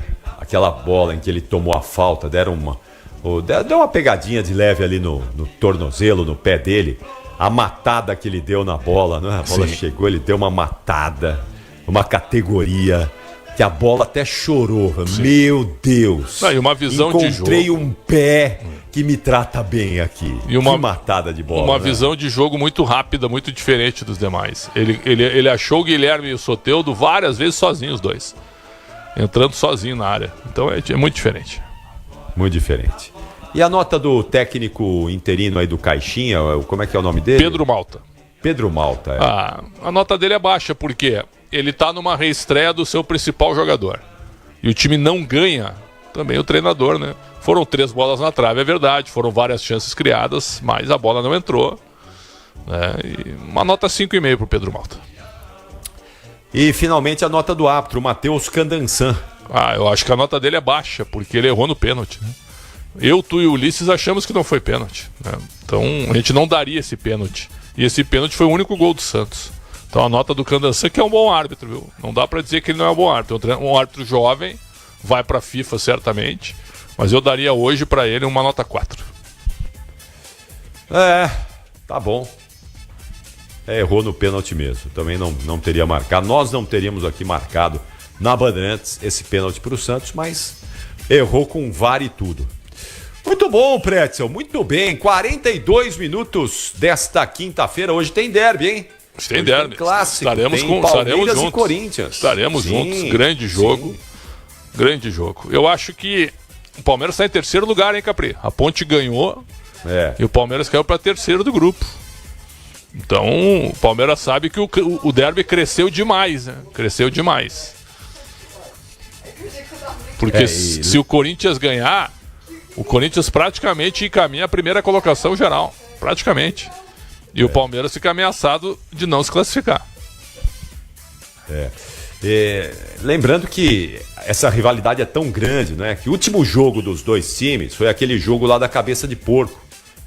bola em que ele tomou a falta, deu uma pegadinha de leve ali no tornozelo, no pé dele. A matada que ele deu na bola, né? A bola chegou, ele deu uma matada, uma categoria que a bola até chorou. Sim. Meu Deus! E uma visão de jogo. Encontrei um pé que me trata bem aqui. E uma que matada de bola. Uma visão de jogo muito rápida, muito diferente dos demais. Ele achou o Guilherme e o Soteldo várias vezes sozinhos, os dois. Entrando sozinho na área. Então é muito diferente. Muito diferente. E a nota do técnico interino aí do Caixinha, como é que é o nome dele? Pedro Malta. Pedro Malta, a nota dele é baixa, porque ele tá numa reestreia do seu principal jogador. E o time não ganha, também o treinador, né? Foram 3 bolas na trave, é verdade. Foram várias chances criadas, mas a bola não entrou. E uma nota 5,5 pro Pedro Malta. E finalmente a nota do árbitro, o Matheus Candansan. Eu acho que a nota dele é baixa, porque ele errou no pênalti, né? Tu e o Ulisses achamos que não foi pênalti, né? Então a gente não daria esse pênalti. E esse pênalti foi o único gol do Santos. Então a nota do Candansan, que é um bom árbitro, viu? Não dá pra dizer que ele não é um bom árbitro. Um árbitro jovem, vai pra FIFA certamente, mas eu daria hoje pra ele uma nota 4. Tá bom. Errou no pênalti mesmo. Também não teria marcado. Nós não teríamos aqui marcado na Bandeirantes esse pênalti pro Santos, mas errou com VAR e tudo. Muito bom, Pretzel. Muito bem. 42 minutos desta quinta-feira. Hoje tem derby, hein? Tem derby. Clássico. Estaremos juntos. E Corinthians. Estaremos juntos. Grande jogo. Sim. Grande jogo. Eu acho que o Palmeiras está em terceiro lugar, hein, Capri? A Ponte ganhou e o Palmeiras caiu para terceiro do grupo. Então, o Palmeiras sabe que o derby cresceu demais, né? Cresceu demais. Porque se o Corinthians ganhar, o Corinthians praticamente encaminha a primeira colocação geral. Praticamente. E o Palmeiras fica ameaçado de não se classificar. Lembrando que essa rivalidade é tão grande, né? Que o último jogo dos dois times foi aquele jogo lá da cabeça de porco,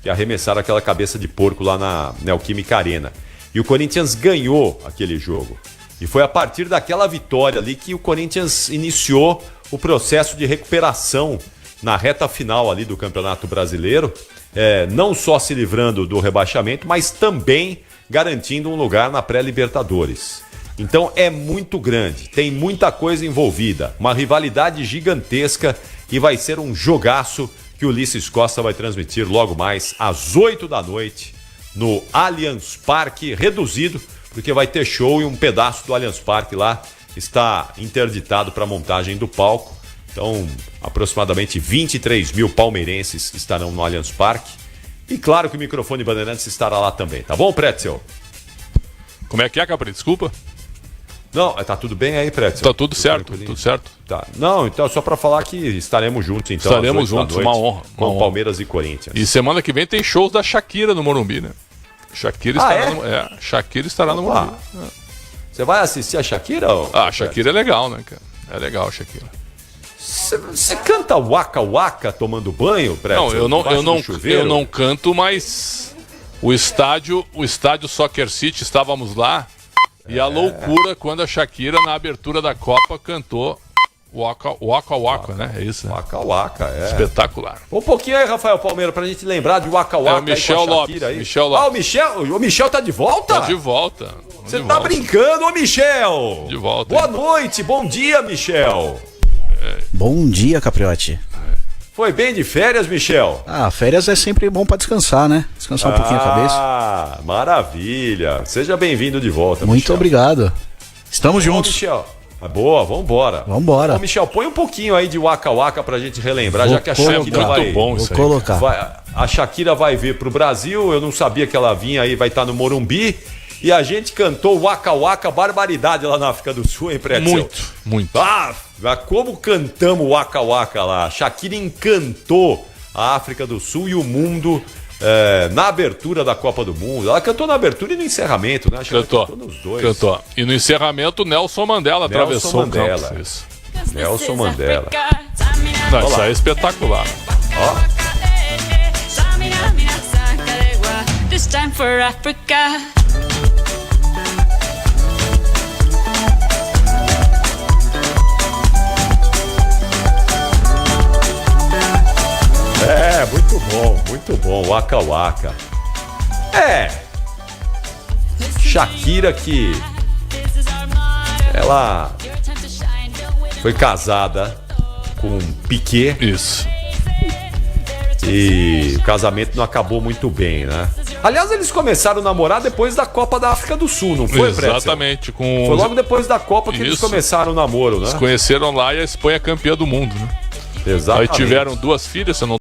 que arremessaram aquela cabeça de porco lá na Neoquímica Arena. E o Corinthians ganhou aquele jogo. E foi a partir daquela vitória ali que o Corinthians iniciou o processo de recuperação na reta final ali do Campeonato Brasileiro, não só se livrando do rebaixamento, mas também garantindo um lugar na pré-Libertadores. Então é muito grande, tem muita coisa envolvida, uma rivalidade gigantesca e vai ser um jogaço que o Ulisses Costa vai transmitir logo mais às 8 da noite no Allianz Parque, reduzido, porque vai ter show e um pedaço do Allianz Parque lá está interditado para a montagem do palco. Então, aproximadamente 23 mil palmeirenses estarão no Allianz Parque. E claro que o microfone Bandeirantes estará lá também, tá bom, Pretzel? Como é que é, Capri? Desculpa. Não, tá tudo bem aí, Pretzel? Tá tudo certo, tudo certo. Tá. Não, então só para falar que estaremos juntos, então. Estaremos juntos, uma honra. Com Palmeiras e Corinthians. E semana que vem tem shows da Shakira no Morumbi, né? Shakira estará no Morumbi. Você vai assistir a Shakira? A Shakira é legal, né, cara? É legal a Shakira. Você canta Waka Waka tomando banho, Pretzel? Não, eu não canto, mas o estádio Soccer City, estávamos lá, e a loucura quando a Shakira, na abertura da Copa, cantou Waka Waka, né? É isso. Waka Waka, é. Espetacular. Um pouquinho aí, Rafael Palmeira, pra gente lembrar de Waka Waka. É o Michel Lopes. Aí. Michel Lopes. O Michel tá de volta? Tá de volta. Você tá brincando, ô Michel? De volta. Boa noite, bom dia, Michel. Bom dia, Capriotti. Foi bem de férias, Michel? Férias é sempre bom pra descansar, né? Descansar um pouquinho a cabeça. Ah, maravilha. Seja bem-vindo de volta, Muito Michel. Obrigado. Estamos juntos. Michel. Boa, vambora. Vambora. Ô, Michel, põe um pouquinho aí de Waka Waka pra gente relembrar, Vou já que a colocar. Shakira vai... Vou colocar. A Shakira vai vir pro Brasil, eu não sabia que ela vinha aí, vai estar no Morumbi. E a gente cantou Waka Waka, barbaridade lá na África do Sul, hein, Pretzel? Muito. Ah, como cantamos Waka Waka lá. Shakira encantou a África do Sul e o mundo na abertura da Copa do Mundo. Ela cantou na abertura e no encerramento, né? Cantou nos dois. Cantou. E no encerramento, Nelson Mandela atravessou o campo. Isso. Nelson Mandela. Não, isso aí é espetacular. Ó. This time for Africa. Muito bom, Waka Waka. Shakira que ela foi casada com Piquet. Isso. E o casamento não acabou muito bem, né? Aliás, eles começaram a namorar depois da Copa da África do Sul, não foi, Pretzel? Exatamente. Foi logo depois da Copa que eles começaram o namoro, né? Eles conheceram lá e a Espanha é campeã do mundo, né? Exatamente. Aí tiveram 2 filhas, se eu não